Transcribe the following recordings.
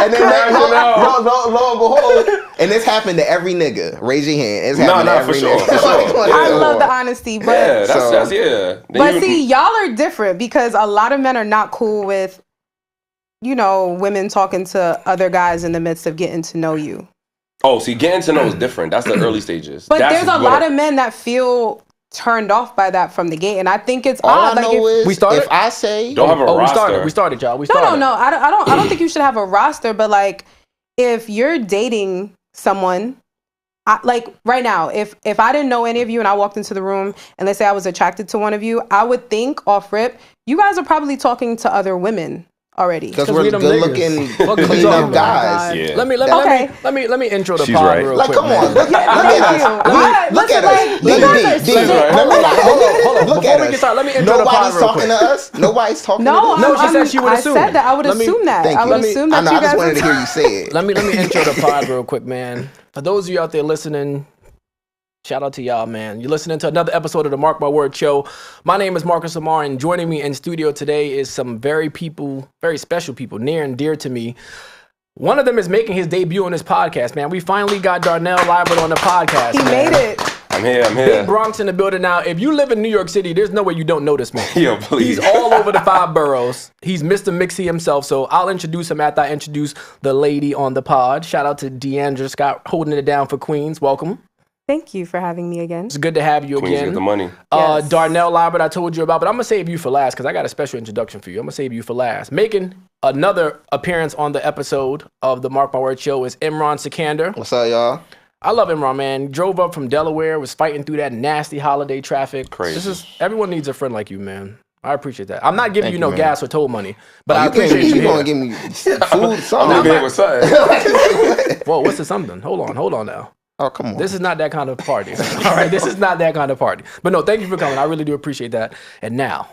And then lo and behold, and this happened to every nigga. Raise your hand. It's happened to every nigga. For sure. I love the honesty, but Yeah, that's yeah. But see, y'all are different because a lot of men are not cool with, women talking to other guys in the midst of getting to know you. Oh, see, getting to know is different. That's the early stages. But there's a lot of men that feel turned off by that from the gate, and I think it's odd. I know is we started. If I say don't have a roster. We started, y'all. No. I don't think you should have a roster. But like, if you're dating someone, like right now, if I didn't know any of you and I walked into the room and let's say I was attracted to one of you, I would think off rip, you guys are probably talking to other women already because we're good looking, clean up guys. Yeah. Let me intro the She's pod right. real Like, quick. come on, look at us. Look at us. Look at us. Let me intro the pod Nobody's real talking quick. to us. Nobody's talking to us. No, she said she would assume. I said that. I would assume that. Thank I you. would assume that I know, you I just guys wanted would to hear you say it. Let me intro the pod real quick, man. For those of you out there listening, shout out to y'all, man. You're listening to another episode of the Mark My Word Show. My name is Marcus Lamar, and joining me in studio today is some very special people, near and dear to me. One of them is making his debut on this podcast, man. We finally got Darnell Liebert on the podcast. He made it. I'm here. Big Bronx in the building now. If you live in New York City, there's no way you don't know this man. Yo, please. He's all over the 5 boroughs. He's Mr. Mixie himself, so I'll introduce him after I introduce the lady on the pod. Shout out to Deandra Scott holding it down for Queens. Welcome. Thank you for having me again. It's good to have you Queens again. get the money. Yes. Darnell Liebert, I told you about, but I'm going to save you for last because I got a special introduction for you. I'm going to save you for last. Making another appearance on the episode of the Mark My Word Show is Imran Sikander. What's up, y'all? I love Imran, man. Drove up from Delaware, was fighting through that nasty holiday traffic. Crazy. Everyone needs a friend like you, man. I appreciate that. I'm not giving you no man. gas or toll money, but I You appreciate you. You here. gonna give me food? Something? I'm here with something. Whoa, what's the something? Hold on now. Oh, come on. This is not that kind of party. All right, this is not that kind of party. But no, thank you for coming. I really do appreciate that. And now,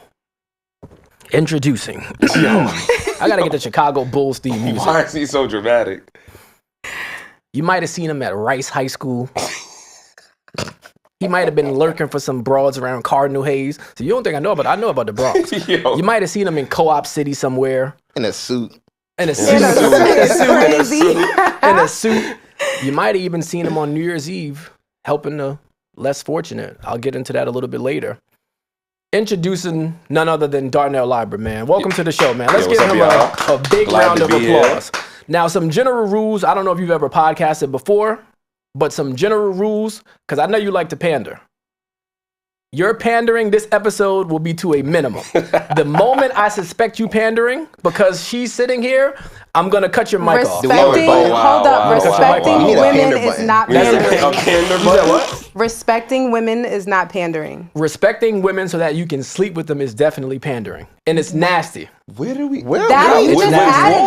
introducing. I gotta get the Chicago Bulls theme music. Why is he so dramatic? You might have seen him at Rice High School. He might have been lurking for some broads around Cardinal Hayes. So you don't think I know about the Bronx. Yo. You might have seen him in Co-op City somewhere. In a suit. In a suit. In a suit. You might have even seen him on New Year's Eve helping the less fortunate. I'll get into that a little bit later. Introducing none other than Darnell Liebert, man. Welcome to the show, man. Let's give him a big round of applause. Now, some general rules. I don't know if you've ever podcasted before, but some general rules, because I know you like to pander. Your pandering this episode will be to a minimum. The moment I suspect you pandering, because she's sitting here, I'm going to cut your mic off. Respecting women is not pandering. Respecting women is not pandering. Respecting women so that you can sleep with them is definitely pandering. And it's nasty. Where do we? You just added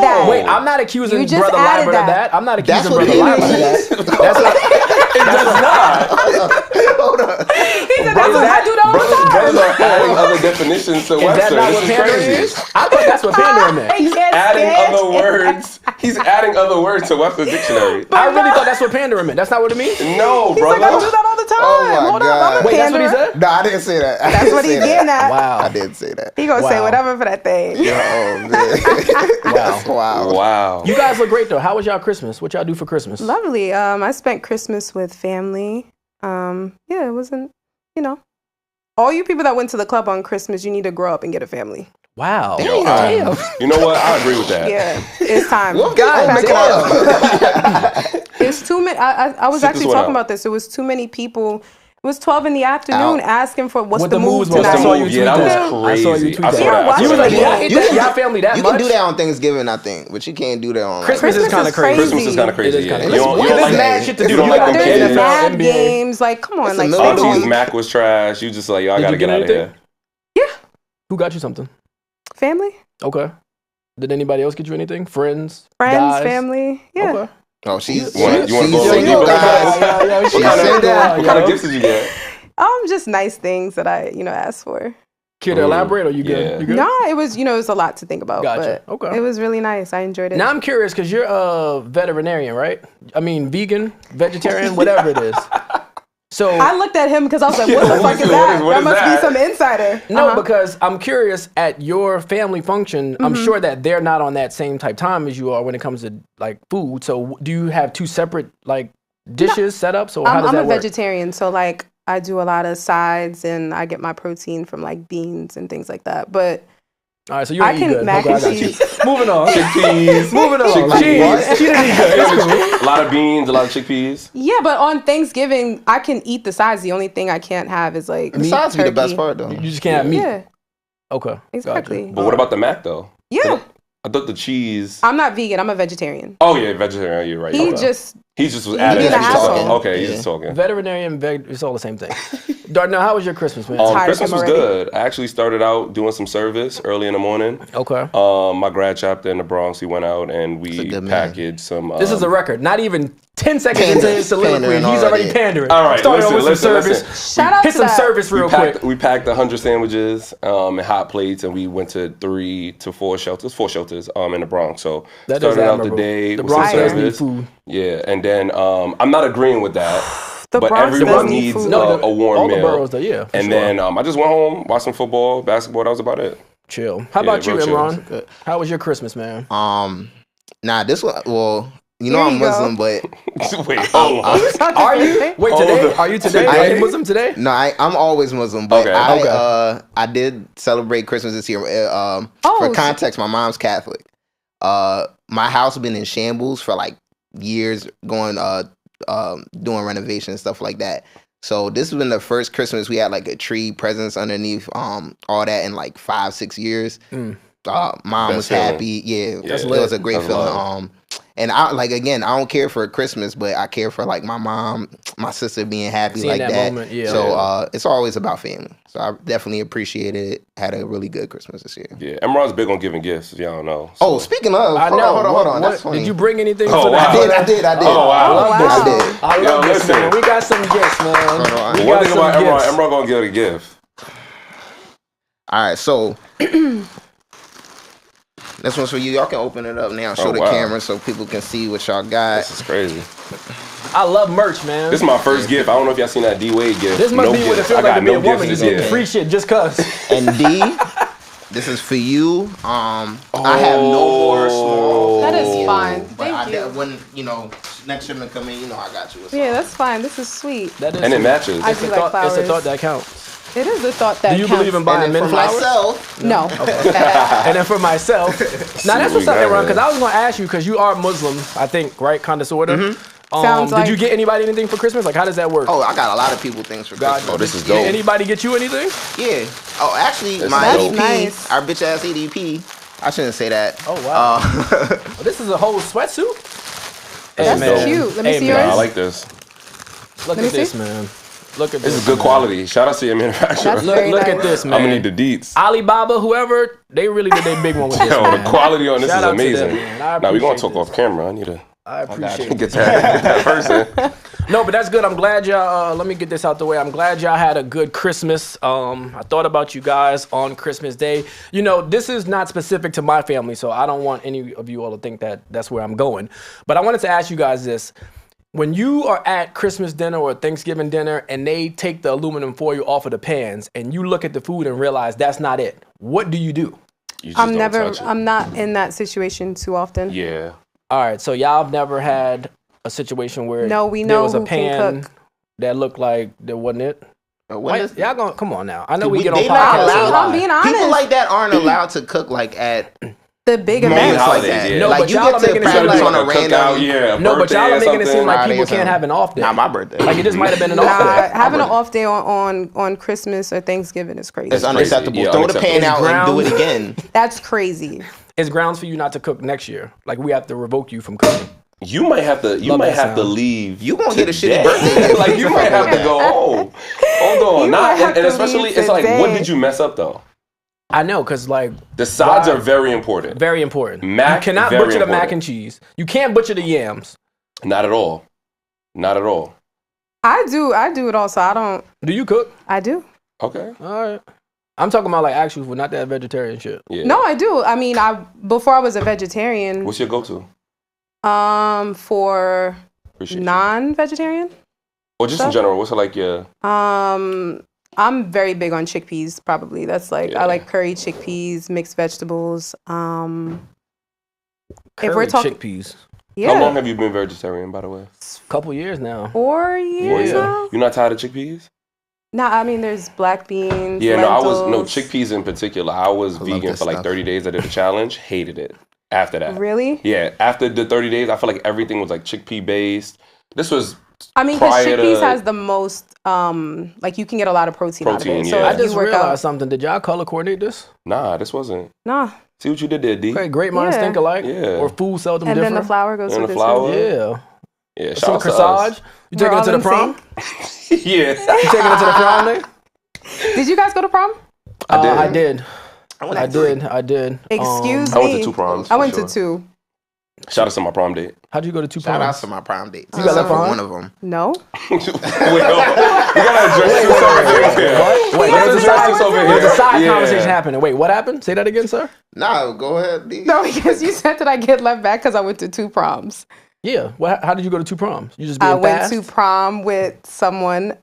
that. Wait, I'm not accusing You just Brother added Liebert of that. that. I'm not accusing what Brother Liebert of that. That's what It does not. Hold on. He said, that's what I do all the time. Brothers are adding other definitions to Is that Webster. not what This is pandering crazy. is? I thought that's what pandering meant. He's Adding other words. He's adding other words to Webster's dictionary. I really thought that's what pandering meant. That's not what it means? No, He's brother. like, I do that all the time. Oh my Hold God. up, I'm a Wait, that's what he panderer. said? No, I didn't say that. That's what he's getting at. Wow. I did say that. He gonna say Wow. whatever for that thing. Oh man. That's wild. Wow. You guys look great though. How was y'all Christmas? What y'all do for Christmas? Lovely. I spent Christmas with family. Yeah, it wasn't, all you people that went to the club on Christmas, you need to grow up and get a family. Wow. Yo, Damn. you know what? I agree with that. Yeah, it's time. God, It's too many. I was Sit actually this one talking out. about this. It was too many people. It was 12 in the afternoon asking for what's What the the move moves was. tonight. I saw you tweet Yeah, that that. was I saw you crazy. tweet I that. saw You don't that. watch You was like, it. yeah, y'all family that You much? can do that on Thanksgiving, I think, but you can't do that on Christmas is kind of crazy. Christmas is kind of crazy. It is Yeah. kinda You crazy. don't There's like mad shit to do. You don't You like got them the There's kids. NFL, mad NBA. games. Like, come on, It's like the stay middle of the home. Aunties Mac was trash. You just like, yo, I Did gotta you get get out of anything? here. Who got you something? Family, Okay. Did anybody else get you anything? Friends? friends, guys? family. Yeah. Okay. Oh, she's You wanna go single, over guys. What She's kind single. of gifts did you get? Just nice things that I, asked for. Care to elaborate or you good? Yeah. You good? No, it was, it was a lot to think about. Gotcha. But Okay. it was really nice. I enjoyed it. Now I'm curious because you're a veterinarian, right? I mean, vegan, vegetarian, whatever it is. So I looked at him because I was like, what the fuck is that? what That is must that? be some insider. no, because I'm curious at your family function. I'm sure that they're not on that same type time as you are when it comes to like food. So do you have two separate like dishes set up? So how does I'm that a work? vegetarian, so like I do a lot of sides and I get my protein from like beans and things like that. But All right, so you I eat can good. mac Okay, I and got you. cheese. Moving on. Chickpeas. Moving on. Chickpeas. She didn't eat good. That's cool. A lot of beans, a lot of chickpeas. Yeah, but on Thanksgiving, I can eat the sides. The only thing I can't have is like The sides be the best turkey. part though. You just can't have meat. Yeah, Okay. exactly. But what about the mac though? Yeah, I thought the cheese. I'm not vegan. I'm a vegetarian. Oh yeah, vegetarian. You're right. He Okay. just He just was He adding being an extra stuff. asshole. Okay, he's Yeah. just talking. Veterinarian, it's all the same thing. Darnell, how was your Christmas, man? Tired of Christmas him was already. good. I actually started out doing some service early in the morning. Okay. My grad chapter in the Bronx, we went out and we a good man. packaged some. This is a record. Not even 10 seconds Pandering. into his soliloquy. Pandering He's already already. pandering. All right, Started listen, with some listen, service. listen. shout out Hit to some that. service real quick. We packed 100 sandwiches and hot plates, and we went to 3 to 4 shelters, 4 shelters in the Bronx. So That is started out the admirable. day The with some Bronx does need service. food. Yeah, and then I'm not agreeing with that. The but Bronx everyone does need needs food. a warm all meal. the boroughs, though, yeah. for And sure. then I just went home, watched some football, basketball. That was about it. chill. How about you, real chill. Imran? How was your Christmas, man? Nah, this one. Well, you know Here I'm you go. Muslim, but Wait, hold on. Are you? Wait, today? Are you today? I- Are you Muslim today? no, I'm always Muslim. But Okay. I did celebrate Christmas this year. Oh, For so- context, my mom's Catholic. My house been in shambles for like years, going doing renovation and stuff like that. So this has been the first Christmas we had like a tree, presents underneath, all that in like 5-6 years. Mom Best was feeling. happy. Yeah, That's it lit. was a great That's feeling. love. And I like again, I don't care for Christmas, but I care for like my mom, my sister being happy Seeing like that that. moment, yeah. So it's always about family. So I definitely appreciated it. Had a really good Christmas this year. Yeah, Emron's big on giving gifts. If y'all don't know. Oh, speaking of, I hold know. on. What- That's funny. Did you bring anything Oh, for wow. that? I did. Oh, wow. Oh, I wow. did. I Yo, love this, listen. man. We got some gifts, man. Hold on. We One got thing some about Emron, gifts. Emron gonna give a gift. All right, so this one's for you. Y'all can open it up now. Show Oh, the wow. camera so people can see what y'all got. This is crazy. I love merch, man. This is my first gift. I don't know if y'all seen that D Wade gift. This must No be what it gifts. feels I like got to be a no woman. gifts Just this getting year. free shit just cause. And D, this is for you. I have no more small. That is fine. But Thank you. when next shipment come in, I got you. Yeah, that's fine. This is sweet. That is And it sweet. matches. I It's do a like thought, it's a flowers. thought that counts. It is the thought that Do you counts. believe in buying And men then for flowers? myself, No. And then for myself, now that's what's up, Sweet, Imran, because man. I was going to ask you, because you are Muslim, I think, right? Kind of, sort of. Sounds Did you like- get anybody anything for Christmas? Like, how does that work? oh, I got a lot of people things for God, Christmas. Oh, this is did dope. anybody get you anything? Yeah. Oh, actually, This my is EDP, dope. Nice. our bitch ass EDP. I shouldn't say that. Oh, wow. Uh, Oh, this is a whole sweatsuit? Hey, That's man. cute. Let me Hey, see man. Nah, I yours. like this. Look Let at me this, see. man. Look at This this. is good man. quality. Shout out to your manufacturer. That's Look, very look at nice. this, I'm man. gonna need the deets. Alibaba, whoever, they really did their big one with this. Yo, man. the quality on this Shout is out to them, amazing. man. I Now we gonna appreciate talk this. off camera. I need to I appreciate it. get that person. No, but that's good. I'm glad y'all. Let me get this out the way. I'm glad y'all had a good Christmas. I thought about you guys on Christmas Day. You know, this is not specific to my family, so I don't want any of you all to think that that's where I'm going. But I wanted to ask you guys this. When you are at Christmas dinner or Thanksgiving dinner and they take the aluminum foil off of the pans and you look at the food and realize that's not it, what do you do? You just don't touch it. I'm not in that situation too often. Yeah. All right, so y'all have never had a situation where No, we there know was a who can pan cook. that looked like that wasn't it? when is- Y'all gonna come on now? I know we We- get on they not podcasts. allowed- a lot. I'm being honest. people like that aren't allowed to cook like at The big moments events. like holidays, that. yeah. No, like but you y'all get are to making it seem practice like on a a random. cookout, yeah. No, but y'all are making it seem like Friday or people can't something. have an off day. Not my birthday. Like it just might have been an Nah, off day. having an off day on Christmas or Thanksgiving is crazy. It's unacceptable. Yeah, Throw the pan unacceptable. out and do Ground. it again. That's crazy. It's grounds for you not to cook next year. Like we have to revoke you from cooking. You might have to. You Love might that have to sound. leave. You gonna get a today. shitty birthday gift. Like you might have to go home. Hold on. You Nah, might have and to especially leave it's like, what today. did you mess up though? I know, cause like The sides Why? are very important. very important. Mac, you cannot very butcher the mac important. and cheese. You can't butcher the yams. Not at all. Not at all. I do it all, so I don't. Do you cook? I do. Okay. All right. I'm talking about like actual food, not that vegetarian shit. Yeah. No, I do. I mean, before I was a vegetarian. What's your go-to? For Appreciate you. non-vegetarian. Or just in general, what's it like? Yeah. I'm very big on chickpeas. Probably that's like Yeah. I like curry chickpeas, mixed vegetables. Curry If we're talking, chickpeas. yeah, How long have you been vegetarian, by the way? Couple years now. 4 years Yeah. now. You're not tired of chickpeas? No, I mean there's black beans. Yeah, lentils. chickpeas in particular. I was vegan this for like stuff. 30 days. I did a challenge, hated it after that. Really? Yeah, after the 30 days, I feel like everything was like chickpea based. This was I mean, because prior chickpeas to- has the most, like you can get a lot of protein out of Protein, it. So yeah. I if you just work realized out, something. Did y'all color coordinate this? nah, this wasn't. nah. See what you did there, D? Great minds Yeah. think alike. Yeah. Or food seldom And then different. the flour goes And with the it. flour. Too. Yeah. Yeah, Some shout out corsage. You taking We're it to all the prom? in sync. Yeah. You taking it to the prom, Nick? Did you guys go to prom? I did. I did. went I to three. did. I did. Excuse I me. went to 2 proms. I for went sure. to 2. Shout out to my prom date. How'd you go to 2 Shout proms? out to my prom dates. You got that Except for prom? one of them. No. Wait, hold on. We gotta address this over here. What? Wait, Let's there's address this over There's here. a side Yeah. conversation happening. Wait, what happened? Say that again, sir. Nah, go ahead, D. No, because you said that I get left back because I went to 2 proms. Yeah. How did you go to 2 proms? You just I being went fast? to prom with someone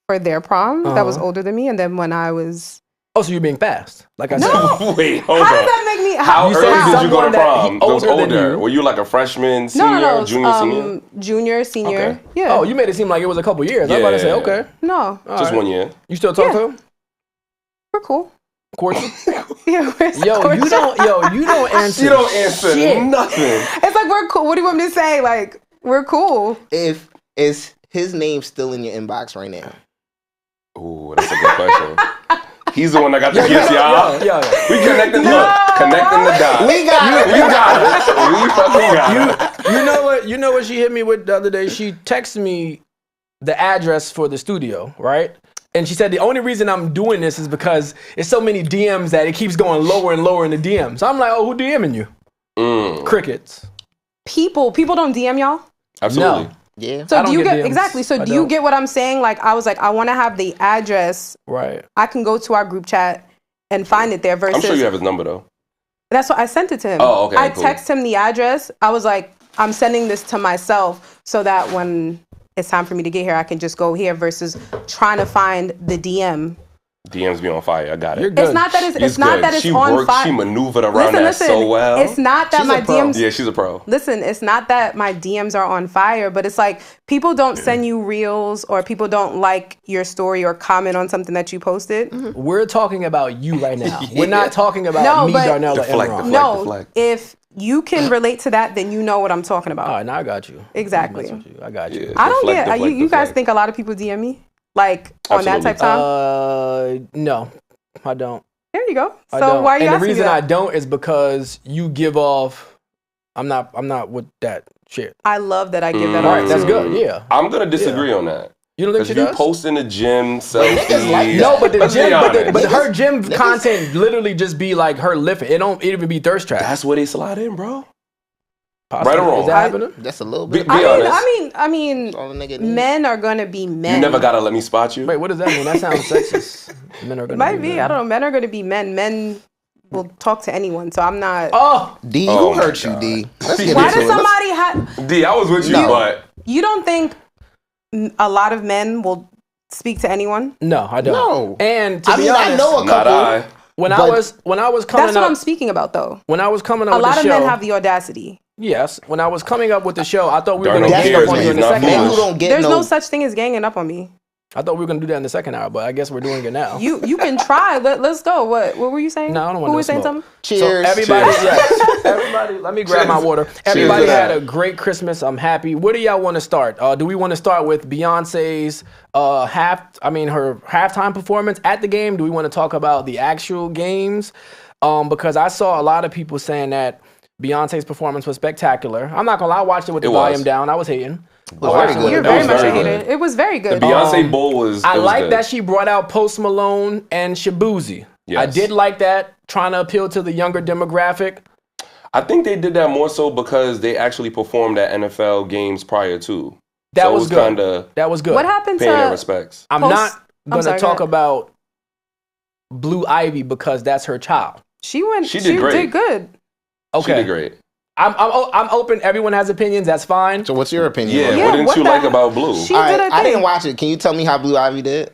for their prom that was older than me, and then when I was Oh, so you're being fast. Like I said. Wait, hold how on. does that make me? How You early said did you go to someone that prom? he It was older than older. you. Were you like a freshman, senior, no, junior, senior? junior, senior. Okay. Yeah. Oh, you made it seem like it was a couple years. I was about to say, Yeah. okay. No, All Just right. 1 year. You still talk to him? we're cool. Courtship? Yeah, we're Yo, you don't answer. You don't answer shit. nothing. It's like we're cool. What do you want me to say? Like we're cool. If is his name still in your inbox right now? Ooh, that's a good question. He's the one that got the gifts, y'all. Yo. We connecting the dots. We got it. We got it. We fucking got it. You know what? You know what she hit me with the other day? She texted me the address for the studio, right? And she said the only reason I'm doing this is because it's so many DMs that it keeps going lower and lower in the DMs. So I'm like, oh, who DMing you? Crickets. People don't DM y'all. Absolutely. No. Yeah. I So don't do you get get DMs. exactly? So I do you don't. get what I'm saying? Like I was like, I want to have the address. Right. I can go to our group chat and find it there. I'm Versus sure you have his number though. that's what I sent it to him. Oh, okay, I cool. text him the address. I was like, I'm sending this to myself so that when it's time for me to get here, I can just go here versus trying to find the DM. DMs be on fire. I got it. You're good. It's not that it's She's not good. that it's she on worked, fire. She maneuvered around that Listen, so well. It's not that She's my a pro. DMs. Yeah, she's a pro. Listen, it's not that my DMs are on fire, but it's like people don't send you reels or people don't like your story or comment on something that you posted. We're talking about you right now. We're not talking about No, me, but- Darnell, or Deflect, Enron. deflect. No, deflect. if you can relate to that, then you know what I'm talking about. All right, now I got you. Exactly. Mess with you. I got you. Yeah. I don't Deflect, get. deflect, You guys deflect. think a lot of people DM me like on that Absolutely. type of time? No, I don't. There you go. I So don't. why are you and the asking me reason I that? don't is because you give off. I'm not with that shit. I love that I give that All off. right, that's too. good. Yeah. I'm gonna disagree on that. You don't think Because she if you does? post in the gym, selfies. No, but the let's be gym, honest. but her gym content literally just be like her lifting. It don't even be thirst traps. That's where they slide in, bro. Possibly. right or wrong? Is that happening? That's a little Be bit. honest. I mean, All the nigga needs. men are gonna be men. You never gotta let me spot you. Wait, what does that mean? That sounds sexist. Men are It gonna might be. men. I don't know. Men are gonna be men. Men will talk to anyone. So I'm not. Oh, D, Oh who my hurt you, God. D? Let's get Why into does it. Let's- somebody have? D, I was with you, No. but You don't think a lot of men will speak to anyone? no, I don't. No. And to I be mean, honest, I know a not couple. I. when but- I was coming That's what up, I'm speaking about, though. when I was coming up A with lot the of show, men have the audacity. yes, when I was coming up with the show, I thought we were Darnell going to gang cares, up on man. you in the He's not second Men hour. who foolish. don't get There's no no. such thing as ganging up on me. I thought we were going to do that in the second hour, but I guess we're doing it now. You can try. Let's go. What were you saying? No, I don't want Who no was saying smoke. something? Cheers. So everybody, Cheers. yes, everybody. Let me grab my water. Everybody to had that. a great Christmas. I'm happy. Where do y'all want to start? Do we want to start with Beyonce's her halftime performance at the game? Do we want to talk about the actual games? Because I saw a lot of people saying that Beyonce's performance was spectacular. I'm not gonna lie, I watched it with the It was. volume down. I was hating. was very good. You're That very was much a very hater. good. It was very good. Beyonce Bowl was. I it was like good. that she brought out Post Malone and Shabuzi. I Yes. did like that, trying to appeal to the younger demographic. I think they did that more so because they actually performed at NFL games prior to. That so was it was good. Kinda That was good. What happened paying their to? respects. I'm Post- not I'm gonna sorry, go talk ahead. about Blue Ivy because that's her child. She went. She did great. Did good. She Okay. did great. I'm open. Everyone has opinions. That's fine. So what's your opinion? Yeah, on Yeah, what didn't what you the like hell? about Blue? She All did right, her I thing. didn't watch it. Can you tell me how Blue Ivy did?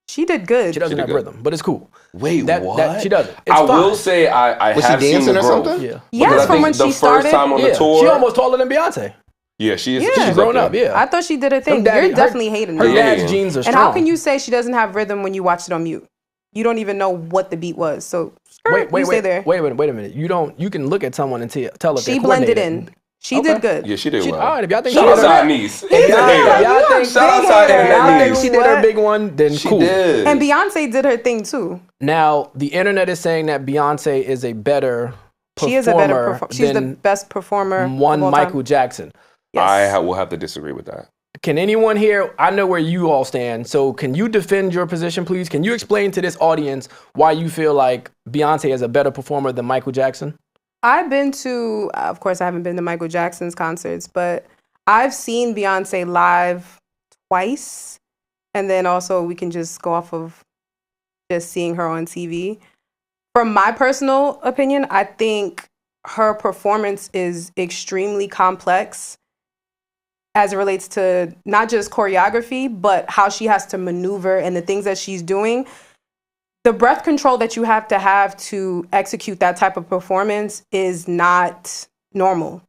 She did good. She doesn't She have did good. rhythm, but it's cool. Wait, what? She doesn't. It's I fine. will say I Was she have seen dancing the or growth. something? Yeah. Yes, Because I from think when the she first started. time on Yeah. the tour, She almost taller than Beyonce. yeah, she is. Yeah. She's She's grown up. there. Yeah. I thought she did her thing. Them daddy- You're definitely hating Her her. Yeah. dad's genes are And strong. how can you say she doesn't have rhythm when you watched it on mute? You don't even know what the beat was. So you stay there. Wait a minute. You can look at someone and tell if She they're blended coordinated. in. She Okay. did good. Yeah, she did well. All right, if y'all think Shout she out did to her- our niece. He's Hey, like, y'all you think- a shout out big to our hater. internet Y'all think niece. she did her What? big one, then She cool. did. And Beyonce did her thing too. Now the internet is saying that Beyonce is a better performer. She is a better performer. She's the than best performer. one of all time. Michael Jackson. Yes. Will have to disagree with that. Can anyone here, I know where you all stand, so can you defend your position, please? Can you explain to this audience why you feel like Beyonce is a better performer than Michael Jackson? I've been to, of course, I haven't been to Michael Jackson's concerts, but I've seen Beyonce live twice. And then also we can just go off of just seeing her on TV. From my personal opinion, I think her performance is extremely complex as it relates to not just choreography, but how she has to maneuver and the things that she's doing. The breath control that you have to execute that type of performance is not normal.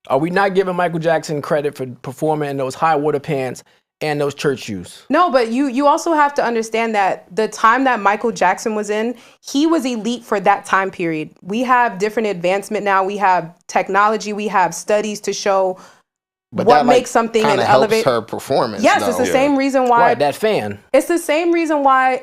Are we not giving Michael Jackson credit for performing in those high water pants and those church shoes? No, but you also have to understand that the time that Michael Jackson was in, he was elite for that time period. We have different advancement now. We have technology. We have studies to show But what that, like, makes something an kinda helps elevate. her performance. Yes, though. it's the same reason why. Right, that fan. It's the same reason why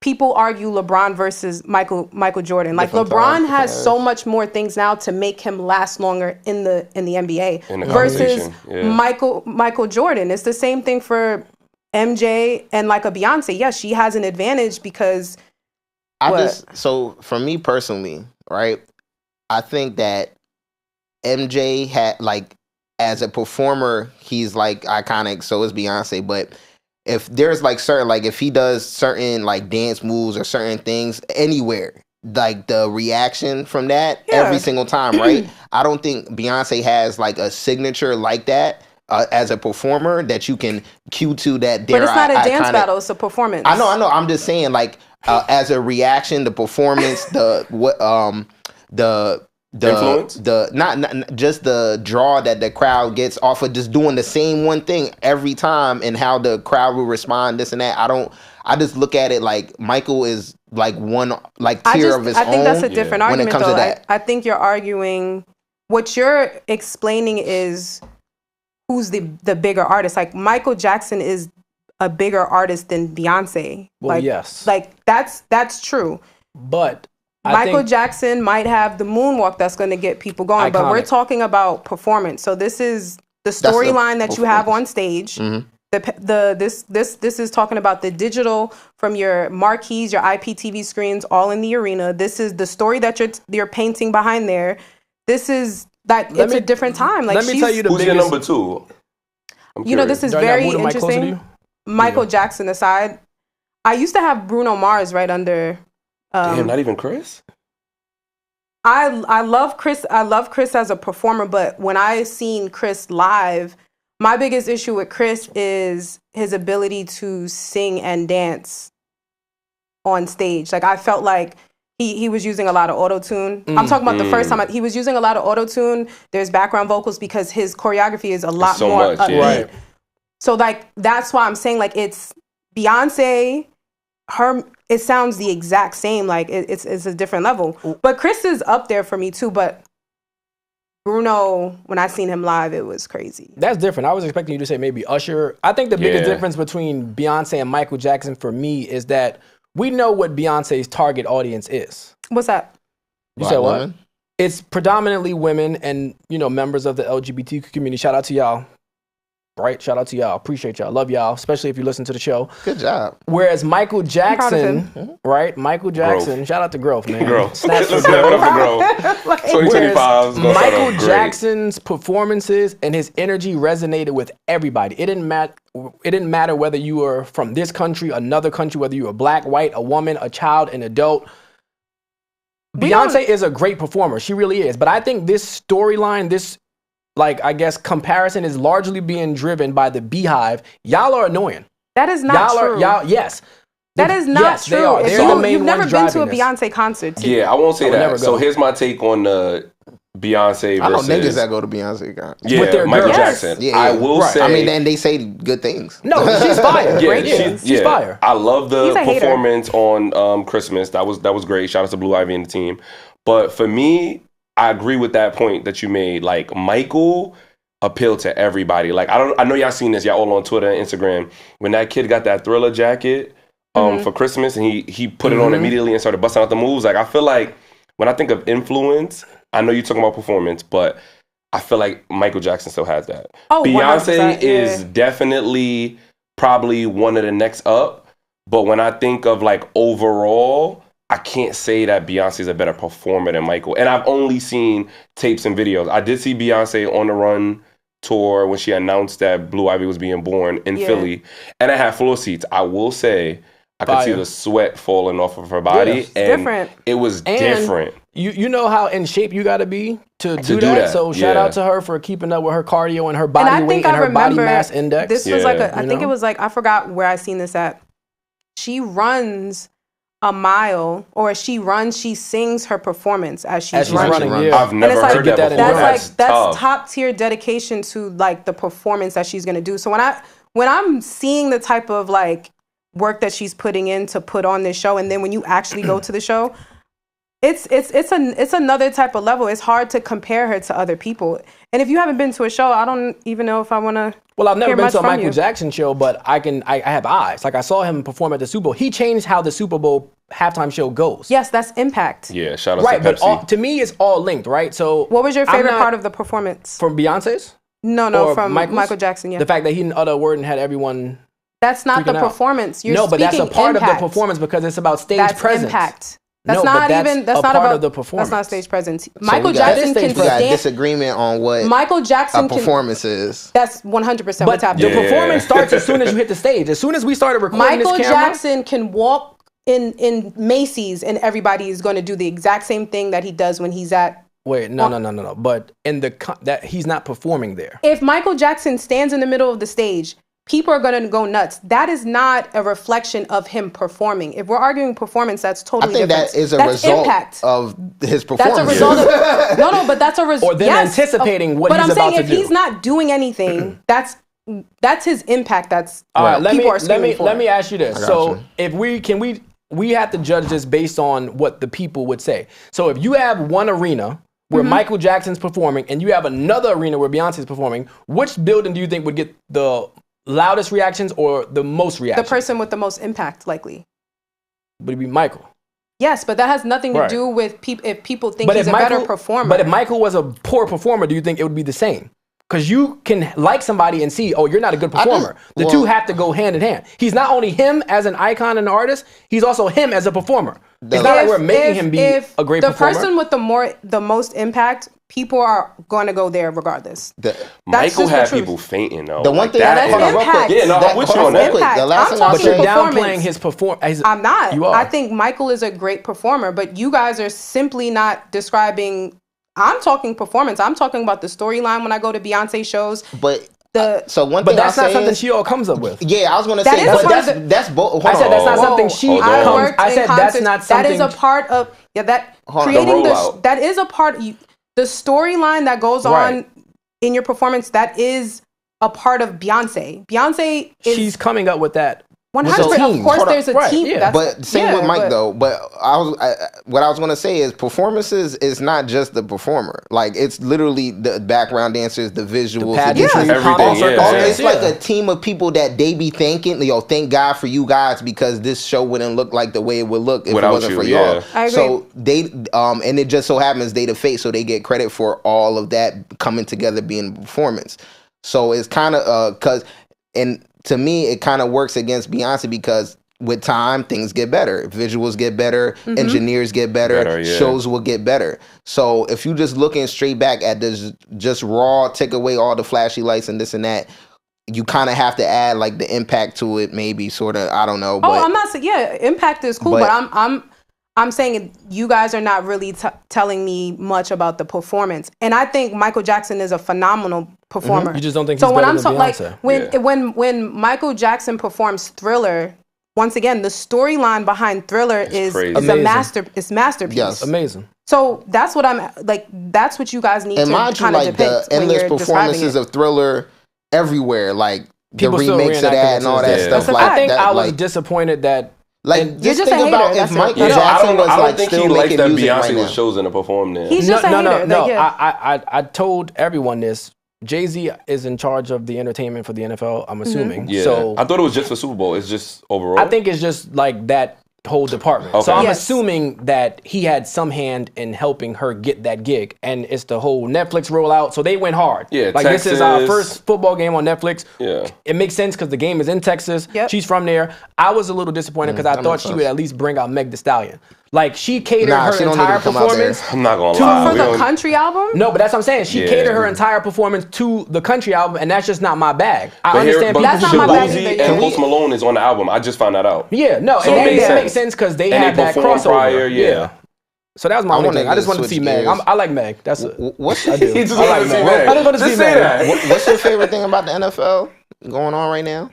people argue LeBron versus Michael Jordan. Like Different LeBron time, has different so much more things now to make him last longer in the NBA In the versus conversation, yeah. Michael Jordan. It's the same thing for MJ and like a Beyonce. Yes, she has an advantage because So for me personally, right, I think that MJ had, like, as a performer, he's like iconic, so is Beyonce, but if there's like certain, like if he does certain like dance moves or certain things anywhere, like the reaction from that every single time, right? I don't think Beyonce has like a signature like that as a performer that you can cue to that. But it's not a dance battle; it's a performance. I know. I'm just saying, like, as a reaction, the performance, the Influence? not just the draw that the crowd gets off of just doing the same one thing every time, and how the crowd will respond, this and that. I just look at it like Michael is like one like tier of his own. I think that's a different when it argument, comes though. to that. I think you're arguing. What you're explaining is who's the bigger artist. Like Michael Jackson is a bigger artist than Beyonce. Well, like, yes. Like that's true. But Michael Jackson might have the moonwalk that's going to get people going, but we're Iconic. talking about performance. So this is the storyline that you have on stage. Mhm. This is talking about the digital from your marquees, your IPTV screens, all in the arena. This is the story that you're painting behind there. This is that it's a different time. Like let me tell you the Who's your biggest. number two? I'm you know, curious. this is Do I very move the mic closer to interesting. you? Michael Jackson aside, I used to have Bruno Mars right under. Damn, not even Chris? I love Chris. I love Chris as a performer, but when I seen Chris live, my biggest issue with Chris is his ability to sing and dance on stage. Like I felt like he was using a lot of auto-tune. I'm talking about the first time he was using a lot of auto-tune. There's background vocals because his choreography is a lot so more much, upbeat. yeah. Right. So like that's why I'm saying like it's Beyonce, it sounds the exact same. Like it's a different level. But Chris is up there for me too. But Bruno, when I seen him live, it was crazy. That's different. I was expecting you to say maybe Usher. I think the biggest Yeah. difference between Beyonce and Michael Jackson for me is that we know what Beyonce's target audience is. What's that? You Black said what? women? It's predominantly women and, members of the LGBTQ community. Shout out to y'all. Right? Shout out to y'all. Appreciate y'all. Love y'all, especially if you listen to the show. Good job. Whereas Michael proud of Jackson, right? Michael Jackson, Growth. shout out to Growth, man. Growth. Snaps for Let's give it up for growth. Like, 2025 is going to start Michael off great. Jackson's performances and his energy resonated with everybody. It didn't matter whether you were from this country, another country, whether you were black, white, a woman, a child, an adult. Beyonce is a great performer. She really is. But I think this storyline, this, like, I guess, comparison is largely being driven by the Beehive. Y'all are annoying. That is not true. Yes. That is not yes, true. They are. They're the main You've never ones been to a driving Beyonce concert, too. Yeah, I won't say I would never that. go. So here's my take on the Beyonce versus. I know niggas that go to Beyonce concerts. Yeah, With their Michael girls. Jackson. Yeah, I will right. say. I mean, then they say good things. No, she's fire. Yeah, Great she's fire. I love the He's a hater. performance on Christmas. That was great. Shout out to Blue Ivy and the team. But for me, I agree with that point that you made. Like, Michael appealed to everybody. Like, I know y'all seen this. Y'all all on Twitter and Instagram. When that kid got that Thriller jacket for Christmas and he put it on immediately and started busting out the moves. Like, I feel like when I think of influence, I know you're talking about performance, but I feel like Michael Jackson still has that. Oh, Beyonce 100%, is yeah. definitely probably one of the next up. But when I think of, like, overall, I can't say that Beyonce's a better performer than Michael. And I've only seen tapes and videos. I did see Beyonce on the Run tour when she announced that Blue Ivy was being born in Philly. And I had floor seats. I will say, I could see the sweat falling off of her body. Yeah, and different. It was And different. You know how in shape you got to be to do do that? that, So shout yeah. out to her for keeping up with her cardio and her And body I weight think and I her body remember mass index. this was like Yeah. I think it was like, I forgot where I seen this at. She runs a mile, or she sings her performance as she's running. yeah. I've never it's like- heard that Get that before. in there. That's tough. top tier dedication to like the performance that she's gonna do. So when I'm seeing the type of like work that she's putting in to put on this show, and then when you actually go to the show, it's another type of level. It's hard to compare her to other people. And if you haven't been to a show, I don't even know if I want to. Well, I've never hear been much to a from Michael you. Jackson show, but I have eyes. Like, I saw him perform at the Super Bowl. He changed how the Super Bowl halftime show goes. Yes, that's impact. Yeah, shout out Right, to but Pepsi. to me, it's all linked, right? So What was your I'm favorite not- part of the performance? from Beyonce's? No, or from Michael's? Michael Jackson. Yeah, The fact that he didn't utter a word and had everyone. that's not the freaking out. performance. You're No, but that's a speaking part impact. of the performance because it's about stage That's presence. impact. That's No, but not that's even. That's a not part about of the That's performance. not stage presence. So Michael we got- Jackson can we got stand. disagreement on what Michael a Jackson can. performance is. That's 100% But what's happening. the performance starts as soon as you hit the stage. As soon as we started recording Michael this camera, Jackson can walk in Macy's and everybody is going to do the exact same thing that he does when he's at. Wait, no. But in that he's not performing there. If Michael Jackson stands in the middle of the stage, people are going to go nuts. That is not a reflection of him performing. If we're arguing performance, that's I totally think different. that is a That's result impact. of his That's performance. a result of no, but that's a result. Or them anticipating what but he's I'm saying about to if do. he's not doing anything, that's his impact. That's All right, let people are me screaming for. let me ask you this. got So you. if we have to judge this based on what the people would say. So if you have one arena where Mm-hmm. Michael Jackson's performing and you have another arena where Beyonce's performing, which building do you think would get the loudest reactions or the most the reactions? person with the most impact, likely. Would it be Michael? Yes, but that has nothing to Right. do with if people think he's a better performer. But if Michael was a poor performer, do you think it would be the same? Because you can like somebody and see, oh, you're not a good performer. The two have to go hand in hand. He's not only him as an icon and an artist, he's also him as a performer. It's not like we're making him be a great performer. The person with the most impact, people are going to go there regardless. Michael just the had truth. people fainting though. The one Like thing that that's hold on, real impact. quick. Yeah, no, I'm with you hold on that. real quick. Impact. The last I'm thing I'll but talking you're say, performance. downplaying his performance. I'm not. You are. I think Michael is a great performer, but you guys are simply not describing. I'm talking performance. I'm talking about the storyline when I go to Beyonce shows. but The so one But thing that's I'll not say something is, she all comes up with. yeah, I was gonna That say, is but part of that's both. I said that's not Whoa. something she Hold on. I comes. worked I in said that's concerts. not something. That is a part of that Hold on. creating The the rollout. that is a part the storyline that goes Right. on in your performance. That is a part of Beyonce. Beyonce is She's coming up with that. 100%. with a Of team. course, Hold on. there's a Right, team. yeah. That's- But same yeah, with Mike but- though. But what I was gonna say is performances is not just the performer. Like it's literally the background dancers, the visuals, pageantry, the Everything, all yeah. circumstances, it's like yeah. a team of people that they be thanking. Thank God for you guys because this show wouldn't look like the way it would look if Without it wasn't you, for yeah. y'all. I agree. So they and it just so happens they the face, so they get credit for all of that coming together being a performance. So it's kind of and to me it kind of works against Beyonce because with time things get better, visuals get better, engineers get better, Yeah. shows will get better. So if you just looking straight back at this just raw, take away all the flashy lights and this and that, you kind of have to add like the impact to it, maybe sort of. I don't know. But I'm not saying impact is cool, but- but I'm saying you guys are not really telling me much about the performance, and I think Michael Jackson is a phenomenal performer. You just don't think so. He's When better I'm than Beyonce. when Michael Jackson performs Thriller, once again the storyline behind Thriller is crazy. a masterpiece. Yes. Amazing. So that's what I'm like. That's what you guys need And to mind you, kind of like depict the when endless you're performances describing it. of Thriller everywhere, like People the still remakes of reenacting that it and all to that this day. stuff. That's a Like fact. I think that, I was like, disappointed that. like and- just You're just think a about hater, if that's it. Michael Yeah, Jackson was I don't like think still he liked making that music right Beyonce now. was chosen to perform there. He's just a hater. No. Like, yeah. I told everyone this. Jay-Z is in charge of the entertainment for the NFL. I'm assuming. Yeah, So I thought it was just for Super Bowl. It's just overall. I think it's just like that whole department. Okay. So I'm Yes. assuming that he had some hand in helping her get that gig, and it's the whole Netflix rollout. So they went hard. Yeah, like this is our Texas. first football game on Netflix. Yeah. It makes sense because the game is in Texas. Yep. She's from there. I was a little disappointed because I that thought makes she sense. would at least bring out Meg Thee Stallion. Like she catered Nah, her she don't need entire to come out there. performance. I'm not gonna For lie. We the don't- country album? No, but that's what I'm saying. She Yeah. catered her entire performance to the country album, and that's just not my bag. I But here- understand but people That's not should my bag lose. either, Shabuzi yeah. and Post Malone is on the album. I just found that out. Yeah, no, So and it makes that sense. makes sense because they And had they that performed crossover. prior, yeah. So that was my I only wanna thing. I just wanted to switch see Meg. gears. I like Meg. That's it. What's I do. He just I like wanted to see Meg. Meg. I just want to Just see say Meg. that. what's your favorite thing about the NFL going on right now?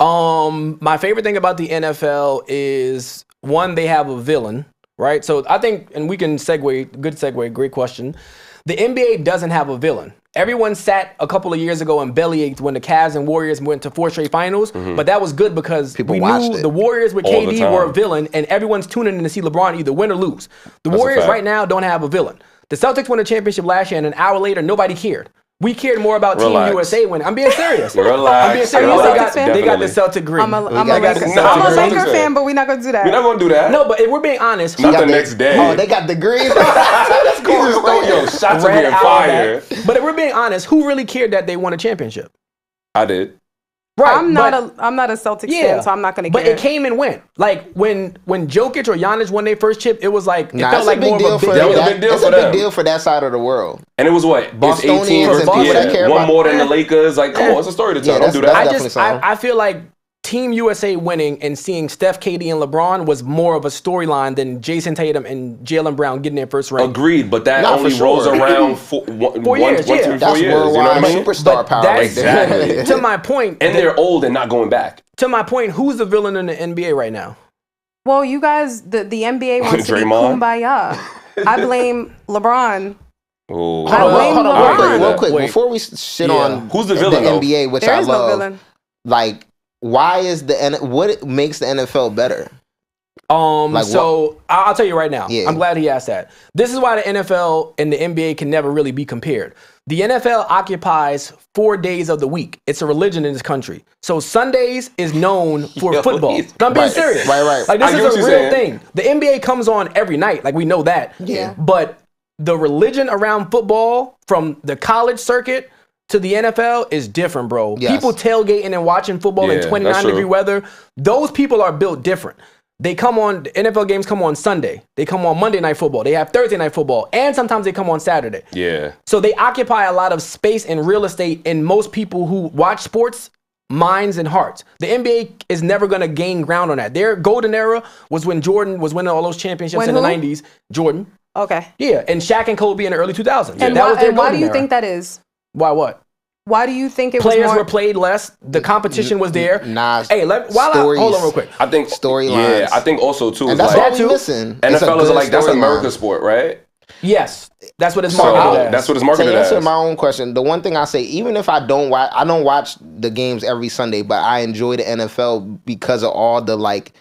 My favorite thing about the NFL is one, they have a villain, right? So I think, and we can segue, good segue, great question. The NBA doesn't have a villain. Everyone sat a couple of years ago and bellyached when the Cavs and Warriors went to 4 straight finals, but that was good because People we watched knew it. the Warriors with All the KD were a time. villain, and everyone's tuning in to see LeBron either win or lose. The That's a Warriors fact. right now don't have a villain. The Celtics won a championship last year, and an hour later, nobody cared. We cared more about Relax. Team USA winning. I'm being serious. Relax. I'm being serious. Are you a They Celtics got, fan? they got the Definitely. Celtic green. I'm a got Laker the- No, I'm a I'm Laker saying. fan, but we're not gonna do that. We're not gonna do that. No, but if we're being honest, Not Got the next day. Oh, they got the green. Let's He go. just throw yo shots are Red being Auerbach. fired. But if we're being honest, who really cared that they won a championship? I did. Right. I'm not a Celtics fan, so I'm not gonna But care. it came and went. Like when Jokic or Giannis won their first chip, it was like it Nah, felt it's like a big more deal of a for big That was deal. a big deal It's for a big them. deal for that side of the world. And it was what? It's Bostonians 18 and versus people that care one about- more than the Lakers. Like, come on, it's a story to tell. Yeah, Don't do that's- that. definitely so. I feel like Team USA winning and seeing Steph, KD, and LeBron was more of a storyline than Jason Tatum and Jalen Brown getting their first ring. Agreed, but that Not only for sure. rolls around for 4 years, yeah. 4 That's years. You know what I worldwide mean? superstar power that's- right there. Exactly. To my point, And they're old and not going back. to my point, who's the villain in the NBA right now? Well, you guys, the NBA wants to be Draymond? kumbaya. I blame LeBron. Oh, I blame Hold on, LeBron. real quick, Wait. before we shit Yeah. on Who's the villain, though? NBA, which There I is no love, villain. like, why is what makes the NFL better? Like So I'll tell you right now. Yeah. I'm glad he asked that. This is why the NFL and the NBA can never really be compared. The NFL occupies 4 days of the week. It's a religion in this country. So Sundays is known for Yo, football. he's- No, I'm being Right, serious. right. Like this I get what is a you're real saying. thing. The NBA comes on every night. Like we know that. Yeah. But the religion around football, from the college circuit to the NFL, is different, bro. Yes. People tailgating and watching football in Yeah, 29 that's degree true. weather. Those people are built different. They come on, the NFL games come on Sunday. They come on Monday Night Football. They have Thursday Night Football. And sometimes they come on Saturday. Yeah. So they occupy a lot of space and real estate in most people who watch sports minds and hearts. The NBA is never going to gain ground on that. Their golden era was when Jordan was winning all those championships When in the who? 90s. Jordan. Okay. Yeah, and Shaq and Kobe in the early 2000s. And that was why, their and why do golden you era. think that is? Why what? Why do you think it Players was more? were played less. The competition was there. Nah, Hey, stories. hold on real quick. I think Storylines. Yeah, I think also too. And It's that's like, all we too. missing. It's a NFL is good like that's storyline. America's sport, right? Yes, that's what it's So marketed as. that's what it's To marketed answer as. my own question, the one thing I say, even if I don't watch the games every Sunday, but I enjoy the NFL because of all the like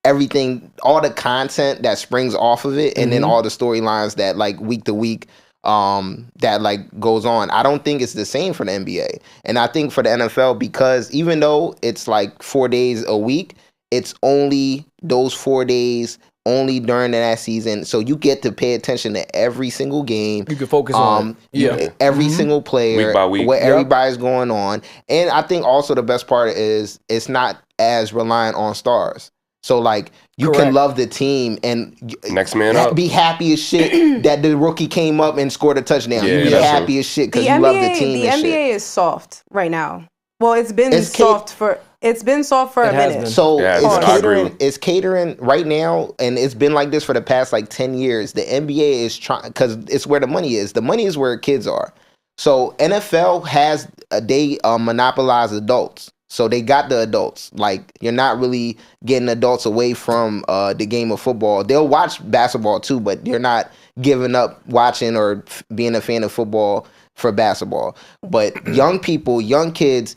everything, all the content that springs off of it, and then all the storylines that like week to week that like goes on. I don't think it's the same for the NBA, and I think for the NFL, because even though it's like 4 days a week, it's only those 4 days only during that season, so you get to pay attention to every single game. You can focus on it. Yeah. Every single player, Week by week. what Yep. everybody's going on. And I think also the best part is it's not as reliant on stars. So like you Correct. can love the team and Next man up. be happy as shit that the rookie came up and scored a touchdown. Yeah, You be that's happy true. as shit The because you love the team the and NBA shit. is soft right now. Well, it's been It's soft for It's been soft for a has minute. been. So Yeah, it's I agree. catering. It's catering right now, and it's been like this for the past like 10 years. The NBA is trying because it's where the money is. The money is where kids are. So NFL has they monopolize adults. So they got the adults. Like you're not really getting adults away from the game of football. They'll watch basketball too, but you're not giving up watching or being a fan of football for basketball. But young people, young kids,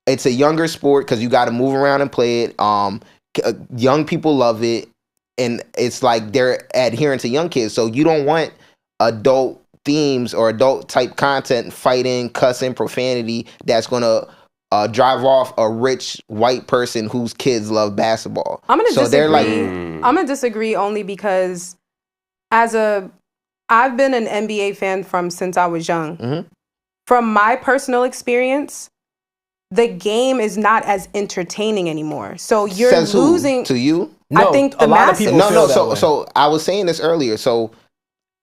it's a younger sport because you got to move around and play it. Young people love it, and it's like they're adhering to young kids. So you don't want adult themes or adult type content, fighting, cussing, profanity that's gonna drive off a rich white person whose kids love basketball. I'm gonna so disagree. they're like, I'm gonna disagree only because I've been an NBA fan since I was young. Mhm. From my personal experience, the game is not as entertaining anymore. So you're says who? losing. To you? I think the a lot of masses. people No, feel no. that So, way. so I was saying this earlier. So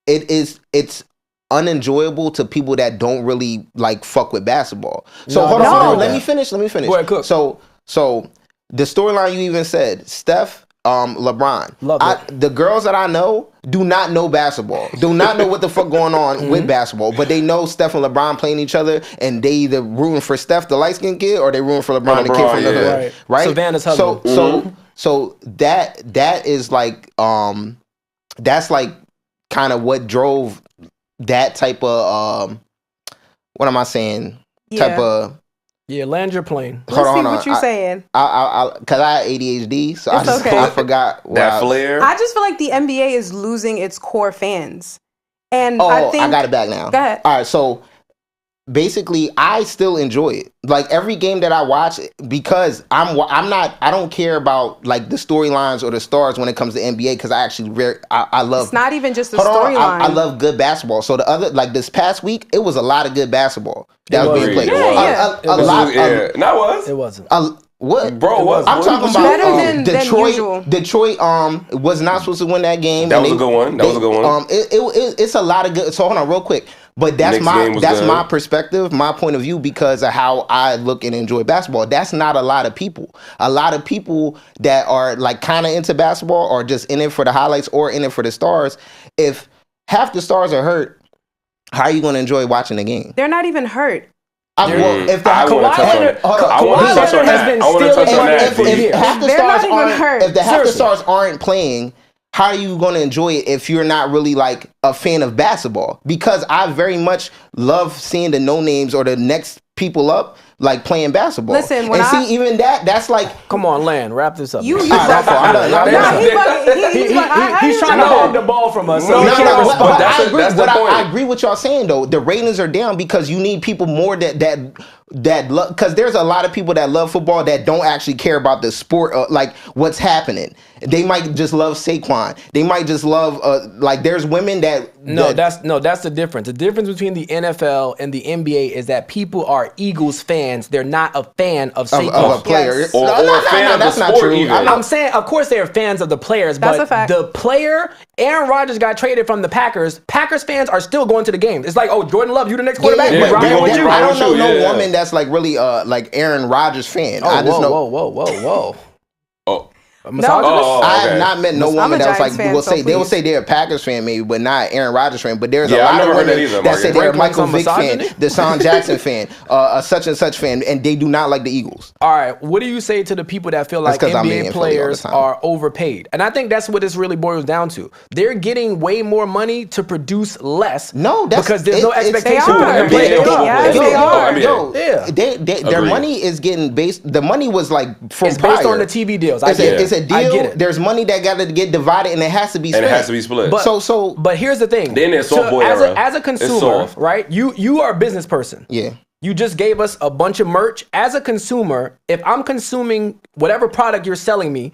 it's unenjoyable to people that don't really like fuck with basketball. So No, hold I on, disagree hold on. with Let that. me finish. Go ahead, cook. So the storyline you even said, Steph, LeBron. Love it. The girls that I know do not know basketball. Do not know what the fuck going on with basketball. But they know Steph and LeBron playing each other, and they either rooting for Steph, the light skinned kid, or they rooting for LeBron, the kid LeBron, from the yeah. hood. Right. Right. Savannah's So husband. so that is like that's like kind of what drove that type of what am I saying? Type Yeah. of Yeah, land your plane. Let's see hold on. what you're saying. I cause I had ADHD, so It's okay. I forgot what That flair. I just feel like the NBA is losing its core fans, and Oh, I think I got it back now. Go ahead. All right, so basically, I still enjoy it. Like every game that I watch, because I don't care about like the storylines or the stars when it comes to NBA, because I actually I love. it's not even just a Hold on, storyline. I love good basketball. So the other, like this past week, it was a lot of good basketball that It was was. being played. Yeah, A lot. Yeah, that was. It wasn't. What? Bro, what? I'm talking about Better than Detroit. usual. Detroit was not supposed to win that game. That and was a good one. That was a good one. It's a lot of good. So hold on, real quick. But that's Knicks game was good. my perspective, my point of view, because of how I look and enjoy basketball. That's not a lot of people. A lot of people that are like kind of into basketball are just in it for the highlights or in it for the stars. If half the stars are hurt, how are you going to enjoy watching the game? They're not even hurt. If the I want to touch on it. I want to touch on has that. been I want to touch stealing on money that. for D. years. half the They're stars not even aren't, hurt. if the half the Seriously. stars aren't playing, how are you going to enjoy it if you're not really like a fan of basketball? Because I very much love seeing the no names or the next people up like playing basketball. Listen, when and see, even that's like. Come on, Land, wrap this up. You All right, my fault. I'm done. Nah, Nah, he's he's trying to hold the ball from us. So No, he no, can't no, respond. but that's I agree. that's the But point. I agree with y'all saying though. The ratings are down because you need people more that love, because there's a lot of people that love football that don't actually care about the sport, like what's happening. They might just love Saquon. They might just love like there's women that That's the difference. The difference between the NFL and the NBA is that people are Eagles fans. They're not a fan of Saquon. of a player. Yes. Or a fan of the that's not sport true. even. I'm saying, of course, they're fans of the players, That's but a fact. the player, Aaron Rodgers got traded from the Packers. Packers fans are still going to the game. It's like, oh, Jordan Love, you the next quarterback. yeah, We're we rocking gonna with get you. right I don't with know you, no yeah. woman that's like really like Aaron Rodgers fan. Oh, I just know. whoa. Oh, A misogynist? Oh, I okay. have not met no I'm woman a that was Giants like fan, will so say they will please. say they're a Packers fan maybe, but not Aaron Rodgers fan. But there's a Yeah, I lot never of heard that women either, that say Marcus. they're a Break Michael points Vick on fan, misogyny? Deshaun Jackson fan, a such and such fan, and they do not like the Eagles. All right, what do you say to the people that feel like 'cause I'm NBA in Philly all the players time. are overpaid? And I think that's what this really boils down to. They're getting way more money to produce less. No, that's because there's no it's- expectation They for them are. to play. They are. Yes, they are. Yeah. Their Agreed. money is getting based. The money was like from It's based prior. on the TV deals. I It's get a, it. it's a I deal. get it. There's money that got to get divided, and it has to be and spent. it has to be split. But- So But here's the thing. Then there's soft boy as era. a It's consumer, soft. right? You are a business person. yeah. You just gave us a bunch of merch. As a consumer, if I'm consuming whatever product you're selling me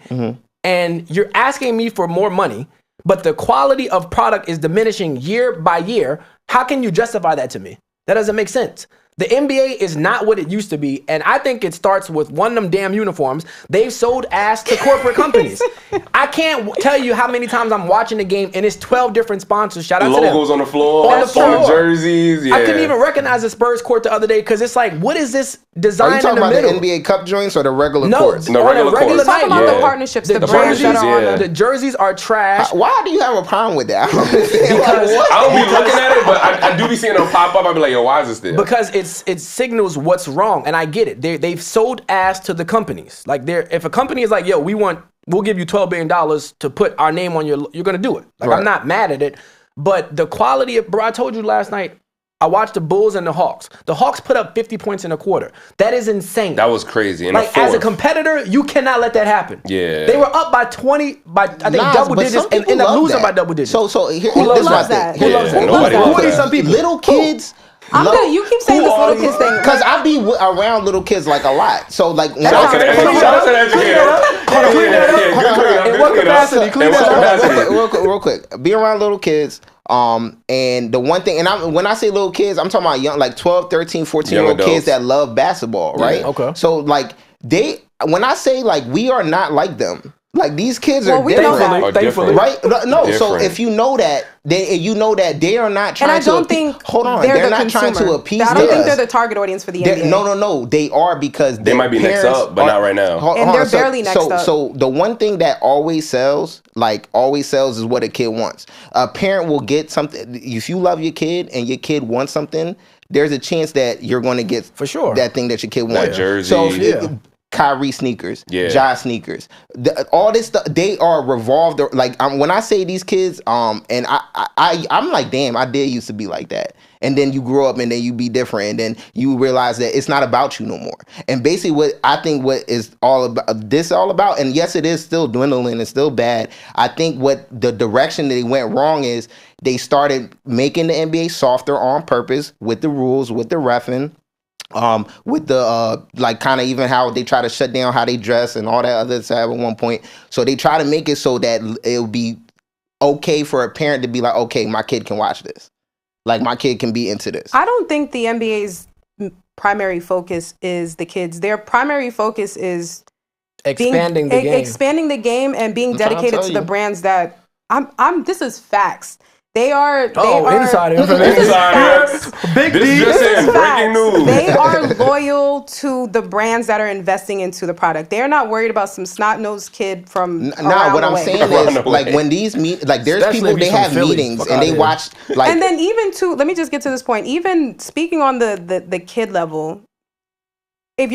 and you're asking me for more money, but the quality of product is diminishing year by year, how can you justify that to me? That doesn't make sense. The NBA is not what it used to be, and I think it starts with one of them damn uniforms. They've sold ass to corporate companies. I can't tell you how many times I'm watching the game, and it's 12 different sponsors. Shout out to them. Logos on the floor, On the floor. jerseys. Yeah. I couldn't even recognize the Spurs court the other day because it's like, what is this Are design you in talking the about middle? the NBA Cup joints or the regular No, courts? The on a regular regular courts. Talk night. about Yeah. the partnerships, the The brands that jerseys, are on yeah. them. The jerseys are trash. Why do you have a problem with that? I don't understand. Because- Like, what? I don't be looking at it, but I do be seeing them pop up. I be like, yo, why is this there? Because it signals what's wrong, and I get it. They've sold ass to the companies. Like, if a company is like, "Yo, we'll give you $12 billion to put our name on you're gonna do it." Like, Right. I'm not mad at it, but the quality of, bro, I told you last night. I watched the Bulls and the Hawks. The Hawks put up 50 points in a quarter. That is insane. that was crazy. In like, the as a fourth. competitor, you cannot let that happen. Yeah. They were up by 20, I think Nah, double but digits, some and people end up love losing that. by double digits. So here, Who this is loves my that? thing. Who loves that? Nobody Who loves are these that. some people? Little kids. You keep saying this little kids thing. Because I be around little kids like a lot. So like when Shout out to the Clean educator. that Shout out up. to the educator. Clean that up. Yeah, good clean up, In good what clean up. capacity? Clean In what that up. capacity? real quick. Be around little kids. And the one thing, and when I say little kids, I'm talking about young, like 12, 13, 14-year-old Young kids adults. that love basketball, right? okay. So like when I say like we are not like them, like these kids are Well, we know different. that. Are Thankfully. different. Right? No. So Different. if you know that, then you know that they are not trying And I to. don't think hold on, they're the not consumer. trying to appease. I don't think us. they're the target audience for the They're- NBA. No. They are because They their might be next parents up, but not right now. And they're barely next up. So the one thing that always sells is what a kid wants. A parent will get something. If you love your kid and your kid wants something, there's a chance that you're going to get For sure. that thing that your kid wants. jersey. So Yeah. Kyrie sneakers, Yeah. Ja sneakers, all this stuff. They are revolved like when I say these kids, and I'm like, damn, I did used to be like that. And then you grow up and then you be different and then you realize that it's not about you no more. And basically what is all about, and yes, it is still dwindling, it's still bad. I think what the direction that they went wrong is they started making the NBA softer on purpose with the rules, with the reffing. With the like kind of even how they try to shut down how they dress and all that other stuff at one point. So they try to make it so that it'll be okay for a parent to be like, okay, my kid can watch this. Like my kid can be into this. I don't think the NBA's primary focus is the kids. Their primary focus is Expanding the game. expanding the game and being I'm trying to dedicated tell to the you. brands that this is facts. They are inside This is information. facts. Big This D. just This in is breaking facts. news. They are loyal to the brands that are investing into the product. They're not worried about some snot-nosed kid from Nah, around what the I'm way. saying Around is the way. like when these there's Especially people if they he's from have Philly. meetings Fuck and outta they here. watch like And then even to let me just get to this point. Even speaking on the kid level, if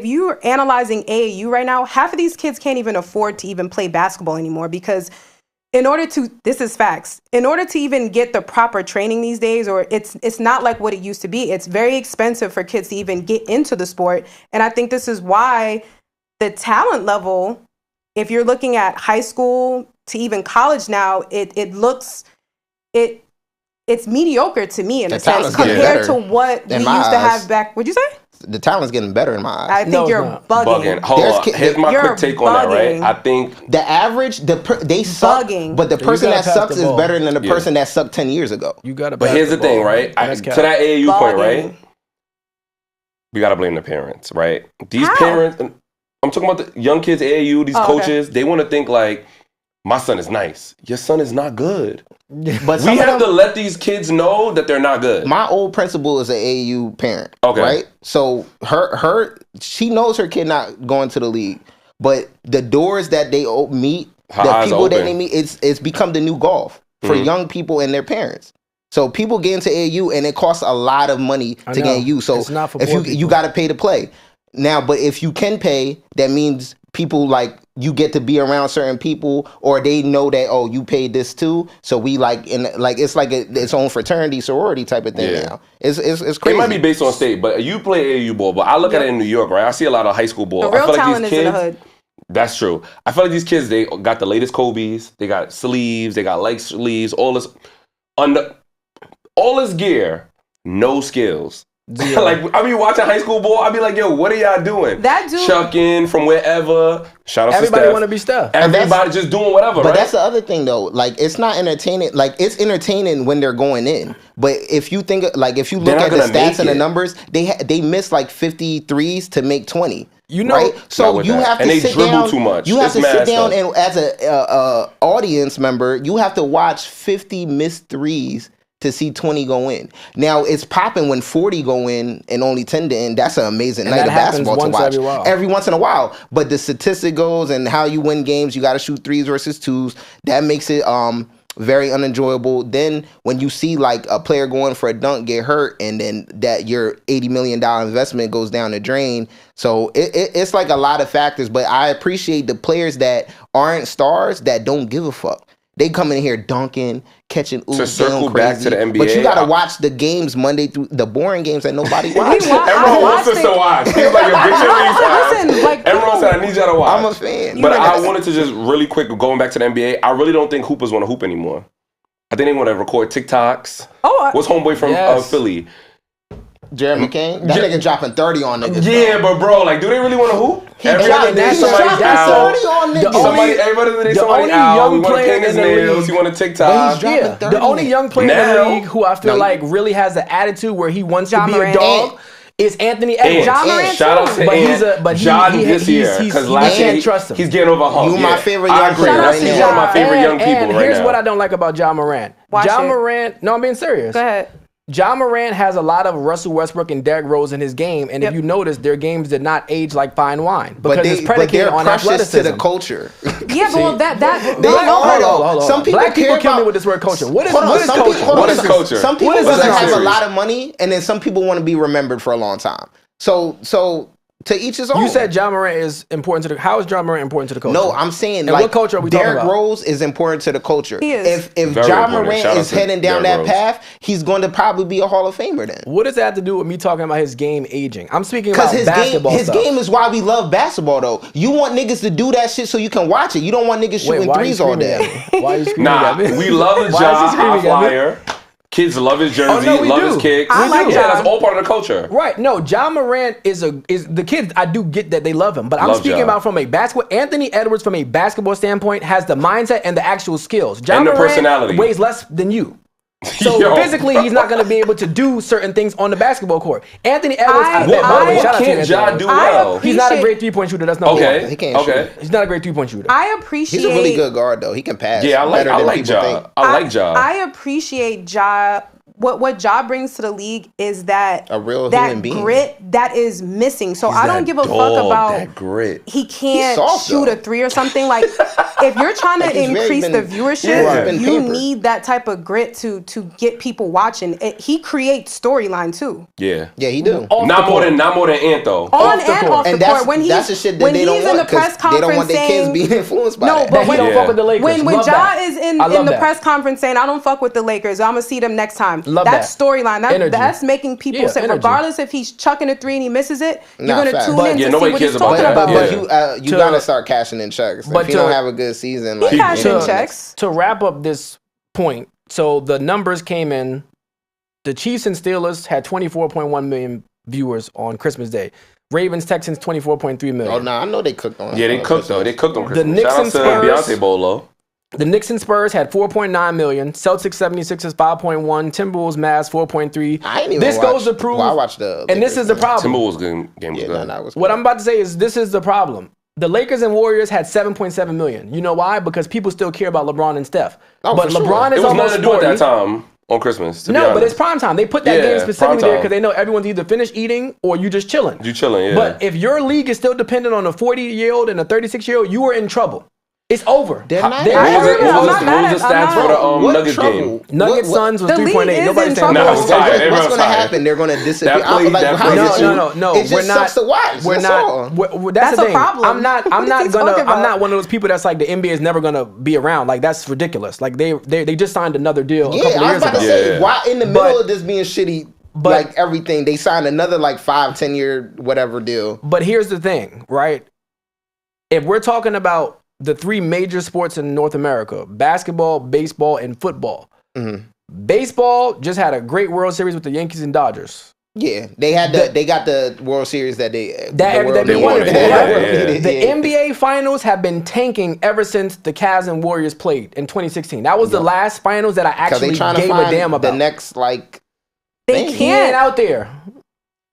you're analyzing AAU right now, half of these kids can't even afford to even play basketball anymore because this is facts. In order to even get the proper training these days, or it's not like what it used to be. It's very expensive for kids to even get into the sport. And I think this is why the talent level, if you're looking at high school to even college now, it's mediocre to me in The a sense talent's getting compared better to what we in used my to eyes. have back. What'd you say? the talent's getting better in my eyes. I think No, it's you're not. bugging. Hold There's on. ki- Here's my You're quick take on that, right? bugging. I think The average, they suck, Bugging. but the You person gotta that pass sucks the is ball. better than the Yeah. person that sucked 10 years ago. You got to. But here's the thing, right? To that AAU point, right? We gotta blame the parents, right? These How? parents, I'm talking about the young kids, AAU, these Oh, okay. coaches, they want to think like, my son is nice. Your son is not good. But We some of have them- to let these kids know that they're not good. My old principal is an AAU parent. Okay. Right? So she knows her kid not going to the league. But the doors that they meet, Her the eyes people that open. they meet, it's become the new golf for Mhm. young people and their parents. So people get into AAU and it costs a lot of money I to know. get in you. So It's not for if poor you people. got to pay to play. Now, but if you can pay, that means people like you get to be around certain people, or they know that you paid this too. So we it's like its own fraternity sorority type of thing Yeah. now. It's crazy. It might be based on state, but you play AAU ball. But I look at it in New York, right? I see a lot of high school ball. The I real feel like talent these is in kids, the hood. That's true. I feel like these kids, they got the latest Kobe's, they got sleeves, they got leg sleeves, all this gear, no skills. Zero. Like, I be watching high school ball. I be like, yo, what are y'all doing? That dude- Chuck in from wherever. Shout out Everybody to Steph. want to be Steph. Everybody just doing whatever, But right? that's the other thing though. Like it's not entertaining. Like it's entertaining when they're going in. But if you think like if you look They're not at the gonna make stats and the it. numbers, they miss like 53s to make 20. You know- right? Not So with you that. have And to they sit dribble down. too much. You have It's to sit mad down stuff. and as a audience member, you have to watch 50 missed threes to see 20 go in. Now it's popping when 40 go in and only 10 didn't. That's an amazing And night that of happens basketball to once watch. every while. Every once in a while. But the statistic goes and how you win games, you got to shoot threes versus twos. That makes it very unenjoyable. Then when you see like a player going for a dunk get hurt and then that your $80 million investment goes down the drain. So it's like a lot of factors, but I appreciate the players that aren't stars that don't give a fuck. They come in here dunking, catching oops, To circle going back crazy. to the NBA, But you got to watch the games Monday through the boring games that nobody watches. Everyone wants us to watch. He's like a big cheerleading Listen, like, Everyone said, I need y'all to watch. I'm a fan. But I wanted to just really quick, going back to the NBA, I really don't think hoopers want to hoop anymore. I think they want to record TikToks. What's homeboy from Yes. Philly? Jared McCain, that nigga dropping 30 on niggas. Yeah, but bro, like, do they really want to hoop? Every dropped- other day he's somebody's dropping out. 30 on niggas. Every other day the somebody only out. young We want to player paint his in the nails. league- He want to But TikTok. he's dropping Yeah, 30 the only young player in Now- the league who I feel No, like really has the attitude where he wants Ja to be a Morant. dog is Anthony Edwards. Ja Morant Shout out too. to But Ant. he's a- but he- John he- this he's- year he's- because you last can't year trust him. he's getting over a hump. You my favorite I young agree. player right He's now. one of my favorite young people and right here's now. what I don't like about Ja Morant. Watch Ja it. Morant, no, I'm being serious. Go ahead. Ja Morant has a lot of Russell Westbrook and Derrick Rose in his game, and Yep. if you notice, their games did not age like fine wine because But it's they're predicated on precious athleticism. to the culture. Yeah, but well, that They no, are, no, though. Hold on. Some people Black people care kill me about- with this word culture. What is Hold on, what is some culture? people- hold on, What is listen. culture? Some people What is want to this have a series? lot of money, and then some people want to be remembered for a long time. So to each his own. You said Ja Morant is important to the. How is Ja Morant important to the culture? No, I'm saying And like what culture are we talking Derrick about? Rose is important to the culture. He is. If Very Ja important. Morant Shout out is to heading down Derrick that Rose. path, he's going to probably be a Hall of Famer then. What does that have to do with me talking about his game aging? I'm speaking Because about basketball his stuff. game is why we love basketball though. You want niggas to do that shit so you can watch it. You don't want niggas Wait, shooting why are you threes all screaming day. at me? Why are you screaming Nah, at me? we love the Why is he Ja high screaming at me? flyer. Kids love his jersey, Oh, no, we love do. his kicks. I like yeah, Ja. that's all part of the culture. Right. No, Ja Morant is the kids. I do get that they love him, but I'm Love speaking Ja. about from a basketball. Anthony Edwards, from a basketball standpoint, has the mindset and the actual skills. Ja And the Morant personality. weighs less than you. So Yo. physically, he's not going to be able to do certain things on the basketball court. Anthony Edwards, I- bet, by the way, I- shout out to Can't Anthony Ja Edwards. do I well? appreciate- He's not a great 3-point shooter. That's number Okay. He can't Okay. shoot. He's not a great 3-point shooter. I appreciate. He's a really good guard though. He can pass. Yeah, I better than like people Ja. think. I like Ja. I appreciate Ja. What Ja brings to the league is that A real that human being. grit that is missing. So I don't that give a fuck dog, about that grit. he can't soft, shoot though. a three or something. Like if you're trying to Like, he's very increase been- the viewership, Yeah. Been you pampered. need that type of grit to get people watching. He creates storyline too. Yeah. Yeah, he do. Off the Not more court. than Ant though. On the and court. off the And court. When that's the he's shit that when they don't he's want in the press they conference don't want their kids saying being influenced by No, that. but He when- don't Yeah. fuck with the Lakers. when Love Ja that. is I in love the that. press conference saying I don't fuck with the Lakers, I'm gonna see them next time. Love That's that. storyline. Energy. That's making people Yeah, say, energy. regardless if he's chucking a three and he misses it, you're Nah, gonna facts. tune But, in yeah, to nobody see what cares he's about talking that. about. But you To- gotta start cashing in checks. but If you to- don't have a good season, like He cashing to- checks. To wrap up this point, so the numbers came in. The Chiefs and Steelers had 24.1 million viewers on Christmas Day. Ravens, Texans, 24.3 million. Oh no, I know they cooked on. Yeah, they cooked though. They cooked on Christmas. Knicks Shout out and to Spurs- Beyonce Bolo. The Knicks and Spurs had 4.9 million. Celtics, 76ers, 5.1. Timberwolves, Mavs, 4.3. I ain't even This watch, goes to prove. Well, I watched the. and this Lakers is the game. problem. Timberwolves game was Yeah, good. no, it was What good. I'm about to say is this is the problem. The Lakers and Warriors had 7.7 million. You know why? Because people still care about LeBron and Steph. Oh, but for sure. LeBron It is was almost nothing to do at 40. that time on Christmas. To be No, but honest. it's prime time. They put that Yeah, game specifically prime there time. because they know everyone's either finished eating or you just chilling. You chilling, yeah. But if your league is still dependent on a 40-year-old and a 36-year-old, you are in trouble. It's over. They're not. They're I What was agree it- with what I'm was not the mad at- stats I'm for not- the Nuggets game? Nuggets Suns was The league 3.8. is Nobody's in saying trouble. Nah, that. it's tight. What's Everyone's going to tired. happen? They're going to disappear. That play- that how play is gets it? you- No. It just sucks to watch. We're That's not. all. That's That's the a thing. problem. I'm not What is he talking I'm about? not one of those people that's like the NBA is never gonna be around. Like that's ridiculous. Like they just signed another deal a Yeah, couple I was years about ago. to say, Yeah. why in the But- middle of this being shitty, but- like everything, they signed another like 5-10 year whatever deal. But here's the thing, right? If we're talking about the three major sports in North America, basketball, baseball, and football. Mm-hmm. Baseball just had a great World Series with the Yankees and Dodgers. Yeah, they had they got the World Series that they That the world they needed. wanted for. Yeah. The NBA Finals have been tanking ever since the Cavs and Warriors played in 2016. That was the last Finals that I because they actually trying to gave find a damn about. the next like. They thing. He ain't can't. out there.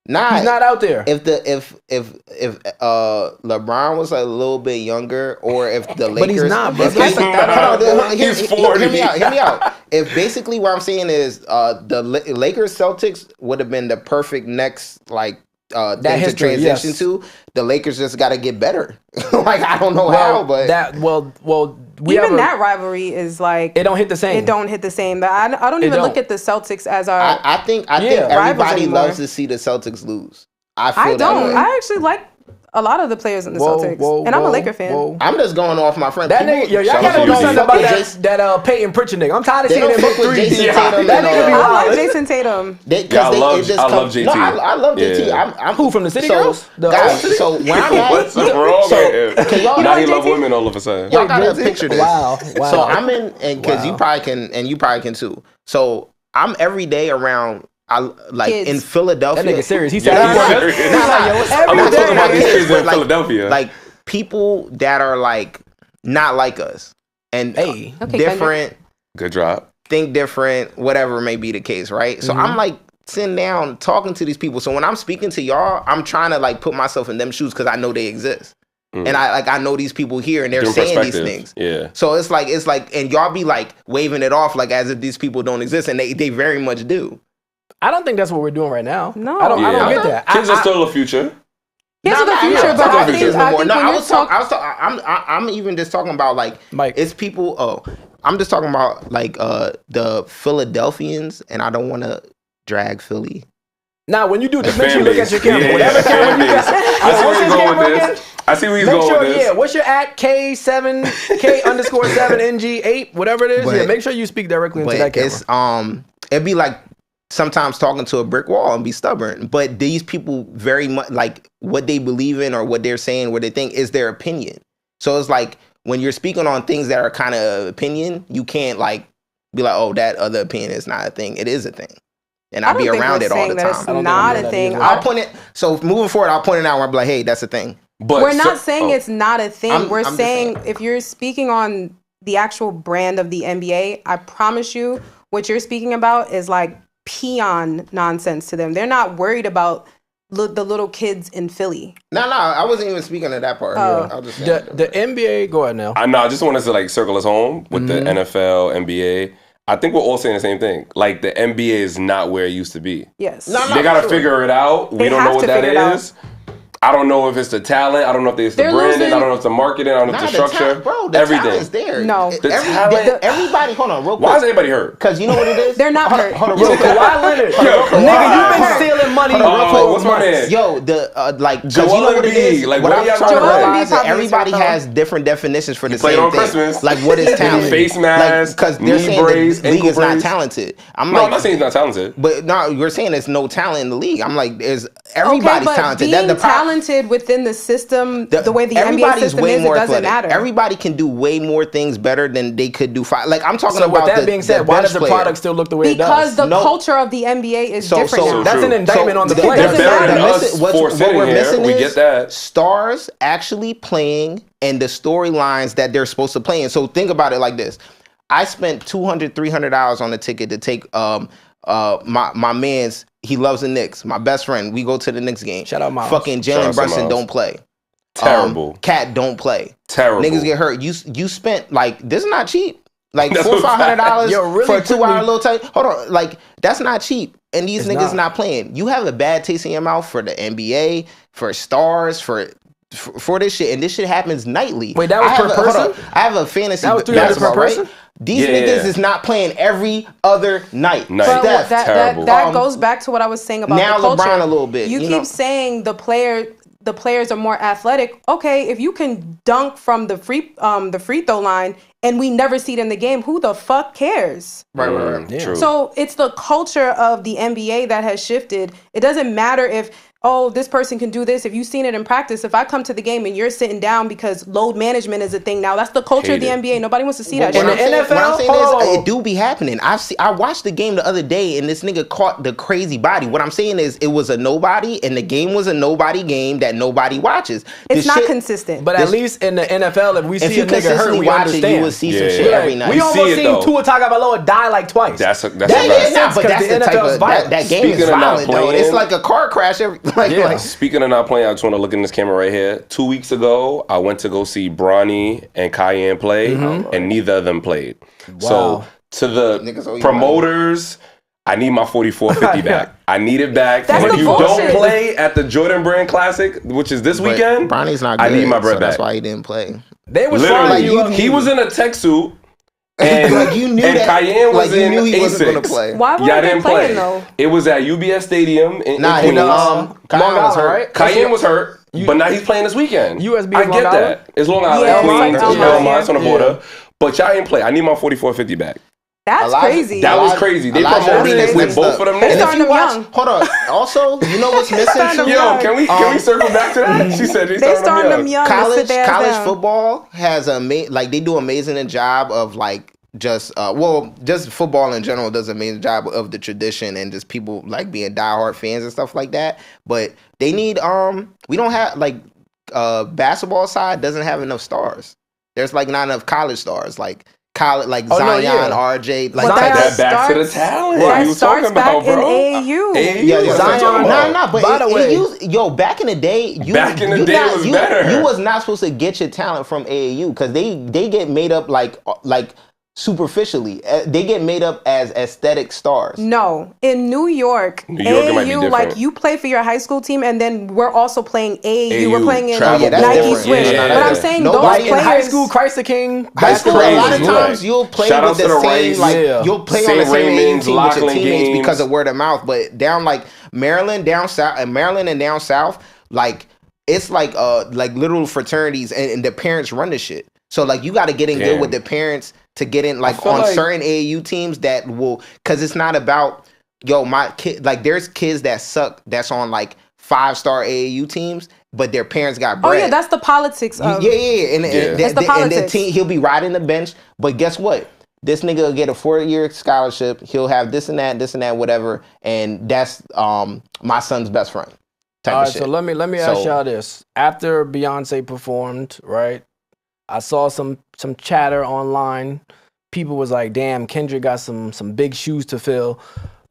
Nah, He's not out there. If LeBron was a little bit younger, or if the Lakers, But he's not, bro. if He's not. He's 40. Hear me out. If basically what I'm saying is the Lakers Celtics would have been the perfect next thing to history, transition yes. to. The Lakers just got to get better. Like I don't know how, but we Even have that rivalry is like it don't hit the same. It don't hit the same. I don't even look don't. at the Celtics as our. I think rivals everybody anymore. loves to see the Celtics lose. I feel I that don't. way. I actually like a lot of the players in the Celtics, and I'm a Laker fan. I'm just going off my friend. That People- nigga, yo, y'all Shout out gotta to do you, something D. about Jason- that Peyton Pritchard nigga. I'm tired of They seeing don't him fuck hit with threes. Jason Yeah. Tatum. That and, nigga be I wild. love Jason Tatum. Yeah, I love JT. No, I love JT. Yeah. I'm Who, from the City so, Girls? The guys, old City? so when I'm at, What's wrong so, with him? can y'all, Now he JT? love women all of a sudden. y'all gotta picture this. Wow. So I'm in, and because Wow. you probably can, and you probably can too. So I'm every day around. Kids. In Philadelphia. That nigga serious. He said, Yeah, "Nah, he's serious. I'm Every not day. talking about These kids, kids in but Philadelphia. like people that are like not like us and Hey. Okay, different, Good drop. think different, whatever may be the case, right? So I'm like sitting down talking to these people. So when I'm speaking to y'all, I'm trying to like put myself in them shoes because I know they exist. And I know these people here and they're Different saying these perspectives. things. Yeah. So it's like, and y'all be like waving it off like as if these people don't exist, and they very much do. I don't think that's what we're doing right now. No. I don't Yeah. get that. Kids are still the future. Kids are the Nah, future, I'm but not I talking think, kids no I more. think No, when I you're was talking. I'm even just talking about like Mike. it's people. I'm just talking about like the Philadelphians, and I don't want to drag Philly. Now, when you do this, The make sure you fan look at your base. camera. Yeah, Whatever fan camera you base. got. I see where What's he's your going camera with again? this. I see where he's Make going sure, with this. yeah. What's your at K7K_7NG8, whatever it is. But- Yeah, make sure you speak directly into But that camera. it's it'd be like sometimes talking to a brick wall and be stubborn. But these people very much like what they believe in or what they're saying, what they think is their opinion. So it's like when you're speaking on things that are kind of opinion, you can't like be like, oh, that other opinion is not a thing. It is a thing. And I'll be around it all the that time. it's not a thing. I'll point it. So moving forward, I'll point it out. Where I'll be like, "Hey, that's a thing." But We're not saying it's not a thing. We're I'm just saying saying. if you're speaking on the actual brand of the NBA, I promise you, what you're speaking about is like peon nonsense to them. They're not worried about the little kids in Philly. No, I wasn't even speaking of that part. Oh. I'll just say The NBA, go ahead now. I know. I just wanted to like circle us home with the Mm-hmm. NFL, NBA. I think we're all saying the same thing. Like the NBA is not where it used to be. Yes. No, They gotta sure. figure it out. They We don't have know what to that figure it out. is. I don't know if it's the talent. I don't know if it's the They're branding. losing- I don't know if it's the marketing. I don't know if Nah, it's the structure. the everything. talent's there. No. The talent- Everybody, hold on, real quick. Why is anybody hurt? Because you know what it is? They're not Hold on, hurt. Hold on, Yo, real quick. Kawhi Leonard. Yo, Nigga, you've been Kawhi. stealing money What's my man? Yo, the like, because Joel you know what it Embiid. is. Like, what what I'm y'all trying to talking about? realize is Probably everybody is right, has different definitions for the played same on thing. Christmas. Like, what is talent? Face mask, because they're knee saying brace, the league ankle is not brace. talented. I'm No, like, I'm not saying he's not talented. but no, you're saying there's no talent in the league. I'm like, there's Okay, everybody's but talented. being That the talented within the system, the way the NBA everybody's system way is, it more doesn't athletic. matter. Everybody can do way more things better than they could do. Like I'm talking So about with that the, being said, the why bench does the player. product still look the way it because does? the No. culture of the NBA is So- different so now. That's an indictment on the player. players. They're better than us What for sitting we're here. missing We is get that. stars actually playing and the storylines that they're supposed to play in. So think about it like this. I spent $200-$300 on a ticket to take my man's, he loves the Knicks, my best friend. We go to the Knicks game. Shout out Miles. Fucking Shout Jalen out to Brunson Miles. don't play. Terrible. Cat don't play. Terrible. Niggas get hurt. You spent like, this is not cheap. Like That's $400 a fact. $500 Yo, really for a 2 hour quickly- little time. Hold on, like that's not cheap. And these It's niggas not. not playing. You have a bad taste in your mouth for the NBA, for stars, for this shit, and this shit happens nightly. Wait, that was I per have a- hold person? on. I have a fantasy That was $300 per basketball, person? right? These Yeah. niggas is not playing every other night. Night. But Steph, terrible. that goes back to what I was saying about now the culture. LeBron a little bit, You you keep know? saying the players are more athletic. Okay, if you can dunk from the free throw line and we never see it in the game, who the fuck cares? Right. Yeah. True. So it's the culture of the NBA that has shifted. It doesn't matter if, oh, this person can do this. If you've seen it in practice, if I come to the game and you're sitting down because load management is a thing now, that's the culture of the Hate it. NBA. Nobody wants to see that What shit. I'm saying, NFL, what I'm saying hold is, on. it do be happening. I watched the game the other day, and this nigga caught the crazy body. What I'm saying is, it was a nobody, and the game was a nobody game that nobody watches. It's The not shit- consistent. But at least in the NFL, if we If see you a nigga hurt, consistently we watch understand. it, you will see some Yeah. shit every night. We You almost see it, seen though. Tua Tagovailoa die like twice. That's a That fact. is not, but because that's the the type NFL's of violent. that game is Speaking of not violent, though. It's playing- like a car crash. Like Speaking of not playing, I just want to look in this camera right here. 2 weeks ago, I went to go see Bronny and Cayenne play, and neither of them played. So to Niggas the owe you promoters, I need my 4450 back. I need it back. That's And if the you bullshit. don't play at the Jordan Brand Classic, which is this weekend, Bronny's not good. I need my bread so back. That's why he didn't play. They was Literally, frying you up. he was in a tech suit, and, Like, you knew and that- Cayenne was like, you in knew he wasn't gonna Asics. play. Why weren't Yeah, I they didn't playing play. though? It was at UBS Stadium in Nah, Queens. Long Kyle was Island, hurt. right? Cayenne was hurt, but now he's playing this weekend. USB I is get Long that. Island? It's Long Island, Yeah, it's Queens, like Elmont, Elmont, it's on the yeah. border. But y'all ain't play. I need my 4450 back. That's Elijah- crazy. That was crazy. They Elijah promoted Green it is with next both up. of them And They names. if starting you them watch, young. hold on. Also, you know what's missing starting them too? Yo, young. can we circle back to that? She said They starting starting them young. to sit college their ass college down. football has like they do amazing job of like just just football in general does an amazing job of the tradition and just people like being diehard fans and stuff like that. But they need we don't have like basketball side doesn't have enough stars. There's like not enough college stars like college like Oh, no, Zion, yeah. RJ, like Well, That back to the starts- talent. that you was starts talking back about, bro. in AAU. Yeah, Zion- Nah, but By the way- back in the day, Back in the day was better. You was not supposed to get your talent from AAU because they get made up like superficially. They get made up as aesthetic stars. No, in New York, New York, it might be AAU, different. like you play for your high school team, and then we're also playing AAU. We're AAU, playing in travel Yeah, that's Nike different. Switch. Yeah, but I'm yeah. saying Nobody those in in players. high school, Christ the King. High school, a crazy. lot of Yeah. times you'll play Shout with outs to the the same Rays. like Yeah. you'll play on St. the same AAU Raymond's, team with your Lockland teammates games. because of word of mouth. But down like Maryland down south, like it's like literal fraternities and the parents run the shit. So like you got to get in good Damn. with the parents to get in like feel on like- certain AAU teams that will because it's not about my kid like there's kids that suck that's on like 5-star AAU teams but their parents got Oh bread. yeah, that's the politics of. Yeah. And Yeah. It's the and the politics. team, he'll be riding the bench. But guess what? This nigga will get a 4-year scholarship. He'll have this and that, whatever. And that's my son's best friend. Type All of right, shit. so let me ask So- y'all this. After Beyonce performed, right? I saw some chatter online. People was like, "Damn, Kendrick got some big shoes to fill."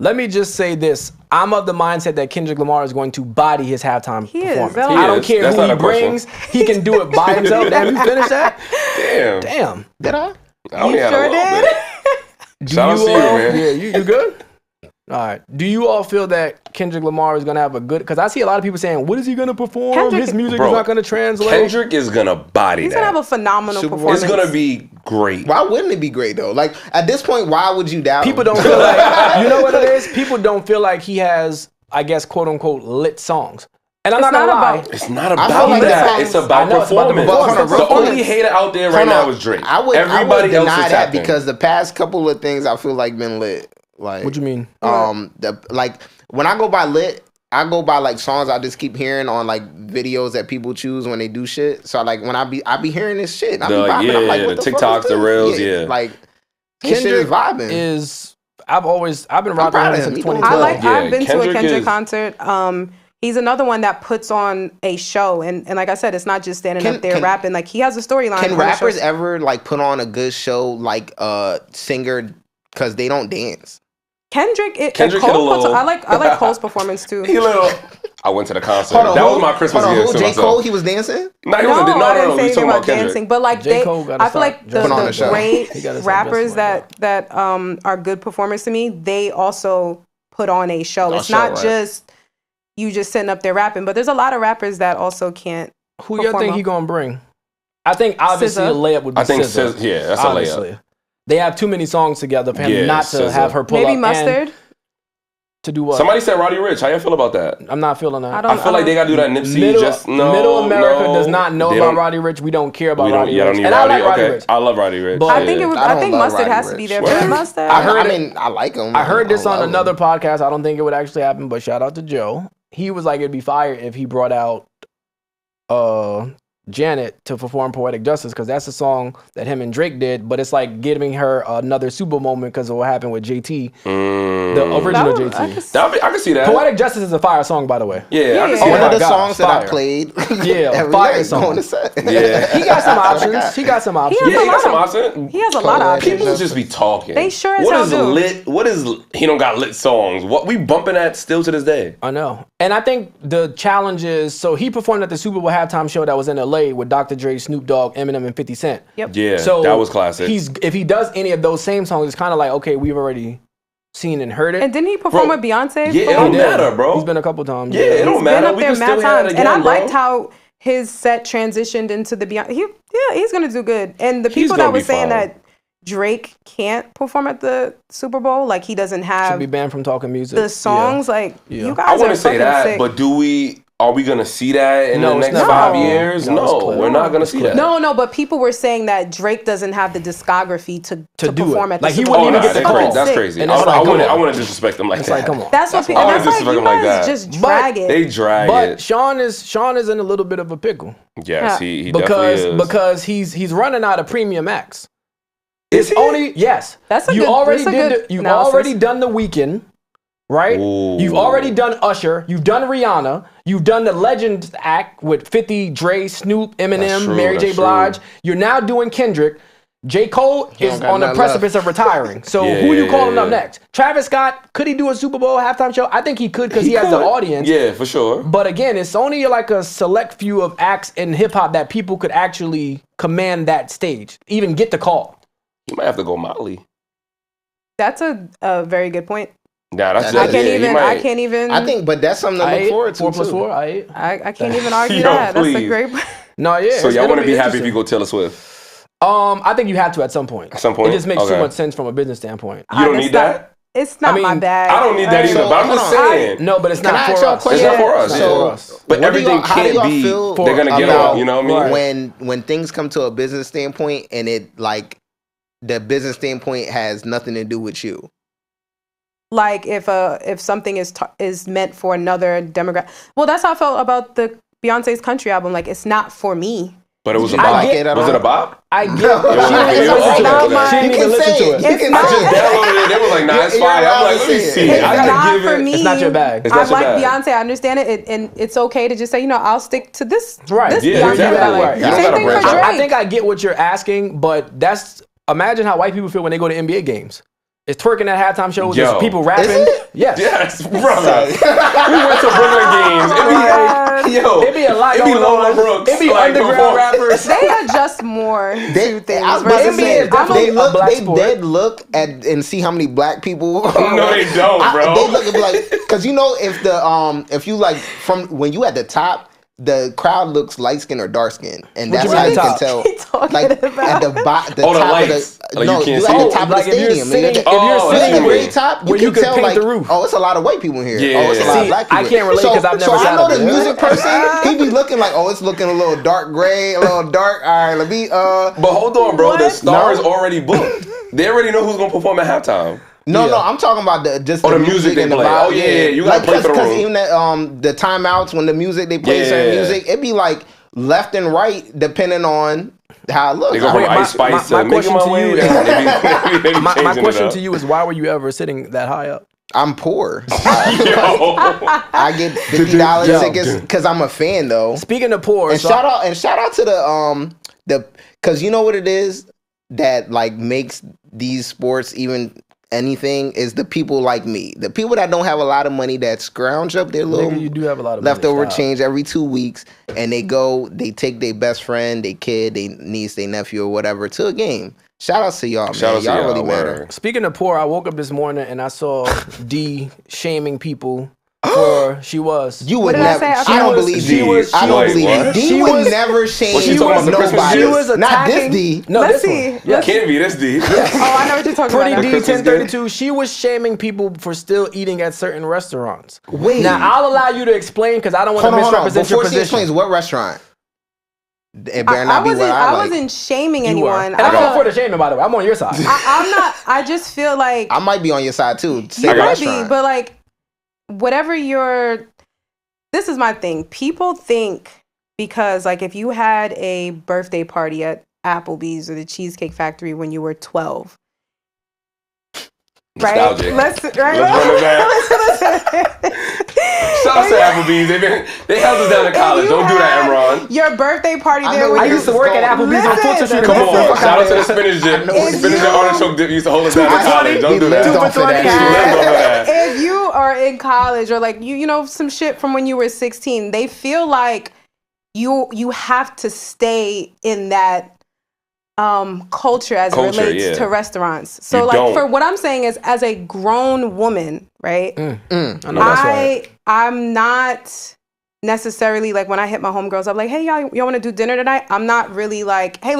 Let me just say this: I'm of the mindset that Kendrick Lamar is going to body his halftime He is. performance. That don't- I He don't is. care That's who not he a question. brings; he can do it by himself. Damn, you finished that? Damn. Damn. Did I? I only had sure a little did. bit. Shout out to you, man. Yeah, you good? All right. Do you all feel that Kendrick Lamar is going to have a good? Because I see a lot of people saying, "What is he going to perform? Kendrick- His music Bro, is not going to translate." Kendrick is gonna body He's that. gonna have a phenomenal Super Bowl. performance. It's gonna be great. Why wouldn't it be great though? Like at this point, why would you doubt? People him? don't feel like you know what it is. People don't feel like he has, I guess, quote unquote, lit songs. And I'm It's not gonna not lie. about- It's not I about feel like that. songs- It's about I know it's about the performance. performance. The Hold on, only hater out there right Hold now on. is Drake. I would Everybody else deny is that tapping. because the past couple of things I feel like been lit. Like What you mean? Like when I go by lit, I go by like songs I just keep hearing on like videos that people choose when they do shit. So like when I be hearing this shit, I be The- vibing. I'm like, yeah, what the fuck TikToks, is the this? reels, yeah. Like this shit is vibing. I've been rocking proud with of him him. since He doing 2012. Yeah, I've been to a Kendrick Kendrick is- concert. He's another one that puts on a show, and like I said, it's not just standing up there Can- rapping. Like he has a storyline. Can on the rappers shows. ever like put on a good show like singer because they don't dance? Kendrick Kendrick Cole hit a little- I like Cole's performance too. He little. I went to the concert. Hold on, that who? was my Christmas Hold on, gift who? to J. myself. Cole, he was dancing? No, he No, wasn't. I didn't No, say we anything talking about about Kendrick. dancing, but like J. Cole gotta I feel like stop the, Put on a the show. great He gotta stop rappers dressing like that are good performers to me, they also put on a show. A It's show, not right. just you just sitting up there rapping, but there's a lot of rappers that also can't. Who y'all think performer. he gonna bring? I think obviously SZA. a layup would be I think SZA. yeah, that's a layup. They have too many songs together for him Yeah, not to SZA. have her pull Maybe up. Mustard. To do what? Somebody said Roddy Ricch. How you feel about that? I'm not feeling that. I feel like they gotta do that Nipsey. Middle America does not know They about don't- Roddy Ricch. We don't care about We don't. Roddy Yeah, I don't Ricch. need And I Roddy. like Roddy Okay, Ricch. I love Roddy Ricch. But- I think Yeah. I don't love Mustard Roddy has to be Ricch. there. Word? For Mustard. heard I mean, I like him. I heard this don't on love him. another podcast. I don't think it would actually happen, but shout out to Joe. He was like, it'd be fire if he brought out Janet to perform Poetic Justice, because that's a song that him and Drake did, but it's like giving her another Super moment because of what happened with JT, the original JT. I can see that. Poetic Justice is a fire song, by the way. Yeah, I can see Oh One my of the that. God, songs that I fire. played. Yeah, every fire night song. going to set. Yeah. He got some options. He got some options. has Yeah, a he got some lot options. He has a lot of Poetic options. People just be talking. They sure as What hell is do. lit? What is he don't got lit songs? What we bumping at still to this day? I know. And I think the challenge is, so he performed at the Super Bowl halftime show that was in LA with Dr. Dre, Snoop Dogg, Eminem, and 50 Cent. Yep. Yeah, So that was classic. If he does any of those same songs, it's kind of like, okay, we've already seen and heard it. And didn't he perform Bro, with Beyonce? yeah, for it one? don't matter, bro. He's been a couple times. Yeah, it don't He's matter. been up We there can mad still hear times. that again, And I bro. liked how his set transitioned into the Beyonce. He's going to do good. And the He's people gonna that were be saying fine. that Drake can't perform at the Super Bowl, like he doesn't Should have be banned from talking music. the songs, like Yeah. you I guys are wouldn't say fucking that, sick. but are we gonna see that in No, the it's next not. 5 No. years? No, it's No, clear. we're not gonna see that. No, but people were saying that Drake doesn't have the discography to do perform it. at the Like, he Super wouldn't Bowl. even get the Fucking call. That's sick. crazy. And it's I like, come wouldn't on. disrespect them like It's that. like, come on. That's what people. I And wouldn't that's like disrespect you him like guys that. just drag it. They drag But it. Sean is in a little bit of a pickle Yes, he definitely is. because he's running out of premium acts. Is he? Yes. That's a you good- already that's a did. good You've analysis. already done The Weeknd, right? Ooh. You've already done Usher. You've done Rihanna. You've done the Legend act with 50, Dre, Snoop, That's Eminem, true, Mary J. that's Blige. true. You're now doing Kendrick. J. Cole He is don't got on the nothing precipice of retiring. So Yeah, who you yeah, calling up yeah. next? Travis Scott, could he do a Super Bowl halftime show? I think he could because he has the could. audience. Yeah, for sure. But again, it's only like a select few of acts in hip hop that people could actually command that stage, even get the call. He might have to go Molly. That's a very good point. Nah, that's I it. can't Yeah, he even. might. I can't even. I think, but that's something to look forward to. 4 plus too. 4. I can't even argue Yo, that. That's a please. great. No, yeah. So y'all want want to be happy if you go Taylor Swift? I think you have to at some point. At some point? It just makes too Okay. much sense from a business standpoint. You don't It's need not- that? It's not I my mean, bag. I don't need that either, So, but I'm just hold on. saying. No, but it's Can I not ask for y'all a us. question? It's not for us. It's Yeah. not for us. But What do everything y'all- how do can't y'all be. feel They're gonna get about on. You know what I mean? when things come to a business standpoint and it like the business standpoint has nothing to do with you. Like if something is meant for another demographic. Well, that's how I felt about the Beyonce's country album. Like it's not for me. But it was a Did you bop. like it at Was all? it a bop? I get No, it. She didn't it's even listen to not it. my- She didn't You even can listen say to it. it. You It's can not- I just downloaded it. They was like, nah, it's You're fire. I'm allowed like, to let me say it. see. It's I gotta not give for it. me. It's not your bag. It's I not your like bag. Beyonce. I understand it, and it's okay to just say, I'll stick to this. Right. This Yeah, Beyonce exactly. that I like. Right. You don't Same gotta thing for branch out. Drake. I think I get what you're asking, but that's imagine how white people feel when they go to NBA games. It's twerking at halftime shows. Yo. It's people rapping. Is it? Yes. Yes, brother. We went to Brooklyn games. It be a lot It be going Lola on. Brooks. It be like, underground perform- rappers. They adjust more to things. I was about to versus say, me. I'm a- they look, black they sport. dead look at and see how many black people. No, they don't, bro. They look and be like, because if you like from when you at the top, the crowd looks light skin or dark skin, and What that's you how mean you top? can tell. What you talking Like about? at the Oh, the top of lights. the Like, you can't you see at it. the top of Like the if you're stadium. sitting- and if you're you're Oh, sitting that's at the weird. very top, you Where can you could tell paint like, the roof. oh, it's a lot of white people in here. Yeah. Oh, it's a lot See, of black people. I can't relate 'cause I've never So I sat know up the there. music person, he be looking like, oh, it's looking a little dark gray, a little dark. All right, let me But hold on, bro. The What? star is No. already booked. They already know who's gonna perform at halftime. No, Yeah. no, I'm talking about the the music they and the play. vibe. Oh, yeah, you gotta play for the Because room. even the timeouts when the music they play certain Yeah. music, it be like left and right depending on how it looks. They go from Wait, my- Ice Spice my to Making question My to Way. you- They be My changing it question up. to you is, why were you ever sitting that high up? I'm poor. Yo. I get $50 Yo. tickets because I'm a fan though. Speaking of poor, And shout out to the because you know what it is that like makes these sports even anything is the people like me, the people that don't have a lot of money that scrounge up their little nigga, you do have a lot of leftover money. Stop. change every 2 weeks, and they take their best friend, their kid, their niece, their nephew, or whatever to a game. Shout out to y'all, man. Shout out to y'all y'all, really matter. word. Speaking of poor, I woke up this morning and I saw D shaming people She was. You What would did I never. say? I don't believe she you. was- I don't wait, believe what? you. D She would was- never shame Was she talking about the Christmas nobody. gifts? She was Not this attacking. D. No, Let's this see. one. Yes. Can't be this D. Oh, I know what you're talking Pretty about. D now. Christmas 1032. She was shaming people for still eating at certain restaurants. Wait. Now I'll allow you to explain because I don't want to Hold on. misrepresent your Before she position. explains, what restaurant? It better I not be what I like. wasn't shaming You were. anyone. And I'm all for the shaming, by the way. I'm on your side. I'm not. I just feel like I might be on your side too. Say you might restaurant. be, but like whatever your. This is my thing. People think because like if you had a birthday party at Applebee's or the Cheesecake Factory when you were 12. Right? Nostalgic. Let's Let's run it back. Shout out to Applebee's. They held us down in college. Don't do that, Emron. Your birthday party I there know with where I your used to work at Applebee's on Fulton Street. Come on. Listen. Shout out to the spinach dip. I know what Spinach you- and artichoke dip used to hold us down in 2 for college. Don't do $20. that. He lived off of that She shit. lived off of that. If you are in college or like you know some shit from when you were 16, they feel like you have to stay in that culture as it relates yeah. to restaurants. So You like don't. for what I'm saying is as a grown woman, right? I know that's right. I'm not necessarily like when I hit my homegirls, I'm like, hey y'all want to do dinner tonight? I'm not really like, hey,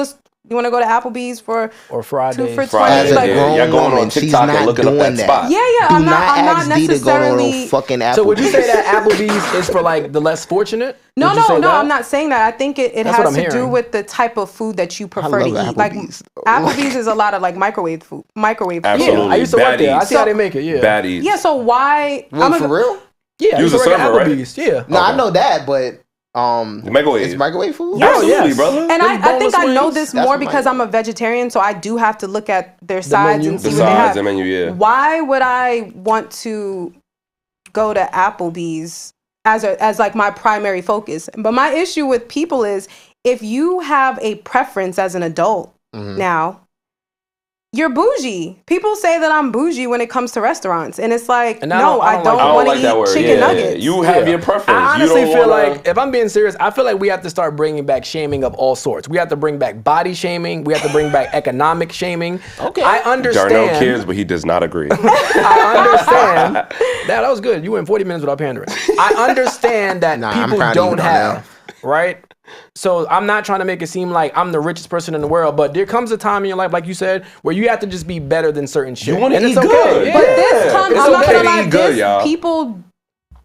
you want to go to Applebe's for Or Friday. 2 for Friday, 20? Like, As a grown Y'all going woman, on she's TikTok and not looking up doing that that. spot. yeah, Do I'm not ask D to go to necessarily. no fucking Applebee's. So would you say that Applebee's is for like the less fortunate? No, Would you say no, that? I'm not saying that. I think it That's what has I'm to do hearing. with the type of food that you prefer to love eat. Like Applebee's. Applebee's is a lot of like microwave food. Absolutely. Yeah, I used to work there. I Baddies. see how they make it. Yeah. Baddies. Yeah, so why? Wait, for real? Yeah, I You used was to a work at server, right? Applebee's. Yeah. No, I Okay. know that, but The microwave. it's microwave food. Yes. Absolutely, yes. brother. And Them I think boneless I know wings, this that's more what because mine I'm a vegetarian, so I do have to look at their sides menu. and see The what they sides, have. the menu, yeah. Why would I want to go to Applebee's as like my primary focus? But my issue with people is if you have a preference as an adult now, you're bougie. People say that I'm bougie when it comes to restaurants, and it's like, And no, I I don't don't want like to that word. eat chicken Yeah. nuggets. You have your preference. I honestly you don't feel wanna... like, if I'm being serious, I feel like we have to start bringing back shaming of all sorts. We have to bring back body shaming. We have to bring back economic shaming. Okay. I understand. Darnell cares, but he does not agree. I understand. That was good. You went 40 minutes without pandering. I understand that Nah, I'm people proud of you, don't have, right? So I'm not trying to make it seem like I'm the richest person in the world, but there comes a time in your life, like you said, where you have to just be better than certain shit. You wanna And eat it's okay. good. Yeah. But this comes, It's I'm not okay gonna to lie, eat good, this y'all. people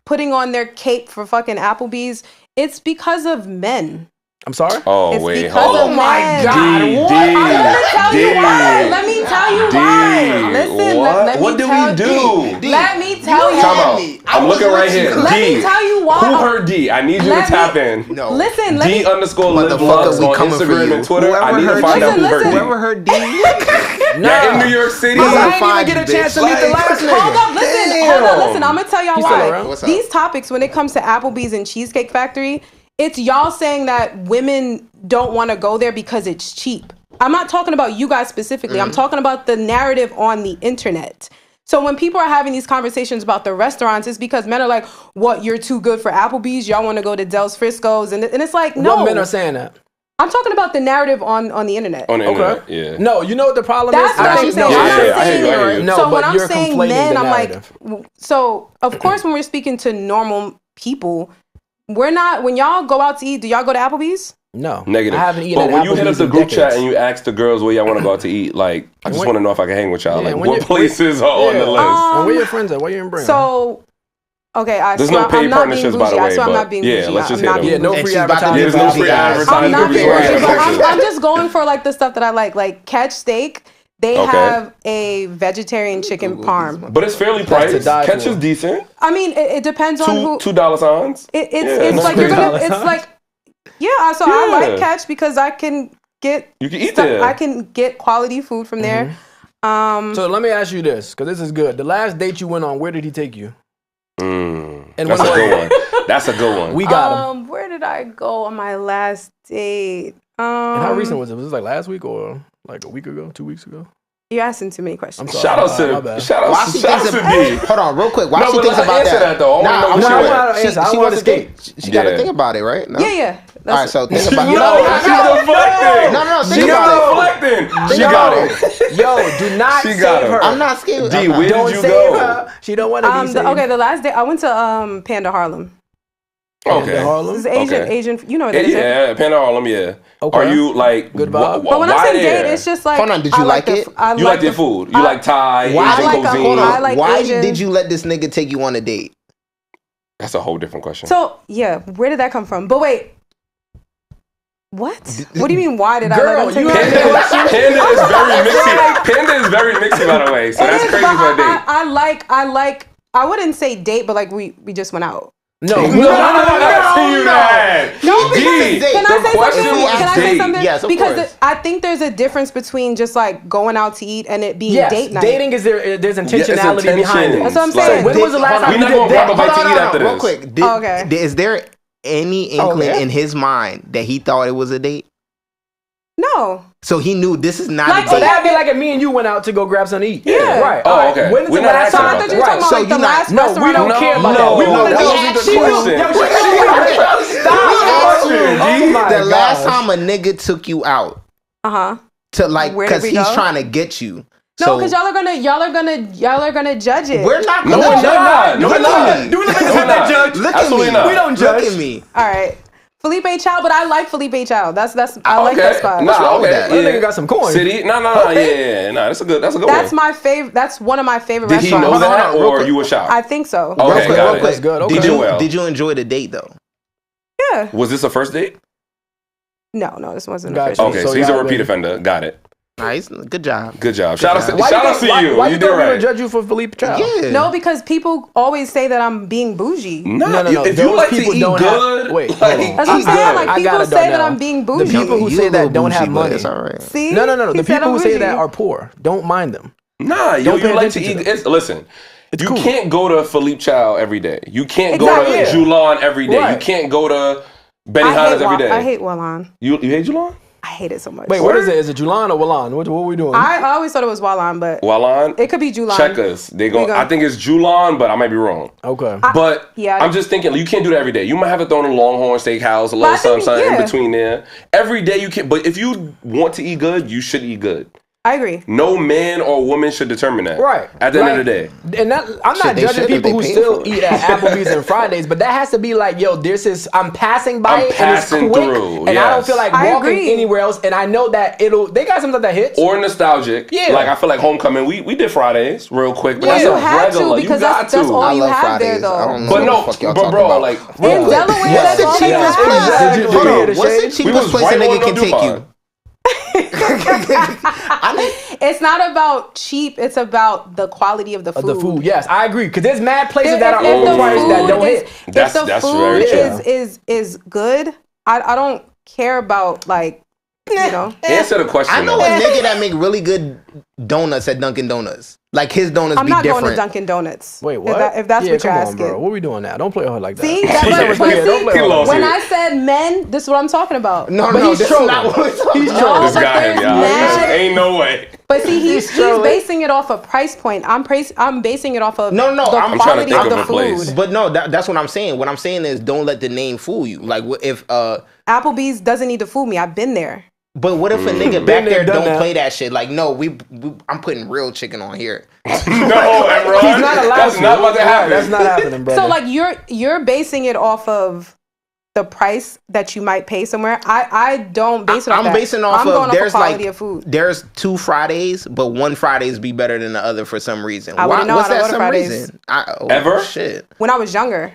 putting on their cape for fucking Applebee's, it's because of men. I'm sorry? Oh, It's wait. because Hold of on. men. D, I'm D, gonna tell you D. why. Let me tell you D. why. Listen, What? let What me did tell we do? D. Let me tell you. Come had on. me. I'm I was looking right with here. you. Let D. me tell you why. Who heard D? I need you to Let tap me- in. No. Listen, let D me. underscore live Motherfucker, blogs we on coming for Instagram you. and Twitter. I Whoever need to heard find D- out who heard Listen, D. Whoever heard D. Yeah, in New York City. I didn't even find get a you, chance to bitch. meet the Like, last Hold nigga. up, listen, hold up, listen. I'm gonna tell y'all He's still why. around? What's up? These topics, when it comes to Applebee's and Cheesecake Factory, it's y'all saying that women don't want to go there because it's cheap. I'm not talking about you guys specifically. I'm talking about the narrative on the internet. So when people are having these conversations about the restaurants, it's because men are like, what, you're too good for Applebee's? Y'all want to go to Del's Frisco's? And it's like, no. What men are saying that? I'm talking about the narrative on the internet. On the internet, Okay. yeah. No, you know what the problem That's is? what I'm saying. Yeah, I'm not I hear saying you, I hear you. No, so but when I'm you're saying conflating men, the I'm narrative. like, so of course when we're speaking to normal people, we're not. When y'all go out to eat, do y'all go to Applebee's? No. Negative. I haven't eaten But at when you hit up Applebee's the in group chat decades. and you ask the girls where y'all want to go out to eat, like, I just When- want to know if I can hang with y'all. Yeah, Like, when what you- places are on the list? And where your friends at? Why you didn't bring them? So, okay, I There's swear no paid I'm not being partnerships, by bougie. the I way, swear I'm but not being yeah, bougie. let's just I'm hit not them. being Yeah, no bougie. And free she's about to advertising. Yeah, there's no free Bougie ass. advertising. I'm not Could be being right. bougie, but Places. I'm just going for like the stuff that I like. Like Catch Steak, they Okay. have a vegetarian chicken parm. But it's fairly That's to priced. die Catch for. is decent. I mean, it depends on who. $2 signs. It's Yeah, like no you're gonna. $3 It's like yeah. So I Yeah. like Catch because I can get. You can eat stuff- there. I can get quality food from there. So let me ask you this, because this is good. The last date you went on, where did he take you? And That's a when good one. That's a good one. We got him. Where did I go on my last date? And how recent was it? Was this like last week or like a week ago, 2 weeks ago? You're asking too many questions. I'm sorry. Shout out My to bad. shout Why out she shout thinks out of, to D. hold on, real quick. Why No, she but thinks let her about answer that, though. I wanna know what No, she I went. wanna answer. I She want wants to escape. She got to Yeah. think about it, right? No? Yeah. All right, so think about She's deflecting. No, think She's about it. deflecting. She got it. Yo, do not She save got her. it. I'm not scared. D, I'm not- where Don't did you save go? her. She don't want to be saved. Okay, the last day I went to Panda Harlem. Okay. Harlem. This is Asian, Okay. Asian. You know what that is? right? Yeah, Panda Harlem, yeah. Okay. Are you like Good vibe. But when I why say there? date, it's just like. Hold on, did you I like the- it? I You like their the- food. You like Thai, Why? Asian I like cuisine. Hold I on. like Why Asian. did you let this nigga take you on a date? That's a whole different question. So yeah, where did that come from? But wait, what? What do you mean? Why did I Girl, let him you take Panda, me? Panda is very mixy. Panda is very mixy, by the way. So It that's is, crazy but for a date. I like. I wouldn't say date, but like we just went out. No, No, I see you that. No, D, because- Can I the say question something? was Can I say date. something? Yes, of because course. I think there's a difference between just like going out to eat and it being yes, date night. dating is there's intentionality behind it. That's what I'm Like, saying. So when was the last time We you not did gonna grab a that? bite to eat after real this. quick. Okay. Is there any inkling yeah? in his mind that he thought it was a date? No. So he knew this is not Like, a So date. that'd be like if me and you went out to go grab something to eat. Yeah. Right. Oh, all right. okay. When is We're the not last asking So I time? about thought you were that. talking about So like the you not- last No, we restaurant. don't care about that. We no, want to that know. wasn't the She knew. question. Yo, she knew. Stop. Oh my The last time a nigga took you out to like, Where did because we he's go? trying to get you. No, because y'all are gonna judge it. We're not. No, we're not. No, we're not. Do we look No, we're at that not. judge? Look Absolutely at me. not. We don't judge. Look at me. All right. Felipe Chow, but I like Felipe Chow. That's I like that spot. Nah, wrong with okay. that? That nigga got some coins. City? No, yeah. Nah, that's a good That's one. my favorite. That's one of my favorite Did he restaurants. know Hold on, that, hold on, real or quick. you were shocked? I think so. Okay, Real quick, got real it. quick. That's good. Did Okay. you Well. did you enjoy the date though? Yeah. Was this a first date? No, this wasn't Gotcha. the first. Okay, So so he's a y'all repeat been- offender. Got it. Nice, good job. Good job. Shout out to Why you. Why You you did thought we would right. judge you for Felipe Chow? Yeah. No, because people always say that I'm being bougie. No, No. If Those you like to people eat don't have- good, wait, like, hold on. That's what I'm eat saying. good. Like I people got it, say that Darnell. I'm being The bougie. people who You say a that little don't have bougie, but money. It's all right. See? No. He The said people I'm who say bougie. that are poor. Don't mind them. Nah, Don't you pay like to attention eat. to It's, listen, you cool. can't go to Philippe Chow every day. You can't Exactly. go to Julan every day. You Right. can't go to Benihana's I hate every day. I hate Wallan. You hate Julan? I hate it so much. Wait, what is it? Is it Julan or Wallan? What are we doing? I always thought it was Wallan, but Walan? it could be Julan. Check us. They go. We go. I think it's Julan, but I might be wrong. Okay. But yeah. I'm just thinking, you can't do that every day. You might have to throw in a Longhorn Steakhouse, a I little think, something in yeah. between there. Every day you can. But if you want to eat good, you should eat good. I agree. No man or woman should determine that. Right. At the end Like, of the day. And that, I'm not they judging should if people they who paying still for it. eat at Applebee's and Fridays, but that has to be like, yo, I'm passing by I'm it passing and it's quick, through, and I don't yes. feel like I walking agree. anywhere else. And I know that they got something that hits. Or nostalgic. Yeah. Like I feel like homecoming, we did Fridays real quick, but Well, that's you a had regular. to because you got that's to. all I you love have there Fridays. I though. don't know But what no, the fuck y'all but talking bro, about. like In real quick. Delaware, What's that's the all you cheapest have. place? Exactly. Hold Did you hear on. the What's the shade? We cheapest was place right a nigga on can take DuPont. you? I mean, It's not about cheap. It's about the quality of the food. The food, yes, I agree. Because there's mad places that are If the overpriced that food don't is- hit. That's if the very food true. is good, I don't care about like you know. Answer the question. I know though. a nigga that make really good donuts at Dunkin' Donuts. Like his donuts I'm be not different. going to Dunkin' Donuts. Wait, what? If that's yeah, what you're come on, asking. bro. What we doing now? Don't play her like that. See, Yeah, but don't see, He lost when it. I said men, this is what I'm talking about. No, But no, he's that's trolling. not what we're talking He's about. trolling. This but guy, there's y'all. mad- Ain't no way. But see, he's trolling. basing it off a price point. I'm basing it off of No, the I'm trying to quality think of of the a place. food. But no, that's what I'm saying. What I'm saying is don't let the name fool you. Like if Applebee's doesn't need to fool me. I've been there. but what if a nigga Been back there, there done don't that. play that shit? Like no, I'm putting real chicken on here. No, Emron. He's not allowed That's to. not about to happen. That's not happening, bro. So like you're basing it off of the price that you might pay somewhere. I don't base it off I'm that. basing off I'm of going there's off of quality like of food. there's 2 Fridays, but one Fridays be better than the other for some reason. I wouldn't know. What's I don't that go to some Fridays. reason? Ever? Shit. When I was younger.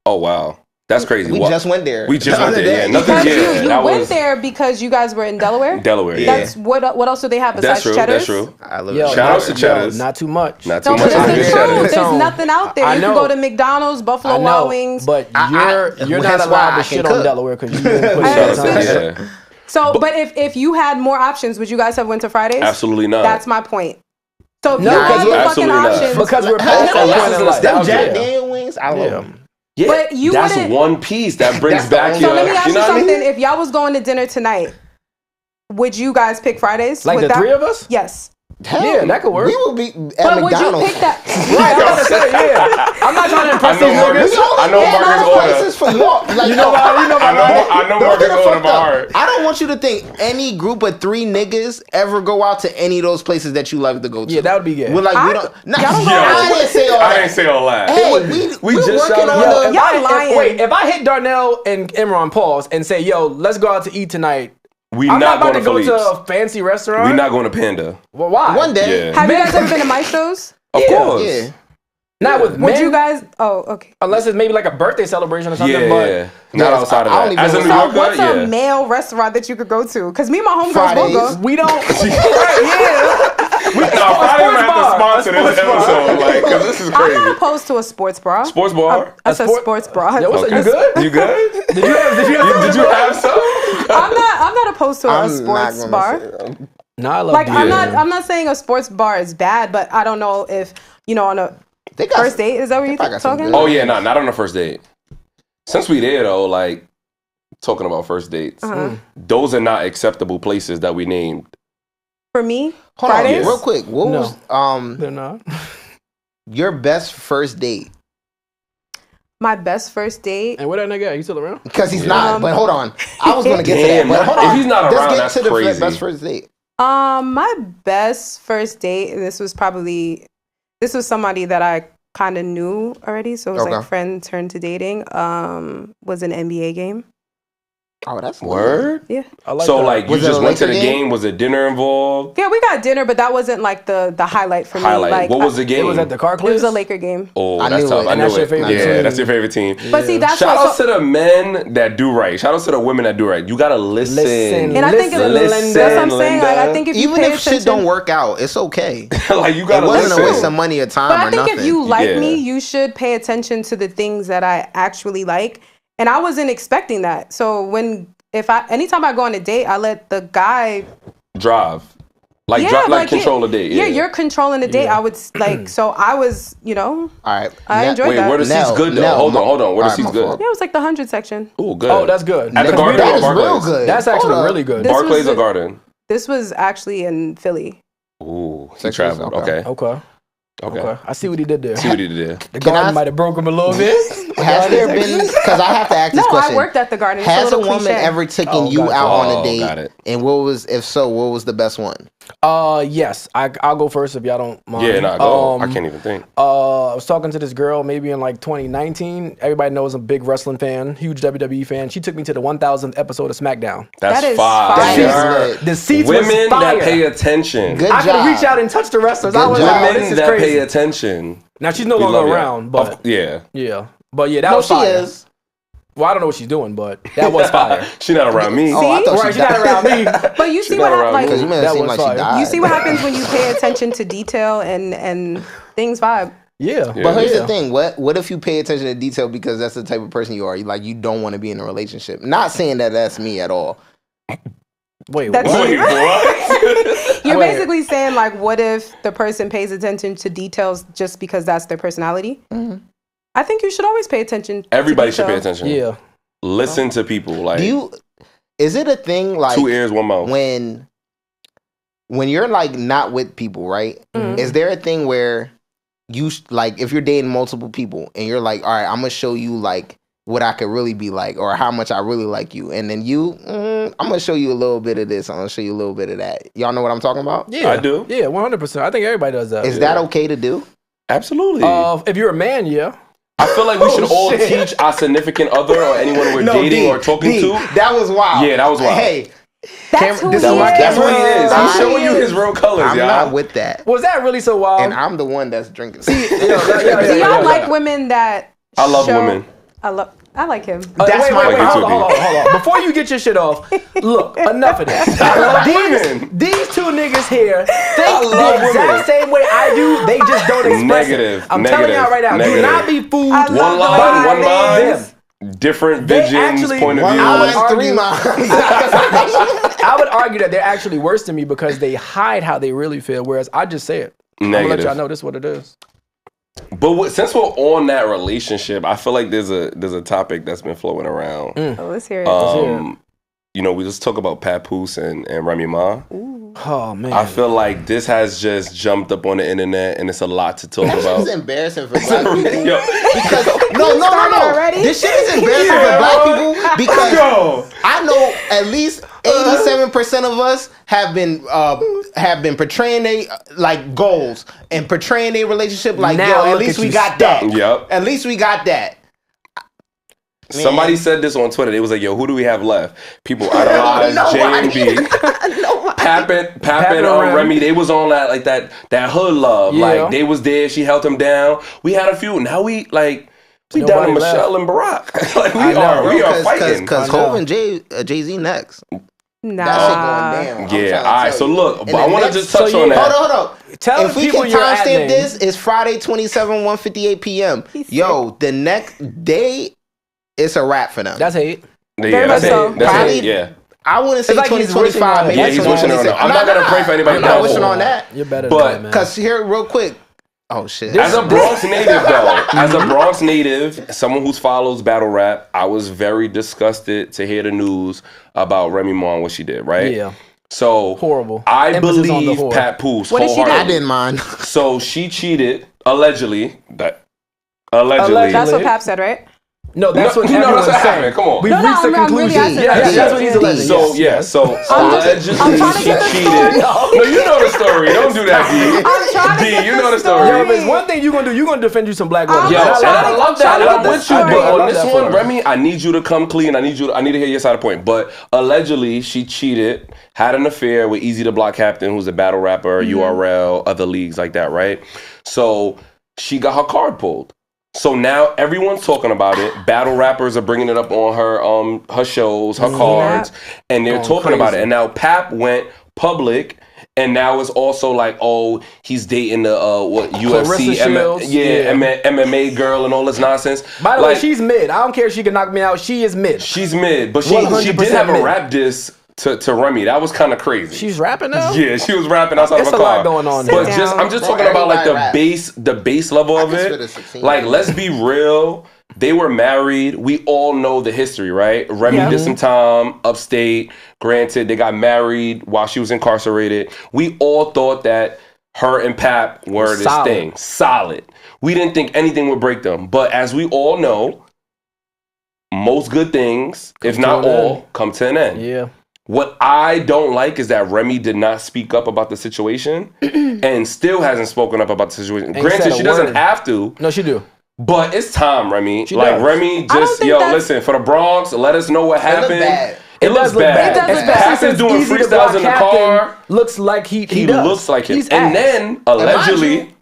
Oh wow, that's crazy. We What- just went there. We just the went other there. Yeah, day. nothing. Because Yeah, you that went was there because you guys were in Delaware. Delaware. Yeah, That's what else do they have besides that's true. Cheddar's? That's true. I love Yo, it. Shout out to Cheddar's. Not too much. Not too No, much. but on this the is Cheddar. true. There's So, nothing out there. I You know. can go to McDonald's, Buffalo I know, Wild Wings. but you're not that's why allowed I to can shit cook. on Delaware because you didn't put I shit Shout out on to- understand. yeah. So, but if you had more options, would you guys have went to Fridays? Absolutely not. That's my point. So if No, you had because the fucking absolutely not. options, Because we're Hell, past that unless point it's in life. Them nostalgia. Jack Daniel wings, I love Yeah. them. Yeah, But you that's wouldn't- one piece that brings That's the back only- your. so let me ask you know what I mean? something. If y'all was going to dinner tonight, would you guys pick Fridays? Like Would the three of us? Yes. Hell, Yeah, that could work. We would be at But would you McDonald's. pick that? Right, I'm about to say, yeah. I'm not trying to impress I know these Marcus. niggas. I know Yeah, Marcus' no order. places for y'all. Like, You know no, what? You know I what? know. I know Don't Marcus' get it order fucked by up. heart. I don't want you to think any group of 3 niggas ever go out to any of those places that you like to go to. Yeah, that would be gay. We're like, we I- don't. Nah, y'all don't Yo, I didn't say all I that. didn't say all that. Hey, We we're just working shouted on out. the. Y'all lying. If I hit Darnell and Imran, pause, and say, yo, let's go out to eat tonight. We I'm not not about going to go Philippe's. to a fancy restaurant. We not going to Panda. Well, why? One day. Yeah. Have you guys ever been to Maestro's? Of Yeah. course. Yeah. Not with Would men, you guys? Oh, okay. unless it's maybe like a birthday celebration or something. Yeah, but yeah. Not Yes, outside of I don't that. even As a know New So Yorker, what's yeah. a male restaurant that you could go to? Because me and my homegirls Fridays. will go. we don't. Right, yeah. No, a Friday sports might have to bar. sponsor A this sports bar. episode, like, because this is I'm crazy. not opposed to a sports bra. Sports bar? I said sport- sports bra. Yo, what's Okay. you good? You good? Did you have Did you have some? I'm not opposed to a I'm sports not bar. gonna say. Nah, I love Like beer. I'm not saying a sports bar is bad, but I don't know if on a They got first date is that what you're probably got some talking? good- Oh, yeah, not on the first date. Since we there, though, like, talking about first dates, Uh-huh. those are not acceptable places that we named. For me, Hold on, Fridays. real quick. What No. was They're not. your best first date? My best first date. And where that nigga at? You still around? Because he's not. But hold on, I was gonna get Damn, to that. But hold if on, he's not let's around, get that's to the crazy. best first date. My best first date. This was somebody that I kind of knew already, so it was Okay. like friend turned to dating. Was an NBA game. Oh, that's Word? Yeah. I like So, that. like, you Was it just a went to the Laker game? game? Was it dinner involved? Yeah, we got dinner, but that wasn't like the highlight for me. Highlight. Like, What was the it game? was at the car It was clip. a Laker game. Oh, I that's knew tough. it. I And knew that's your it. favorite Yeah, team. that's your favorite team. But see, that's Shout what. out to the men that do right. Shout out to the women that do right. You gotta listen. Listen. And I think Listen, that's what I'm Linda. saying. Like, I think if you even pay if attention, shit don't work out, it's okay. Like you It gotta wasn't listen. a waste of money or time But or I think nothing. if you like Yeah. me, you should pay attention to the things that I actually like. And I wasn't expecting that. So anytime I go on a date, I let the guy Drive. Like control a date. Yeah, you're controlling the date. I would like. So I was, all right, I enjoyed Wait, that. where the seats Nell, good though? Nell, Hold on. Where the Alright, seats my good? fault. Yeah, it was like the 100 section. Oh, good. Oh, that's good. At the Because Garden we or that is don't- real Barclays? good. That's actually Hold up. really good. This Barclays was or the- Garden? This was actually in Philly. Ooh, he Sexuals, traveled. okay. Okay. Okay. I see what he did there. See what he did there. The Can garden I- might have broke him a little bit. Has there been? Because I have to ask this No, question. I worked at the Garden. It's Has a little woman cliche. ever taken Oh, you gotcha. out on a Oh, date? got it. And if so, what was the best one? Yes. I'll go first if y'all don't mind. Yeah, nah, go. I can't even think. I was talking to this girl maybe in like 2019. Everybody knows I'm a big wrestling fan, huge WWE fan. She took me to the 1000th episode of SmackDown. That's That is fire. fire. Sure. The seats was Women fire. that pay attention. Good I could job. reach out and touch the wrestlers. I Good was job. like, oh, Women this is that crazy. pay attention. Now she's no We longer love ya. around, but Yeah. yeah. But yeah, that No, was she fire. is. Well, I don't know what she's doing, but that was fire. She not around me. Oh, I See? thought Right, she she's not died. around me. But you see not what around like Because you made it That seem was like she fire. died. you see what happens when you pay attention to detail and things vibe. Yeah. Yeah. But here's Yeah. the thing: what if you pay attention to detail because that's the type of person you are? You don't want to be in a relationship. Not saying that that's me at all. Wait, That's what? Wait, what? You're Wait. basically saying like, what if the person pays attention to details just because that's their personality? I think you should always pay attention. Everybody to should pay details. attention. Yeah. Listen to people. Like Is it a thing like 2 ears, 1 mouth. when you're like not with people, right? Mhm. Is there a thing where you like if you're dating multiple people and you're like, all right, I'm gonna show you like what I could really be like or how much I really like you, and then I'm gonna show you a little bit of this, I'm gonna show you a little bit of that. Y'all know what I'm talking about? Yeah. I do. Yeah, 100%. I think everybody does that. Is that okay to do? Absolutely. If you're a man, yeah. I feel like we should all shit. teach our significant other or anyone we're dating or talking to. That was wild. Yeah, that was wild. Hey, That's who this he is what- is. That's what he is. That's He's who showing he you is. his real colors, I'm y'all. not with that. Was that really so wild? And I'm the one that's drinking. Do y'all like women that? I love women. I like him. Wait, That's my wait, way hold to on, be. hold on. Before you get your shit off, look, enough of this. I love women. These two niggas here I think the love exact women. same way I do. They just don't express Negative, it. I'm telling negative, y'all right now, negative. do not be fooled. I One love line, the one way mind. they Different They visions, actually- point of One view. I would line, argue- 3 miles. I would argue that they're actually worse than me because they hide how they really feel, whereas I just say it. I'm gonna let Negative. y'all know this is what it is. But since we're on that relationship, I feel like there's a topic that's been flowing around. Oh, let's hear it. hear it. we just talk about Papoose and Remy Ma. Oh man, I feel like this has just jumped up on the internet, and it's a lot to talk about. It's embarrassing for black people. Yo. Because no. already? This shit is embarrassing for black people because I know at least 87% of us have been portraying they like goals and portraying their relationship like Now at look least at we you got stuck. that. Yep. At least we got that. Man. Somebody said this on Twitter. They was like, "Yo, who do we have left?" People idolize J&B. Pap and Remy. They was on that hood love. Yeah. Like they was there. She held them down. We had a few. Now we down to Nobody Michelle and Barack. Like I know. we are fighting. Because Hov and Jay-Z next. Nah. That shit going down. Yeah. All right. So look, but I want to just touch so on you- that. Hold on. Tell If the we people can your ad timestamp name. this, it's Friday 27, 1:58 p.m. Yo, the next day, it's a wrap for them. That's hate. Very much so. That's Probably- it. Yeah. I wouldn't say It's like he's 2025. wishing maybe on it. Yeah, he's wishing on it. 2026. I'm not gonna pray for anybody I'm not else. wishing on that. You're better But- than that, man. Because here, real quick. Oh shit. As a Bronx native, though, as a Bronx native, someone who follows battle rap, I was very disgusted to hear the news about Remy Ma and what she did, right? Yeah. So Horrible. I Emphasis on the believe whore. Papoose What did she do? I wholeheartedly. didn't mind. So she cheated allegedly. Allegedly. That's what Pap said, right? No, that's what No, everyone's that's what saying. happened. Come on. We've No, reached I'm a really conclusion. asking Yeah, that. that's what he's alleging. So yes. so allegedly I'm trying to get the she story. cheated. No, you know the story. Don't do that, I'm trying to D. get You the know the story. Yo, if it's one thing you're gonna do, you're gonna defend you some black women. I'm Yo, trying and to I love that. get I'm the with you, story. but on Love this that one, for her. Remy, I need you to come clean. I need to hear your side of the point. But allegedly, she cheated, had an affair with Easy the Block Captain, who's a battle rapper, URL, other leagues like that, right? So she got her card pulled. So now everyone's talking about it. Battle rappers are bringing it up on her shows, her cards, and they're talking about it. And now Pap went public. And now it's also like, oh, he's dating the UFC, Shields. MMA girl and all this nonsense. By the Like, way, she's mid. I don't care if she can knock me out. She is mid. she's mid, but she 100% did have a mid. rap diss to Remy. That was kind of crazy. She's rapping now. Yeah, she was rapping outside It's of a a car. lot going on But there. just I'm just Bro, talking about like the everybody base level of can it. spit a 16. Like, let's be real. They were married. We all know the history, right? Remy Yeah. did some time upstate. Granted, they got married while she was incarcerated. We all thought that her and Pap were this Solid. thing. Solid. We didn't think anything would break them. But as we all know, most good things, if to not an all, end. come to an end. Yeah. What I don't like is that Remy did not speak up about the situation and still hasn't spoken up about the situation. Ain't Granted, said a she doesn't word. have to, No, she do. but it's time, Remy. She Like, does. Remy, I don't just, think yo, that's- listen, for the Bronx, let us know what happened. bad. It looks does look bad. It does look bad. Pap is Since doing Easy the freestyles Block in the Captain car. Looks like he He does. looks like him. He's And ass. then, allegedly,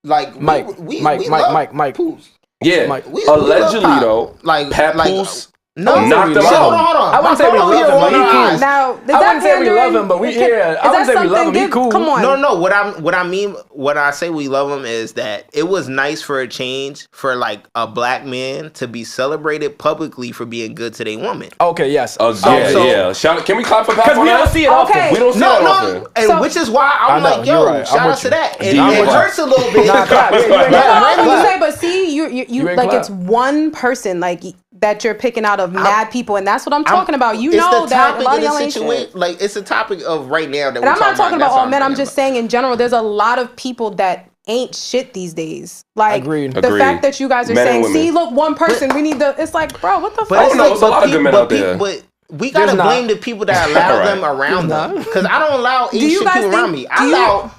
Like Mike, we Mike, love Mike. Papoose. yeah, Mike. We love allegedly, Pap. though, like Papoose no, knocked him hold out. on, hold on. I wouldn't say we Hold on, love him, but he hold on. cool. Now, is I that wouldn't say we pandering? love him, but we- Is yeah, I that wouldn't say we love something? him. He cool. Come on. No. What I mean, when I say we love him is that it was nice for a change for like a black man to be celebrated publicly for being good to their woman. Okay, yes. Yeah, so- yeah. Shout, can we clap for Pap Because on we that? don't see it Okay. often. We don't see that often. And So- which is why I'm I know, like, you're yo, right. I'm shout with out to you. that. And I'm it with hurts a little bit. Nah, clap. Yeah, you ain't No, clap. I was gonna Clap. say, but see, you You ain't like clap. it's one person like that you're picking out of mad people, and that's what I'm talking about. You It's know the that a topic lot of of the y'all ain't shit. situation. Like it's a topic of right now that And we're I'm not talking about That's all what men. I'm bringing just up. saying in general, there's a lot of people that ain't shit these days. Like Agreed. the Agreed. fact that you guys are Men and saying, women. "See, look, one person. We need to." It's like, bro, what the But fuck? it's no, like, there's a lot of good men out there. But we gotta There's not. blame the people that allow Right. them around them. Because I don't allow Do you shit guys people around think- me. I do you- allow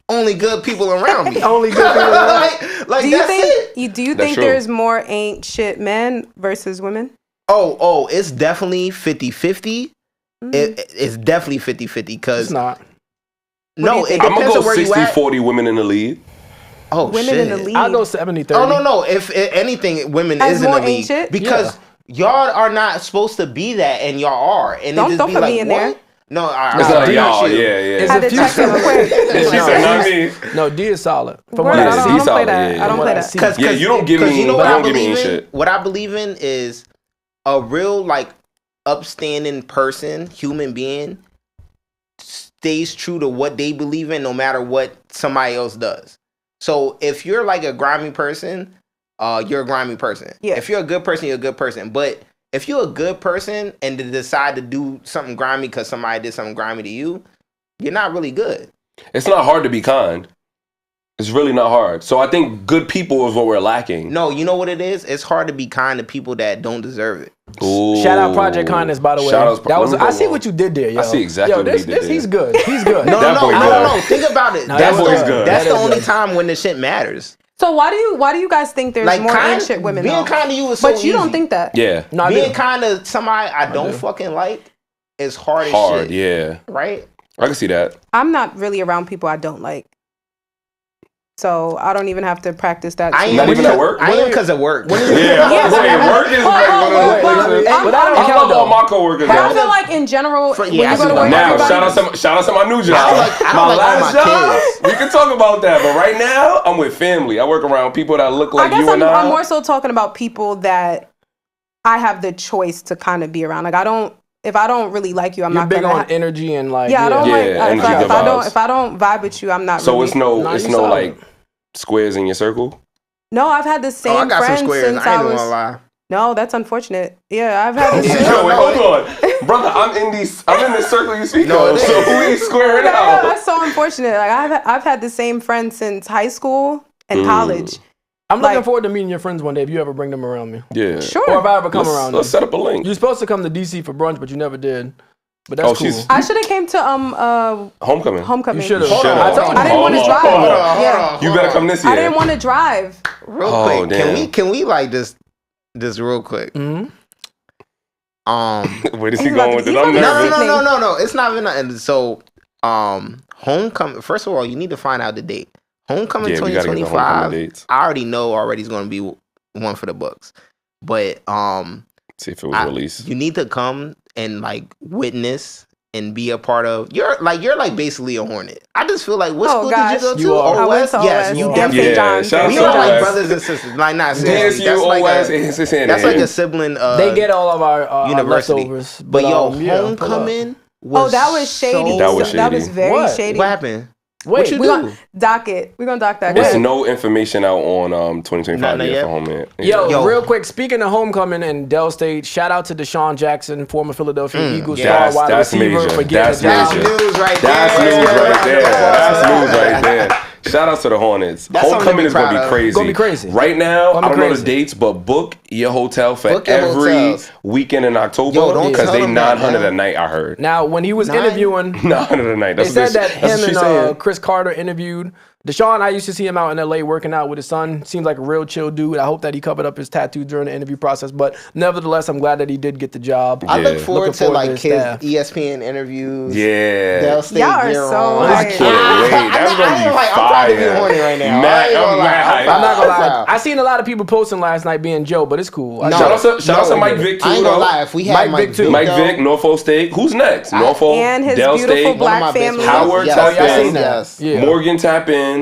only good people around me. Only good people around. like Do you that's think? it. Do you That's think true. there's more ain't shit men versus women? Oh, it's definitely 50-50. It's definitely 50-50 It's because not. no, it I'm depends gonna on go where you at. 60-40 women in the lead. Oh Women shit. in the league. I'll go 70-30. Oh no. If anything, women As is in more the ain't league shit? because y'all are not supposed to be that, and y'all are. And Don't it just put be like, me in what? there. No, It's like, I y'all, you. yeah. It's Had a to few check real quick. She said, not me. No, D is solid. From Word, what I I don't, see. I don't play solid, that. yeah, I don't yeah. play What I that. see. Yeah, you don't give me- you know you what don't I give me believe in. shit. What I believe in is a real like upstanding person, human being, stays true to what they believe in, no matter what somebody else does. So if you're like a grimy person, you're a grimy person. Yeah. If you're a good person, you're a good person. But if you're a good person and to decide to do something grimy because somebody did something grimy to you, you're not really good. It's not hard to be kind. It's really not hard. So I think good people is what we're lacking. No, you know what it is? It's hard to be kind to people that don't deserve it. Ooh. Shout out Project Kindness, by the way. Shout out- That was. let me I go see on. what you did there, yo. I see exactly what he did there. He's good. He's good. No, That no, boy no, good. no, no. Think about it. No, That's that boy's the, good. that's That the is only good. time when the shit matters. So why do you guys think there's Like more kind, ancient women? being though? kind to you is so But you don't easy. think that? Yeah. No, I Being do. kind to somebody I don't do. fucking like is hard as Hard, shit. yeah. Right? I can see that. I'm not really around people I don't like. So I don't even have to practice that. I shit. am Not even at work? I am because of work. Yeah. Yeah, Wait, work is like one of those Well, places. I'm- But that don't I count, love all though. my coworkers. But I man. feel like in general, For- when yeah, you go to I work, see Now, everybody, shout out to my new job. I don't my like all last my job, kids. we can talk about that. But right now, I'm with family. I work around people that look like I guess you and I'm more so talking about people that I have the choice to kind of be around. Like if I don't really like you, I'm You're not big gonna. on energy and like. I don't Yeah, like energy, if good vibes. I don't vibe with you, I'm not. So really, it's no Nah, you no solid. like squares in your circle. No, I've had the same Oh, I got some friends squares. since I I ain't was. gonna lie. No, that's unfortunate. Yeah, I've had the same. Yo, wait, hold on, brother. I'm in this circle you speak No, of. it So is. who ain't squaring No, out? that's so unfortunate. Like I've had the same friends since high school and college. I'm looking like- forward to meeting your friends one day if you ever bring them around me. Yeah. Sure. Or if I ever come around. Let's set up a link. You're supposed to come to DC for brunch, but you never did. But that's Oh, cool. she's- I should have came to Homecoming. homecoming. You should have. Hold on. I told you. I didn't want to Hold on, drive. hold on, Yeah. You better come this year. I didn't want to drive. Real Oh, quick. damn. Can we like just real quick? Mhm. Where is he He's going about with to- it? he's I'm about to- nervous. No. It's not even nothing. So, homecoming. First of all, you need to find out the date. Homecoming Yeah, we gotta get the 2025. homecoming dates. I already know it's going to be one for the books, but See if it was released. you need to come and like witness and be a part of. You're like basically a Hornet. I just feel like what Oh, school gosh. did you go to? You are. I went OS? to Yes, OS. you And definitely. St. John's. shout out We to are like OS. brothers and sisters. Like not seriously. DSU, That's like OS, a, and Cincinnati. that's like a sibling. They get all of our university. leftovers. But yo, yeah, pull up. homecoming. Oh, that was shady. That was That was shady. very What? shady. What happened? Wait, What you We do? gonna dock it. We're gonna dock that. There's Go no information out on 2025 Not yet yet? for Homeland. Yo, real quick, speaking of homecoming and Dell State, shout out to Deshaun Jackson, former Philadelphia Eagles yeah. star wide That's receiver, major. for getting That's a job. major. news right That's there. news right there. That's news right there. Shout out to the Hornets. That's something to Homecoming be is gonna proud be of. crazy. Gonna be crazy. Right now, Gonna be I don't know the crazy. dates, but book your hotel for Book your every hotels. weekend in October Yo, don't because tell they them that, 900 man. a night. I heard Now, when he was 9? interviewing, 900 a night. they That's said what that that's him what she's and saying. Chris Carter interviewed. Deshaun, I used to see him out in LA working out with his son. Seems like a real chill dude. I hope that he covered up his tattoo during the interview process. But nevertheless, I'm glad that he did get the job. I Yeah. look forward Looking to forward like to his his staff. ESPN interviews. Yeah. They'll stay Y'all are gear so on. hype. Can't wait. That's I gonna ain't be like, I'm proud to be fire. horny right now. Mad- I ain't gonna I'm lie. mad. I'm not gonna lie. proud. I seen a lot of people posting last night being Joe, but it's cool. No. Shout out to Mike Vick too. I ain't gonna though. lie. If we had Mike Mike Vick too. Vick, Mike though, Vick, Norfolk State. Who's next? Norfolk, And his Dell beautiful State, black one of my best family. friends. Howard Yes, tap y'all in. seen that. Yeah. Morgan tap in.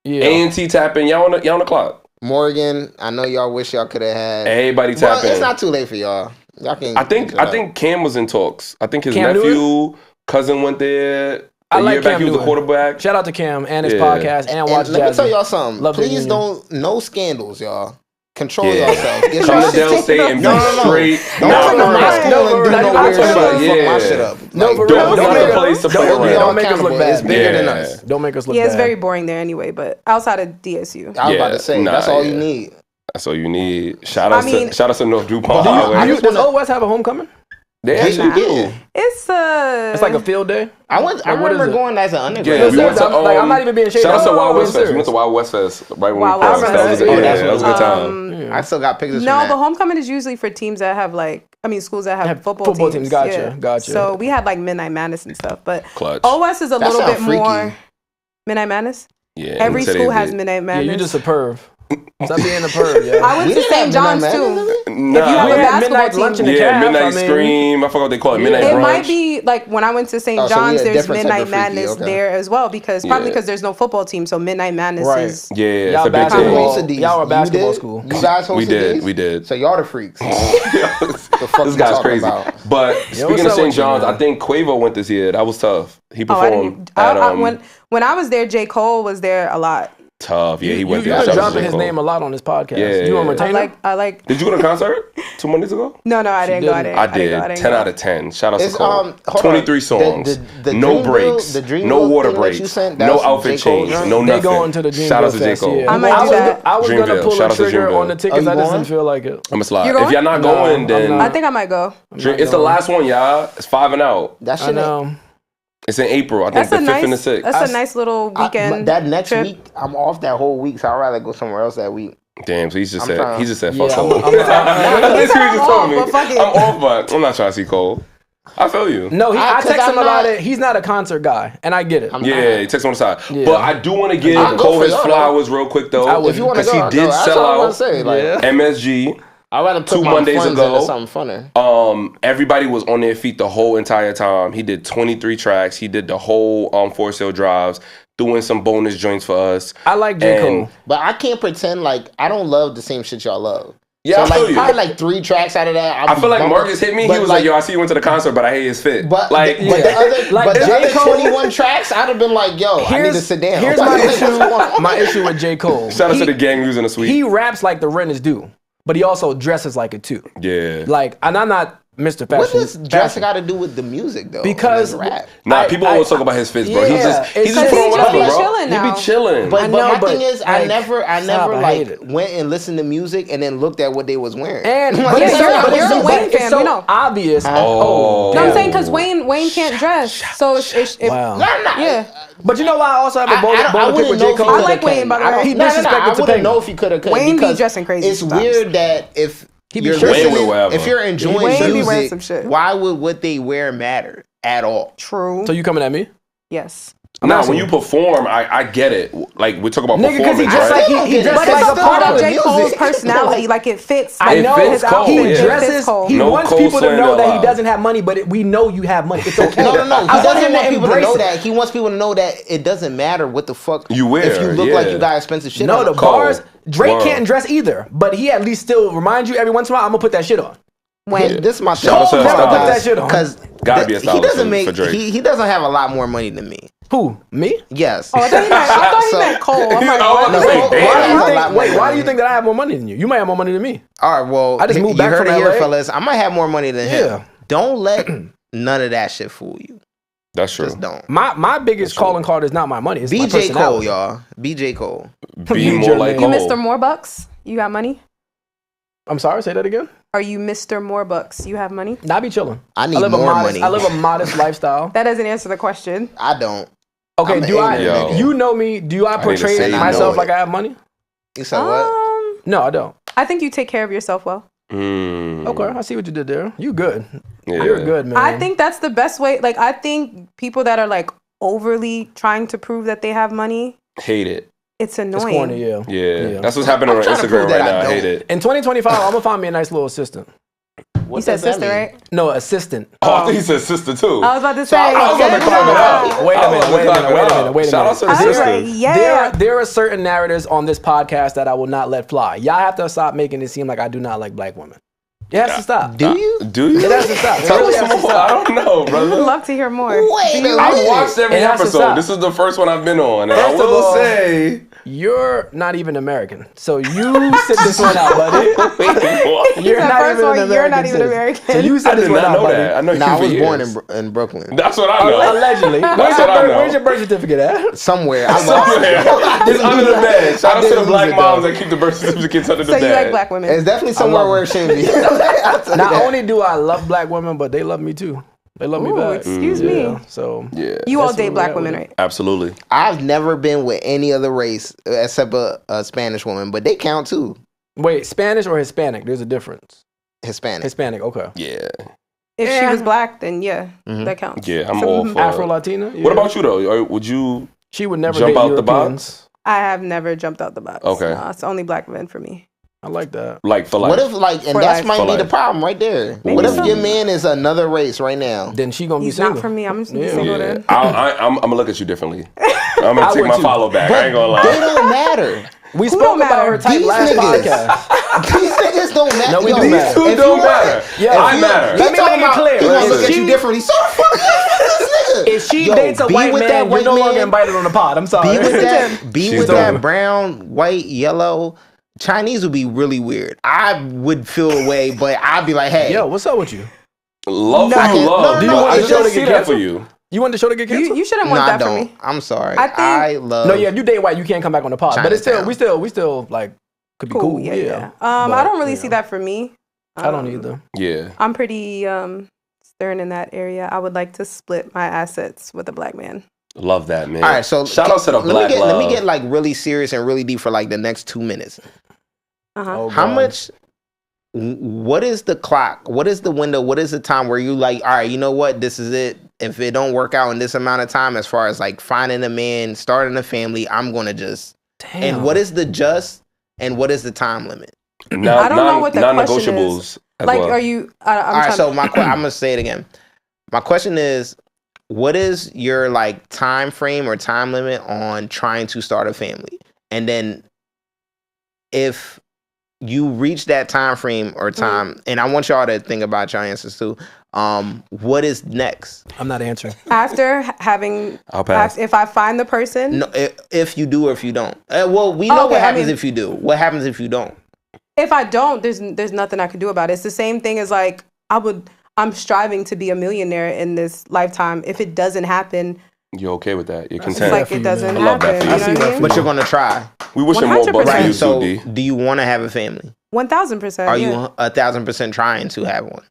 Yeah. A&T tap in. Y'all on the clock. Morgan, I know y'all wish y'all could have had. Everybody Well, tap in. it's not too late for y'all. Y'all can. I think Cam was in talks. I think his Cam nephew, cousin went there. I A like year back, Cam he was a Newton. quarterback. Shout out to Cam and his Yeah. podcast and Watch And let me Jazzy. tell y'all something. Love their Please union. don't. No scandals, y'all. Control Yeah. yourself. Get Come your to Dell shit State taken and be up. No. straight. Don't Nah, come to for my real. school No, and do for no real. weird shit. Yeah. Fuck my shit up. No, Like, for real. Don't Don't make make a it- place to don't play be around. Don't make us accountable. look bad. It's bigger than Yeah. us. Don't make us look Yeah, it's bad. very boring there anyway. But outside of DSU, I was about Yeah, to say nah, that's all yeah. you need. That's all you need. Shout out mean- to North DuPont Do you- Highway. I just Does wanna- OWest have a homecoming? They actually do. Yeah. it's It's like a field day. I Like, what remember is it? going as an Yeah, undergrad. we went to. I'm not even being shady. Shout out to I'm Wild being West Fest. We serious. went to Wild West Fest right when Wild we West crossed. Fest. That was a Oh, good. that's That was a good time. I still got pictures. No, from the that. homecoming is usually for teams that have schools that have football teams. Gotcha, gotcha. So we had like Midnight Madness and stuff, but Clutch. OS is a That little bit sound freaky. more Midnight Madness. Yeah. Every today school has did. Midnight Yeah, Madness. you just a perv. Stop being a perv, yeah. I went We to didn't have St. John's Midnight too. Madness, If did you have We a had basketball midnight lunch in team, the Yeah, calf, Midnight I mean. Scream. I forgot what they call it. Midnight it Brunch. might be like when I went to St. Oh, so we John's, had there's different type Midnight of freaky, Madness okay. there as well because probably Yeah. because there's no football team, so Midnight Madness Right. is. Yeah, it's Y'all a big basketball- thing. Who hosted these? Y'all were a You basketball did? school. You guys hosted We did. these? We did. So y'all the freaks. The fuck This you guy's talking crazy. about? But what's speaking of up St. with you, John's, man? I think Quavo went this year. That was tough. He Oh, I performed didn't. at When I was there, J. Cole was there a lot. Tough. Yeah, he You went there. been Shout out to dropping J. his Cole. name a lot on this podcast. Yeah, You on yeah. retainer? I like. Did you go to a concert 2 Mondays ago? No, I didn't go. I didn't. I did. go, 10 out of 10. Shout out to It's, Cole. hold 23 on. songs. The No Dreamville- breaks. the Dreamville No water thing that you breaks. sent, No that's outfit J. Cole change. joint? No They nothing. going to the Dreamville Shout out to J. Fest, Cole. yeah. I might do that. I was gonna Dreamville. pull Shout a out to trigger Dreamville. on the tickets. you I just going? didn't feel like it. I'm a slide. You If going? y'all not No, going, I'm then not. I think I might go. it's the last one, y'all. It's 5 and out. That I shit. know. It's in April. I think That's the a 5th and the nice. 6th. That's a nice little weekend. That next trip. week, I'm off that whole week, so I'd rather go somewhere else that week. Damn, so he just I'm said trying. fuck Yeah, Cole. I'm- That's what he just I'm told off, me. but fuck it. I'm off, but I'm not trying to see Cole. I feel you. No, I 'cause text him I'm about not- it. He's not a concert guy, and I get it. Yeah, he takes him on the side. Yeah. But I do want to give I'll go Cole for his y'all, though. flowers real quick though. I would. If you want to Because go, he I'll did go. That's sell all I'm gonna out say. Like, Yeah. MSG. I'd rather put 2 my Mondays funds ago. into something funner. Everybody was on their feet the whole entire time. He did 23 tracks. He did the whole For Sale drives, doing some bonus joints for us. I like J. And- Cole. But I can't pretend like I don't love the same shit y'all love. Yeah, I so feel like you. probably like 3 tracks out of that. I'll I be feel like bumping. Marcus hit me. But He was like, "Yo, I see you went to the concert, but I hate his fit." But like, but the other, Like, but the J. other Cole- 21 tracks, I'd have been like, "Yo, I need to sit down." Here's my issue. My issue with J. Cole. shout out He- to the gang who's in the suite. He raps like the rent is due, but he also dresses like it too. Yeah. Like, and I'm not Mr. Fashion. What does dress fashion. got to do with the music though? Because- and the rap. Nah, I- people I- always talk about his fits, bro. Yeah, he just it's put just- on he whatever, just be bro. chilling He now. be chilling. But, I know, my but, thing is, I like, never stop, I hate it. went and listened to music and then looked at what they was wearing. And Like, but Yeah, it's you're- so, but you're it's a so- Wayne it's fan, so we know. obvious. Oh. No, I'm saying because Wayne can't dress, so it's Wow. yeah. But you know why I also have a I bone to pick wouldn't with know J. if he Cole? I like coulda, Wayne, by the I way. don't- He no, disrespected I wouldn't Topanga. know if he could have. Wayne be dressing crazy It's sometimes. weird that if be you're tripping. Wayne listening, wear whatever. if you're enjoying Wayne be wearing music, some shit. why would what they wear matter at all? True. So you coming at me? Yes. Nah, asking when you perform, I get it. Like we talk about Nigga, 'cause he performance, just right? like he But dresses But like it's a a part part of of the J. Cole's music. personality. Like it fits. I like, know fits his Cole, outfit. yeah. He It dresses. fits Cole. He No wants Cole people to slander know that he allowed. doesn't have money, but we know you have money. It's okay. No. He I want doesn't him want to people to embrace know it. that. He wants people to know that it doesn't matter what the fuck You wear, if you look yeah. like you got expensive shit. No, on. the Cole. bars. Drake Word. can't dress either, but he at least still reminds you every once in a while. I'm gonna put that shit on. When This is my Shout out to thing. the stylist. Put that shit on. Because Gotta be a he stylist doesn't for make Drake. he doesn't have a lot more money than me. Who? Me? Yes. I thought he So- meant Cole. I'm like, I was what? about to say, No, damn. why Why do you have a lot think? more Wait, why do money. you think that I have more money than you? You might have more money than me. All right, well, I just moved back you heard from it here, LA. fellas. I might have more money than him. Yeah. Don't let none of that shit fool you. That's true. Just don't. My biggest calling card is not my money. It's my BJ Cole, personality. y'all. BJ Cole. Be You more like You Cole. Mr. Morebucks? You got money? I'm sorry. Say that again. Are you Mr. Morebucks? You have money? Nah, I be chilling. I need live more a modest, money. I live a modest lifestyle. That doesn't answer the question. I don't. Okay, I'm do I? ignorant, nigga. You know me. Do I need to portray say you myself know like it. I have money? You said what? No, I don't. I think you take care of yourself well. Mm, Okay, I see what you did there. You good. yeah. You're good, man. I think that's the best way. Like, I think people that are like overly trying to prove that they have money, Hate it. it's it's annoying. corny. Yeah. Yeah. That's what's happening I'm on trying to Instagram prove right that I now. I hate don't. it. In 2025, I'm gonna find me a nice little assistant. What You said does that sister, mean? right? No, assistant. Oh, I think he said sister too. I was about to So say. I was gonna good climb it job. up. Wait a I was minute. gonna Wait a clap minute. it Wait a up. minute. Wait a Shout out minute. to the I was sister. like, yeah. There are certain narratives on this podcast that I will not let fly. Y'all have to stop making it seem like I do not like black women. It has to stop. Do you? Do you? It has to stop. It Tell really us has to more. stop. I don't know, I would brother. love to hear more. Wait Do a you- minute. I watched every It has to episode. stop. This is the first one I've been on, and I First of will all- say, You're not even American. So you sit this one out, buddy. what? He said, first of all, you're not even sis. American. So you I sit this did one not out, know buddy. that. I know you Nah, I for was born years. in Brooklyn. That's what I know. Allegedly. That's Where's what I know. where's your birth certificate at? Somewhere. I'm Somewhere. It's under the bed. Shout out to the lose black it, moms though. that keep the birth certificates under the So bed. you like black women? It's definitely somewhere love where it should be. Not only do I love black women, but they love me too. They love me Ooh, back. excuse Yeah. me. So Yeah. You all That's date where black we're at women, with right? Absolutely. I've never been with any other race except a Spanish woman, but they count too. wait, Spanish or Hispanic? There's a difference. Hispanic. Hispanic, okay. Yeah. If she Yeah. was black, then yeah, Mm-hmm. that counts. Yeah, I'm So, all mhm. for Afro Latina. What about you though? Or would you She would never jump date out the Europeans. box? I have never jumped out the box. Okay. No, it's only black men for me. I like that. Like for life? What if and For that's life. might For be the life. problem right there. Maybe What if so. your man is another race right now? Then she gonna He's be single. not for me. I'm just gonna be Yeah. single Yeah. then. I'm gonna look at you differently. I'm gonna I take would my too. follow back. I ain't gonna They lie. don't matter. We Who spoke don't about matter? her type These last niggas. podcast. These niggas this don't matter. No, we Yo, do These matter. two if don't you matter. Yeah. I you- matter. Let me talking make it about clear. He gonna Listen. look at you differently. So the fuck this nigga. If she Yo, dates a be white with man, that you're white no longer man. invited on the pod. I'm sorry. Be with Listen to that. him. Be She's with over. that brown, white, yellow. Chinese would be really weird. I would feel away, but I'd be like, hey, Yo, what's up with you? Love No, who you love. no, dude. no, I it's just just- see that for you. You want the show to get canceled? You shouldn't no, want I that for don't. me. I'm sorry. I think- I love. No, yeah, if you date white, you can't come back on the pod. But it's still, Chinatown. we still like could be cool. Yeah. But, I don't really you see know, that for me. I don't either. Yeah. I'm pretty stern in that area. I would like to split my assets with a black man. Love that, man. All right, so shout out to the black love. Let me get like really serious and really deep for like the next 2 minutes. Uh-huh. Oh, How God. much? What is the clock? What is the window? What is the time where you like? All right, you know what? This is it. If it don't work out in this amount of time, as far as like finding a man, starting a family, I'm gonna just. Damn. And what is the just? And what is the time limit? Now, I don't know what the question non-negotiables is. as Like, well. are you? I'm All right, trying so to, I'm gonna say it again. My question is, what is your like time frame or time limit on trying to start a family? And then, if you reach that time frame or time, and I want y'all to think about your answers too. What is next? I'm not answering. after having, I'll pass. if I find the person, No, if you do or if you don't. Well, we know Okay, what I happens mean- if you do. What happens if you don't? if I don't, there's nothing I can do about it. It's the same thing as like I'm striving to be a millionaire in this lifetime. If it doesn't happen, You're okay with that? You're it's content. like for you, it doesn't man. I love that happen. for You you. know I see what I that mean? for But you're gonna try, we wishing more 100%. books for right? you So, too, D. do you want to have a family? 1000%. Are yeah. you 1,000% trying to have one?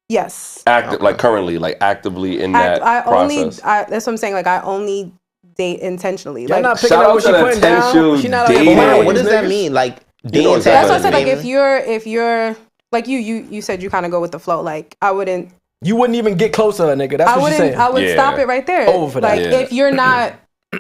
Yes. Active, like currently, like actively in that I process. that's what I'm saying. Like I only date intentionally. You're Like not picking Shout up out what to she the putting down. potential She not dating. out here What does that niggas. mean? Like, know dating exactly. that's what I Like said. Like family? if you're like you said you kind of go with the flow. Like I wouldn't. You wouldn't even get close to that nigga. That's I what you're wouldn't. saying. I would Yeah. stop it right there. Over for that. Like Yeah. if you're not.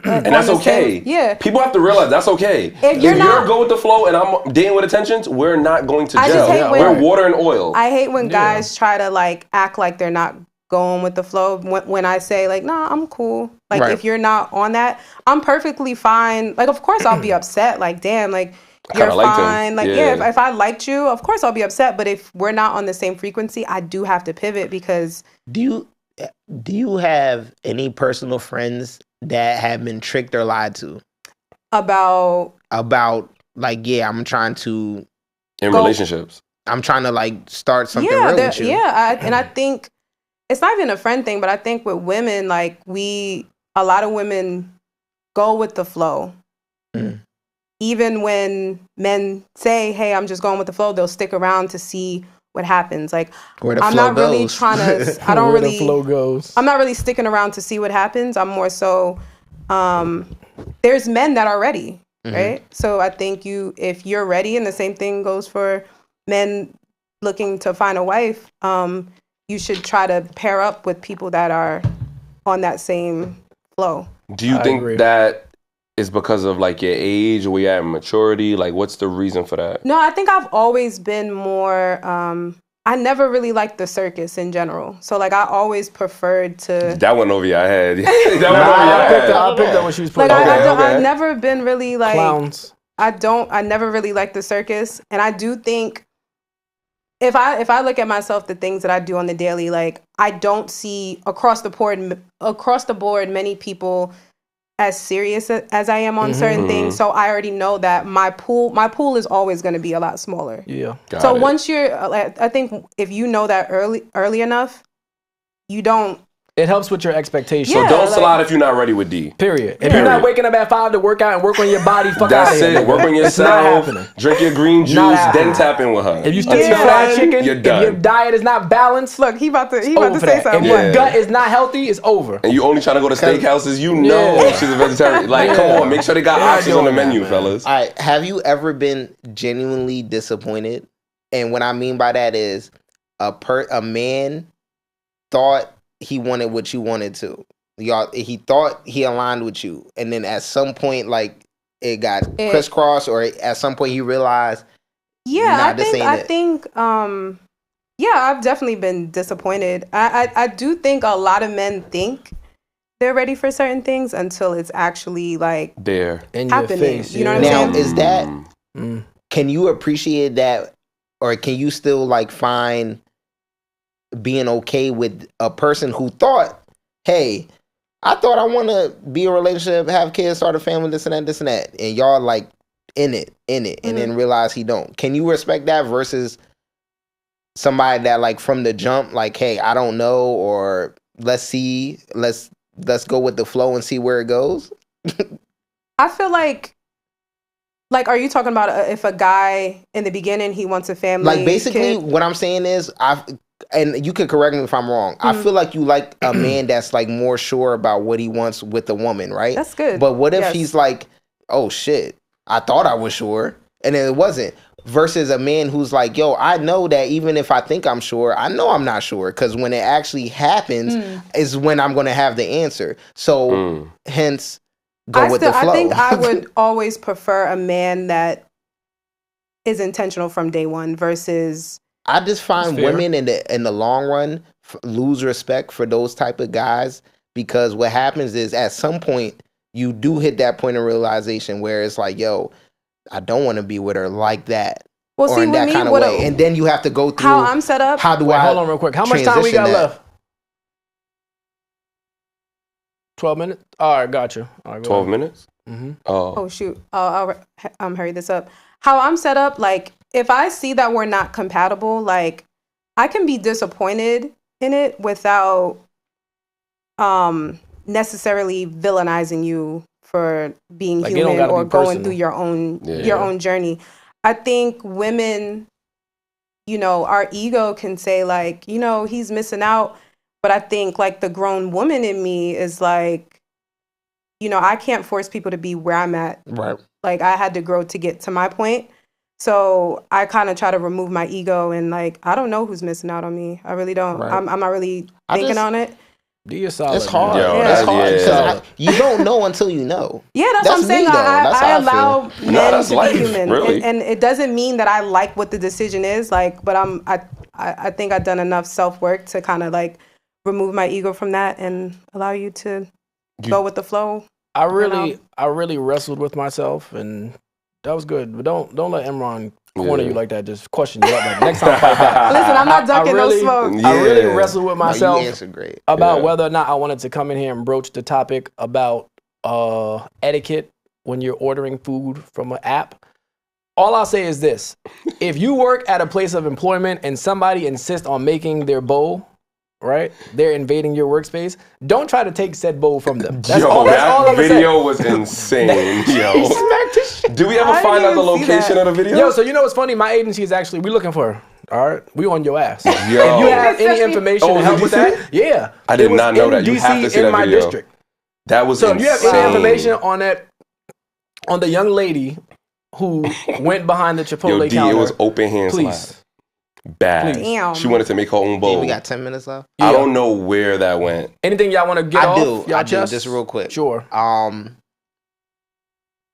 And that's okay. Yeah. People have to realize that's okay. If you're not- go with the flow and I'm dating with intentions, we're not going to I just gel. hate when- We're water and oil. I hate when Yeah. guys try to like act like they're not going with the flow. When I say like, nah, I'm cool. Like Right. if you're not on that, I'm perfectly fine. Like of course I'll be upset. Like damn, like kinda you're liked him. fine. Like Yeah. yeah, if I liked you, of course I'll be upset. But if we're not on the same frequency, I do have to pivot because Do you have any personal friends that have been tricked or lied to about about like, yeah, I'm trying to relationships. like start something yeah, real there- with you. yeah. And I think it's not even a friend thing, but I think with women, like a lot of women go with the flow. Mm. Even when men say, "Hey, I'm just going with the flow," they'll stick around to see what happens. Like Where the I'm flow not really goes. trying to. I don't Where really. the flow goes. I'm not really sticking around to see what happens. I'm more so. There's men that are ready, Mhm. right? So I think if you're ready, and the same thing goes for men looking to find a wife. You should try to pair up with people that are on that same flow. Do you I think agree. that is because of like your age or your maturity? Like, what's the reason for that? No, I think I've always been more. I never really liked the circus in general. So like I always preferred to. That went over your head. that Nah, went over your I head. picked up when she was Like playing. Okay. I've never been really like. Clowns. I never really liked the circus, and I do think if I look at myself, the things that I do on the daily, like I don't see across the board many people as serious as I am on certain things. So I already know that my pool is always going to be a lot smaller. Yeah. Got So it. once you're, I think if you know that early enough, you don't. It helps with your expectations. So Yeah, don't like- slide if you're not ready with D. Period. If you're not Period. waking up at 5 to work out and work on your body, fuck out That's of here. it. Work on It's not yourself. happening. Drink your green juice. Not Then happening. tap in with her. If you still eat Until fried then, chicken, you're if your done. diet is not balanced, Look, he about to over say for that. something. If Yeah. your gut is not healthy, it's over. And you only trying to go to steakhouses, you know Yeah. she's a vegetarian. Like, come Yeah. on, make sure they got They're not options on the doing that, menu, man. fellas. All right, have you ever been genuinely disappointed? And what I mean by that is a man thought he wanted what you wanted to. He thought he aligned with you, and then at some point, like it got crisscrossed, or at some point he realized, Yeah, Nah, this ain't I it. think, yeah, I've definitely been disappointed. I do think a lot of men think they're ready for certain things until it's actually like There. In your happening, face. you know yeah. what I'm now saying? is that Mm. can you appreciate that or can you still like find being okay with a person who thought, hey, I thought I want to be in a relationship, have kids, start a family, this and that, and y'all like in it, and then realize he don't. Can you respect that versus somebody that like from the jump, like, hey, I don't know, or let's go with the flow and see where it goes? I feel like, are you talking about if a guy in the beginning he wants a family? Like basically, what I'm saying is, and you can correct me if I'm wrong. I feel like you like a man that's like more sure about what he wants with the woman, right? That's good. But what if he's like, oh shit, I thought I was sure, and then it wasn't. Versus a man who's like, yo, I know that even if I think I'm sure, I know I'm not sure, because when it actually happens is when I'm going to have the answer. So hence, go with the flow. I think I would always prefer a man that is intentional from day one versus. I just find women in the long run lose respect for those type of guys, because what happens is at some point you do hit that point of realization where it's like, yo, I don't want to be with her like that. Well, or see, in that kind of way. And then you have to go through how I'm set up. How do I hold on real quick. How much time we got left? 12 minutes? All right, gotcha. All right, 12 minutes? Mm-hmm. Oh, shoot. I'll hurry this up. How I'm set up, like, if I see that we're not compatible, like, I can be disappointed in it without necessarily villainizing you for being like human or going through your own journey. I think women, our ego can say like, he's missing out. But I think like the grown woman in me is like, I can't force people to be where I'm at. Right. Like I had to grow to get to my point. So I kind of try to remove my ego and like, I don't know who's missing out on me. I really don't. Right. I'm not really thinking on it. Do you solid? It's hard. It's hard because you don't know until you know. Yeah, that's what I'm saying. I allow men to life, be human, really. and it doesn't mean that I like what the decision is. Like, but I think I've done enough self work to kind of like remove my ego from that and allow you to go with the flow. I really wrestled with myself, and that was good. But don't let Imran corner you like that. Just question you up. Like, next time, fight back. Listen, I'm not ducking no smoke. I really wrestled with myself about whether or not I wanted to come in here and broach the topic about etiquette when you're ordering food from an app. All I'll say is this: if you work at a place of employment and somebody insists on making their bowl, right? They're invading your workspace. Don't try to take said bowl from them. That's all that video was insane. Yo, do we ever find out the location of the video? Yo, so you know what's funny? My agency is actually, we looking for her. All right, we on your ass. Yo. If you have any information to help with that, yeah. I did not know that. You DC, have to see in that my video. District. That was so insane. if you have any information on that, on the young lady who went behind the Chipotle counter, it was open hands. Please. Bad. Damn. She wanted to make her own bowl. We got 10 minutes left. I don't know where that went. Anything y'all want to get off? I do. Just real quick. Sure.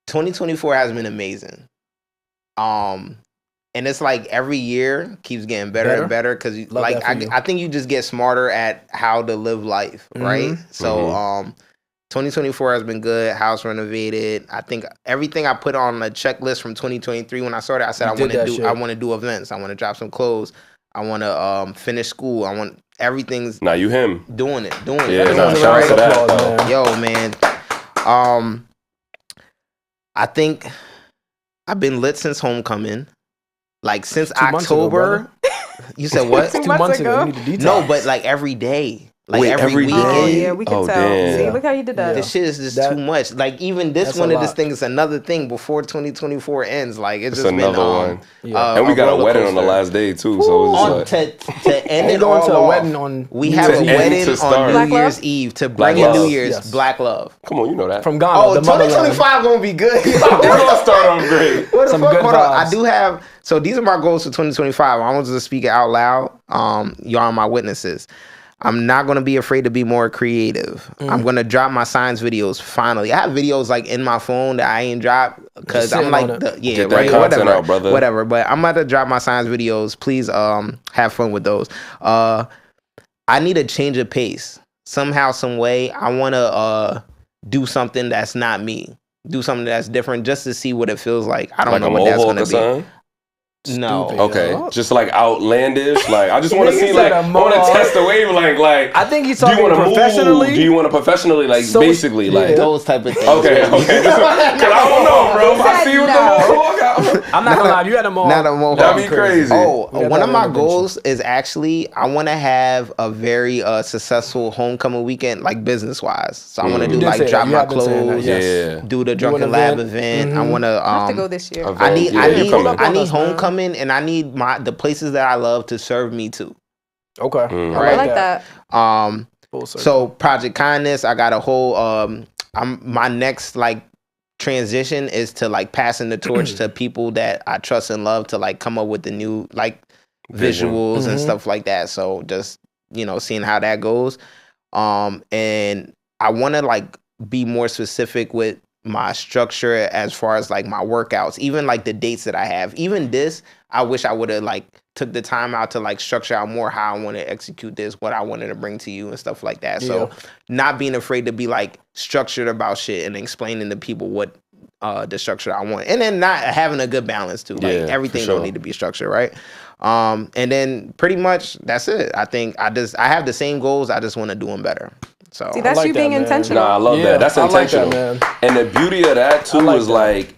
2024 has been amazing. And it's like every year keeps getting better and better because like I think you just get smarter at how to live life, right? So 2024 has been good. House renovated. I think everything I put on the checklist from 2023 when I started, I said I want to do events. I want to drop some clothes. I want to finish school. I want everything's now you him doing it. Yeah, shout out to that. Yo, man. I think I've been lit since homecoming. Like since October. You said what? 2 months ago. No, but like every day. Like every weekend. Oh, yeah, we can tell. Damn. See, look how you did that. This shit is just too much. Like even this one of this thing is another thing before 2024 ends. Like it's just another been one. And we got a wedding on the last day too. So it's to end it all to a off, wedding on we have a wedding on New Year's Eve to bring in New Year's Black Love. Come on, you know that. From Ghana. Oh, 2025 gonna be good. It's gonna start off great. Some good vibes. I do have. So these are my goals for 2025. I want to speak it out loud. Y'all are my witnesses. I'm not going to be afraid to be more creative. I'm going to drop my science videos finally. I have videos like in my phone that I ain't dropped because I'm like, get that content out, brother. Whatever. But I'm about to drop my science videos. Please have fun with those. I need a change of pace. Somehow, some way, I want to do something that's not me. Do something that's different just to see what it feels like. I don't know what that's going to be. No. Stupid, Okay, yo. just like outlandish. Like I just want to Nigga see, said like a I want to mohawk. test the wave. Like I think he's do you talking want to professionally. move? Do you want to professionally, like So- basically, like yeah. Those type of things. okay, because I don't know, bro. If I said see what no. the mohawk, I'm not gonna lie, if you had a mohawk. Not a mohawk. That'd be crazy. Oh, We got one that of my intervention. goals is actually I want to have a very successful homecoming weekend, like business wise. So I want to You do did like say drop that. You my have been saying that, clothes, yes. Yeah. do the an Drunken Lab event. event. I Mhm. want to. I have to go this year. Event. I need, Yeah, I you're need, coming. I need Us, man. homecoming, and I need the places that I love to serve me too. Okay, Mm. I like that. Full circle. So Project Kindness, I got a whole. My next like transition is to like passing the torch to people that I trust and love to like come up with the new like Vision. visuals and Mhm. stuff like that. So just seeing how that goes. And I want to like be more specific with my structure as far as like my workouts, even like the dates that I have. Even this, I wish I would have like took the time out to like structure out more how I want to execute this, what I wanted to bring to you and stuff like that. So not being afraid to be like structured about shit and explaining to people what the structure I want. And then not having a good balance too. Like Yeah, everything for sure. don't need to be structured, right? And then pretty much that's it. I think I have the same goals. I just want to do them better. So See, that's like you that, being man. intentional. Nah, I love Yeah, that. That's I like that, intentional. man. And the beauty of that too I like is that. like,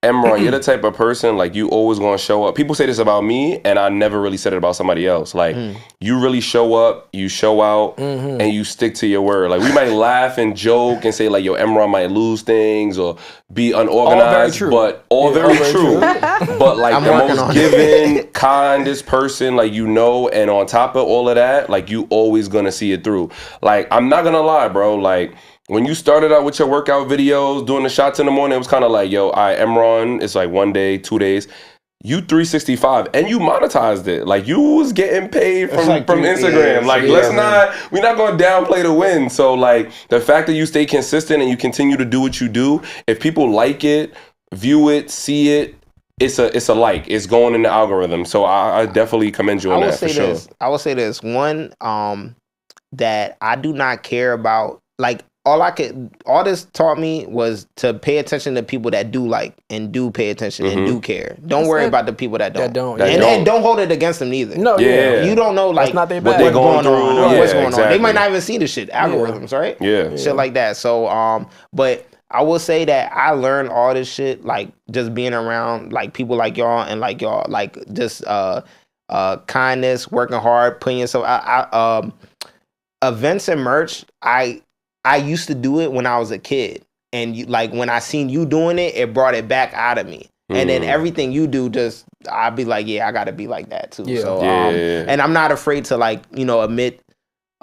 Emron, you're the type of person like you always gonna show up. People say this about me, and I never really said it about somebody else. Like you really show up, you show out, and you stick to your word. Like we might laugh and joke and say like, "Yo, Emron might lose things or be unorganized," true. but all Yeah, very all very true. But like I'm the working most on it. giving, kindest person, like and on top of all of that, like you always gonna see it through. Like I'm not gonna lie, bro. Like. When you started out with your workout videos, doing the shots in the morning, it was kind of like, yo, Emron, it's like 1 day, 2 days. You 365 and you monetized it. Like you was getting paid from like Instagram. Like we're not gonna downplay the win. So like the fact that you stay consistent and you continue to do what you do, if people like it, view it, see it, it's a like. It's going in the algorithm. So I definitely commend you on that for sure. I will say this. One, that I do not care about like all this taught me was to pay attention to people that do like and do pay attention and do care. Don't worry good. about the people that don't. And don't hold it against them neither. No, Yeah. You don't know like not their what's bad. going on or Yeah, what's going on. They exactly. might not even see the shit. Algorithms, right? Yeah. Shit like that. So but I will say that I learned all this shit like just being around like people like y'all and like y'all like just kindness, working hard, putting yourself events and merch. I used to do it when I was a kid, and like when I seen you doing it, it brought it back out of me. And then everything you do, just I'd be like, yeah, I got to be like that too. Yeah. So Yeah. and I'm not afraid to like admit,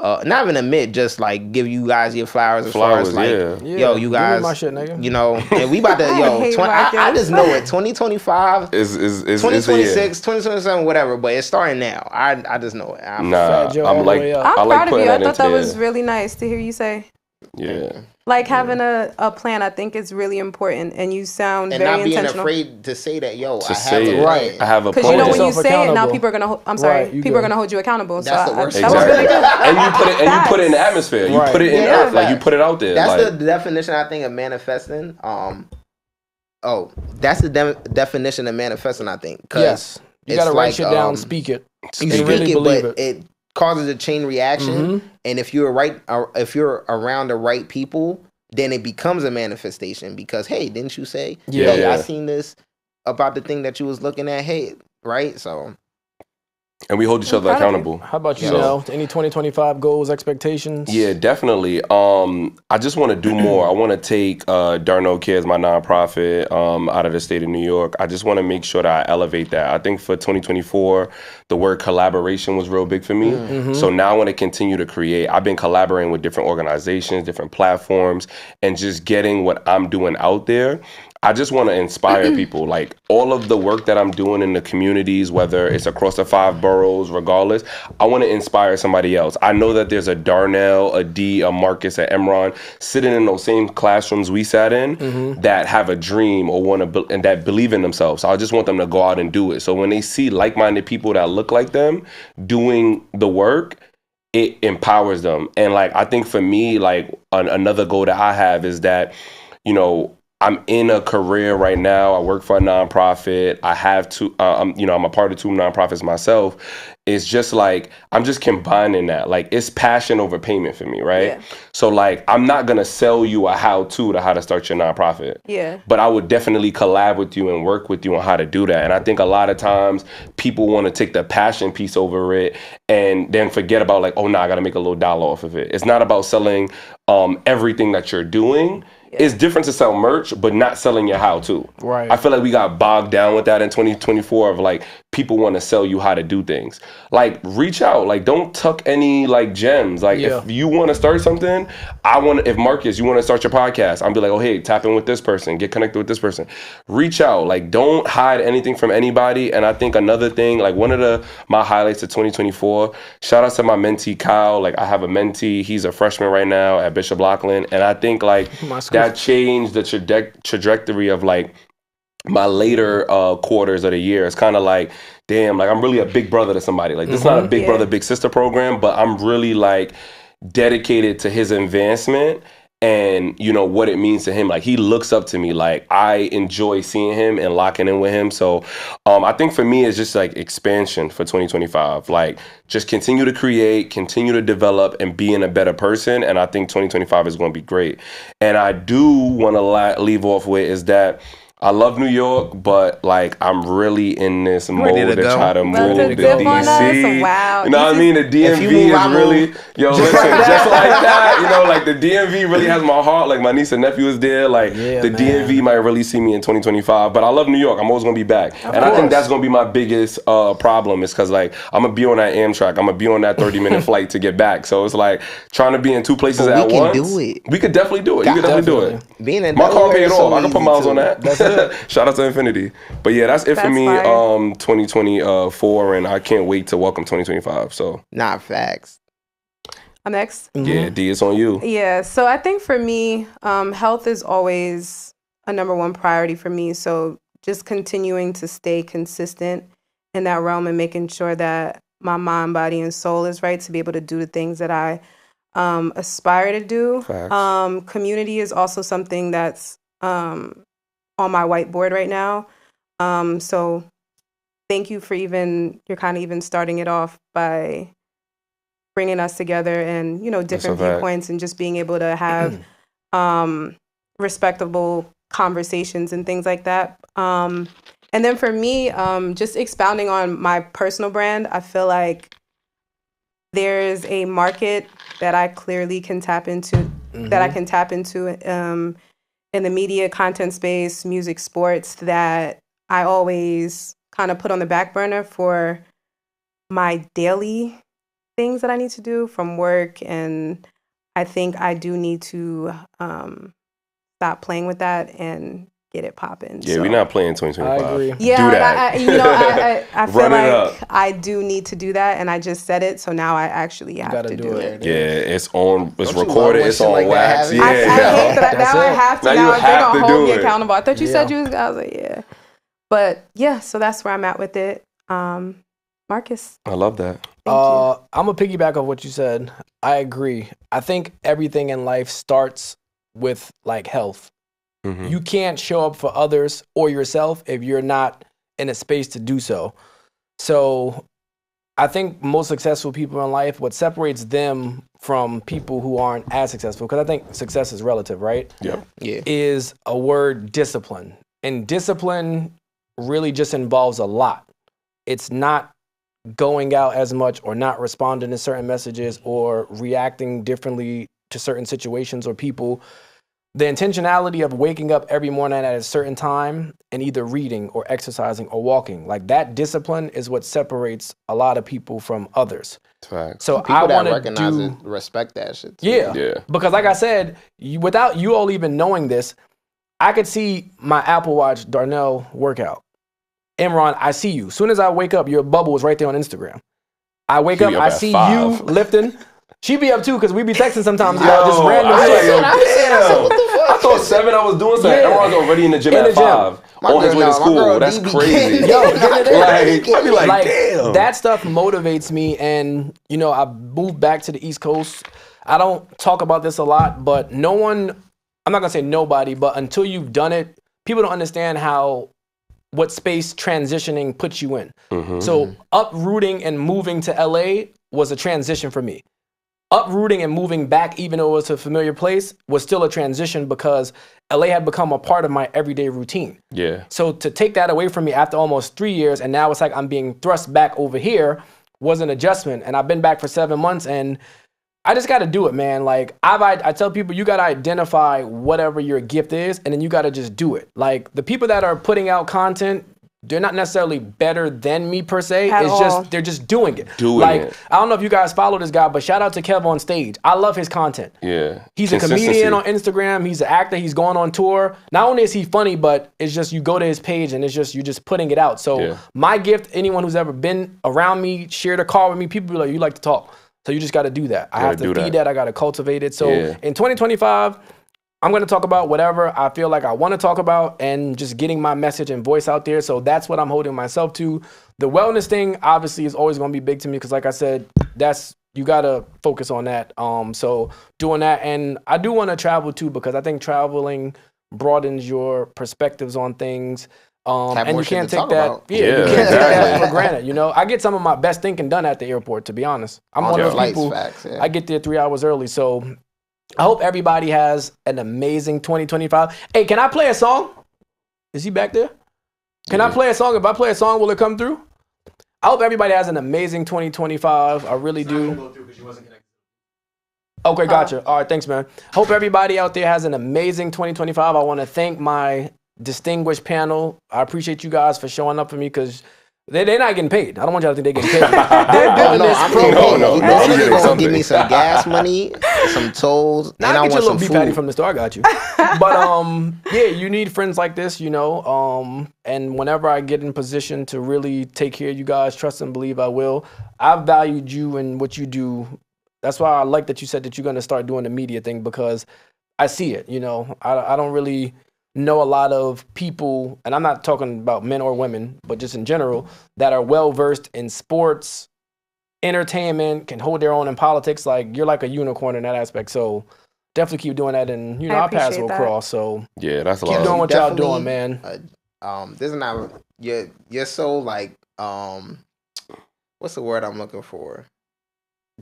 not even admit, just like give you guys your flowers as far as like, yeah. yo, you Give me guys, my shit, nigga. and we about to I hate I just know it. 2025. Is 2026, 2027, whatever, but it's starting now. I just know it. Nah, Fat Joe all I'm the like way up. I'm I like proud of putting you. I that thought into that there. was really nice to hear you say. Yeah. Like having a plan, I think is really important, and you sound And very not being intentional. afraid to say that, yo, To I have say a it. plan. I have a Because plan. you know when you Yourself say it, now accountable. people are gonna. I'm sorry, Right, you people are good. gonna hold you accountable. That's so the worst that was Exactly. really good. And you put it in the atmosphere. You Right. put it in Yeah, earth. Like you facts. put it out there. That's like, the definition, I think, of manifesting. That's the definition of manifesting, I think. 'Cause Yes. You it's gotta write like, shit down, speak it. you and speak really it, believe but it. it causes a chain reaction. Mhm. And if you're around the right people, then it becomes a manifestation because, hey, didn't you say? Yeah. Hey, I Yeah. seen this about the thing that you was looking at. Hey, right? So and we hold each other proud of you. accountable. How about you, So- Nell? Any 2025 goals, expectations? Yeah, definitely. I just want to do more. I want to take Darno Cares, my nonprofit, out of the state of New York. I just want to make sure that I elevate that. I think for 2024, the word collaboration was real big for me. So now I want to continue to create. I've been collaborating with different organizations, different platforms, and just getting what I'm doing out there. I just want to inspire people. Like all of the work that I'm doing in the communities, whether it's across the 5 boroughs, regardless, I want to inspire somebody else. I know that there's a Darnell, a D, a Marcus, a Emron sitting in those same classrooms we sat in that have a dream or want to and that believe in themselves. So I just want them to go out and do it. So when they see like-minded people that look like them doing the work, it empowers them. And like I think for me, like another goal that I have is that, I'm in a career right now. I work for a nonprofit. I have two, I'm a part of two nonprofits myself. It's just like, I'm just combining that. Like, it's passion over payment for me, right? Yeah. So like, I'm not going to sell you a how-to to how to start your nonprofit. Yeah. But I would definitely collab with you and work with you on how to do that. And I think a lot of times people want to take the passion piece over it and then forget about like, oh no, I got to make a little dollar off of it. It's not about selling everything that you're doing. It's different to sell merch, but not selling your how-to. Right. I feel like we got bogged down with that in 2024 of like, people want to sell you how to do things. Like, reach out. Like, don't tuck any like gems. Like, if you want to start something, if Marcus, you want to start your podcast, I'm be like, oh, hey, tap in with this person, get connected with this person. Reach out. Like, don't hide anything from anybody. And I think another thing, like one of my highlights of 2024, shout out to my mentee, Kyle. Like, I have a mentee. He's a freshman right now at Bishop Loughlin. And I think like that changed the trajectory of like my later quarters of the year. It's kind of like, damn, like I'm really a big brother to somebody. Like, this is not a big brother, big sister program, but I'm really like dedicated to his advancement and you know what it means to him. Like, he looks up to me. Like, I enjoy seeing him and locking in with him. So I think for me it's just like expansion for 2025. Like, just continue to create, continue to develop, and being a better person. And I think 2025 is going to be great. And I do want to leave off with is that I love New York, but like I'm really in this mode to try to move to DC. Wow. You know what I mean? The DMV is really, listen, just like that. You know, like the DMV really has my heart. Like my niece and nephew is there. Like the DMV might really see me in 2025. But I love New York. I'm always gonna be back, and I think that's gonna be my biggest problem. Is because like I'm gonna be on that Amtrak. I'm gonna be on that 30-minute flight to get back. So it's like trying to be in two places at once. We can do it. We could definitely do it. You could definitely do it. Being in my car paid off. I can put miles on that. That's it. Shout out to Infinity. But yeah, that's it for me. 2024, and I can't wait to welcome 2025. So not facts. I'm next. Yeah, D, it's on you. Yeah, so I think for me, health is always a number one priority for me. So just continuing to stay consistent in that realm and making sure that my mind, body, and soul is right to be able to do the things that I aspire to do. Community is also something that's on my whiteboard right now. So thank you for you're kind of even starting it off by bringing us together and, different viewpoints and just being able to have respectable conversations and things like that. And then for me, just expounding on my personal brand, I feel like there's a market that I clearly can tap into, that I can tap into in the media content space, music, sports, that I always kind of put on the back burner for my daily things that I need to do from work. And I think I do need to stop playing with that and get it popping. Yeah, we're not playing 2025. I agree. Yeah, do that. I feel like I do need to do that, and I just said it, so now I actually have to do it. Yeah, it's on. It's recorded. It's on like wax. Yeah, I hate that. Now I have to. Now they're gonna hold me accountable. I thought you said you was. I was like, yeah, but yeah. So that's where I'm at with it. Marcus, I love that. Thank you. I'm gonna piggyback off what you said. I agree. I think everything in life starts with like health. You can't show up for others or yourself if you're not in a space to do so. So I think most successful people in life, what separates them from people who aren't as successful, because I think success is relative, right? Yeah. Is a word discipline. And discipline really just involves a lot. It's not going out as much or not responding to certain messages or reacting differently to certain situations or people. The intentionality of waking up every morning at a certain time and either reading or exercising or walking, like that discipline is what separates a lot of people from others. Facts. So people I that want recognize to it, respect that shit too. Yeah. Because like I said, without you all even knowing this, I could see my Apple Watch Darnell workout. Imran, I see you. As soon as I wake up, your bubble is right there on Instagram. I wake up, I see you lifting. She be up too, because we be texting sometimes about just random shit. I thought 7 I was doing something. Everyone's already in the gym at 5. On his way to school. That's crazy. I be like, damn. That stuff motivates me, and I moved back to the East Coast. I don't talk about this a lot, but no one I'm not gonna say nobody, but until you've done it, people don't understand what space transitioning puts you in. So uprooting and moving to LA was a transition for me. Uprooting and moving back, even though it was a familiar place, was still a transition because LA had become a part of my everyday routine. Yeah. So to take that away from me after almost 3 years, and now it's like I'm being thrust back over here, was an adjustment. And I've been back for 7 months, and I just got to do it, man. Like I tell people, you got to identify whatever your gift is, and then you got to just do it. Like the people that are putting out content, they're not necessarily better than me per se. They're just doing it. I don't know if you guys follow this guy, but shout out to Kev on Stage. I love his content. Yeah. He's a comedian on Instagram. He's an actor. He's going on tour. Not only is he funny, but it's just you go to his page and you're just putting it out. So my gift, anyone who's ever been around me, shared a car with me, people be like, you like to talk. So you just got to do that. I have to feed that. I got to cultivate it. So in 2025, I'm going to talk about whatever I feel like I want to talk about and just getting my message and voice out there. So that's what I'm holding myself to. The wellness thing obviously is always going to be big to me because like I said, you got to focus on that. So doing that. And I do want to travel too because I think traveling broadens your perspectives on things. And you can't take that. You can't take that for granted. You know, I get some of my best thinking done at the airport. To be honest, I'm one of those people. I get there 3 hours early, so I hope everybody has an amazing 2025. Hey, can I play a song? Is he back there? Can I play a song? If I play a song, will it come through? I hope everybody has an amazing 2025. I really do. Okay, gotcha. All right, thanks, man. Hope everybody out there has an amazing 2025. I want to thank my distinguished panel. I appreciate you guys for showing up for me because they're not getting paid. I don't want y'all to think they're getting paid. They're gonna give me some gas money, some tolls, and I get want you a little some beef food. patty from the store. I got you. But yeah, you need friends like this, you know. And whenever I get in position to really take care of you guys, trust and believe I will. I've valued you and what you do. That's why I like that you said that you're gonna start doing the media thing because I see it. You know, I don't really know a lot of people, and I'm not talking about men or women, but just in general, that are well-versed in sports, entertainment, can hold their own in politics. Like, you're like a unicorn in that aspect. So definitely keep doing that. And, you know, our paths will cross. So yeah, that's a keep lot. doing what y'all doing, man. This is not, you're so like, what's the word I'm looking for?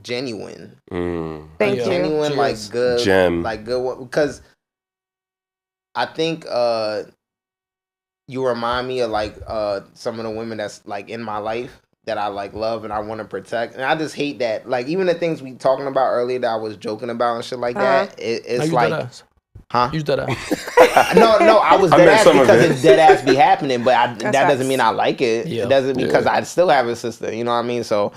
Genuine. Thank you. Genuine, Cheers. like good. Gem. Like good, because I think you remind me of like some of the women that's like in my life that I like love and I want to protect. And I just hate that. Like even the things we talking about earlier that I was joking about and shit like that. It's like, Use that ass. no, I was dead ass because it's dead ass be happening, but that doesn't mean I like it. Yeah. It doesn't because I still have a sister. You know what I mean? So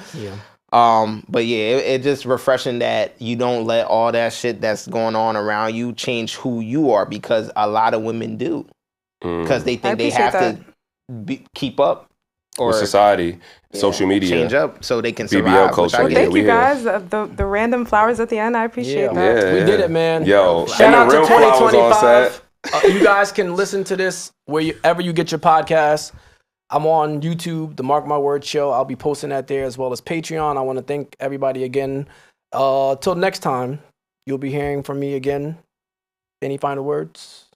but yeah, it just refreshing that you don't let all that shit that's going on around you change who you are because a lot of women do because they think they have to keep up or with society, social media, change up so they can BBL survive. culture. Well, thank you guys. The random flowers at the end. I appreciate that. We did it, man. Yo, shout out to real flowers on 2025. You guys can listen to this wherever you get your podcasts. I'm on YouTube, the Mark My Word Show. I'll be posting that there as well as Patreon. I want to thank everybody again. Till next time, you'll be hearing from me again. Any final words?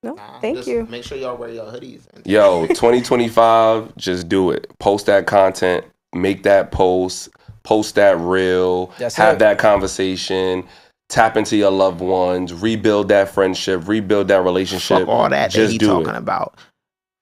No, thank you. Make sure y'all wear your hoodies. Yo, 2025, just do it. Post that content, make that post that reel, have that conversation, tap into your loved ones, rebuild that friendship, rebuild that relationship. Fuck all that just he do talking it. about.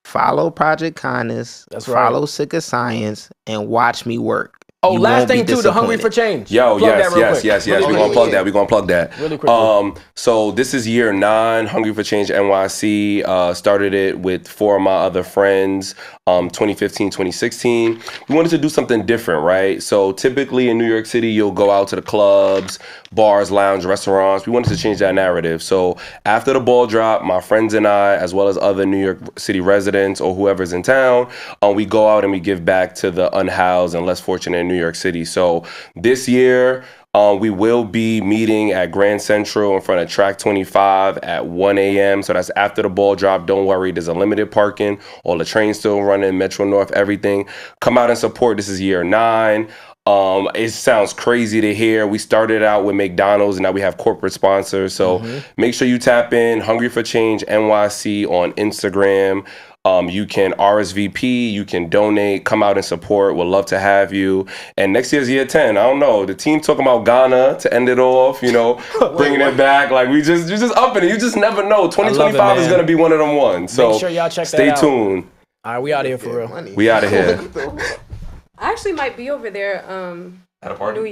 Follow Project Kindness. That's follow right. Sick of Science and watch me work. Oh, You last won't be thing too, the Hungry for disappointed. Change. Yo, Plug that real yes. quick. We're gonna plug that. We're gonna plug that. Really quickly. So this is year 9, Hungry for Change NYC. Started it with 4 of my other friends, 2015, 2016. We wanted to do something different, right? So typically in New York City, you'll go out to the clubs, bars, lounge, restaurants. We wanted to change that narrative. So after the ball drop, my friends and I, as well as other New York City residents or whoever's in town, we go out and we give back to the unhoused and less fortunate in New York City. So this year, we will be meeting at Grand Central in front of Track 25 at 1 a.m. So that's after the ball drop. Don't worry, there's a limited parking. All the trains still running, Metro North, everything. Come out and support. This is year 9. It sounds crazy to hear. We started out with McDonald's and now we have corporate sponsors. So make sure you tap in Hungry for Change NYC on Instagram. You can RSVP, you can donate, come out and support. We'd love to have you. And next year's year 10. I don't know. The team talking about Ghana to end it off, you know, bringing it back. Like you're just upping it. You just never know. 2025 is going to be one of them ones. So make sure y'all check that stay out. tuned. All right, we out of here for real. We out of here. I actually might be over there At a party? New Year.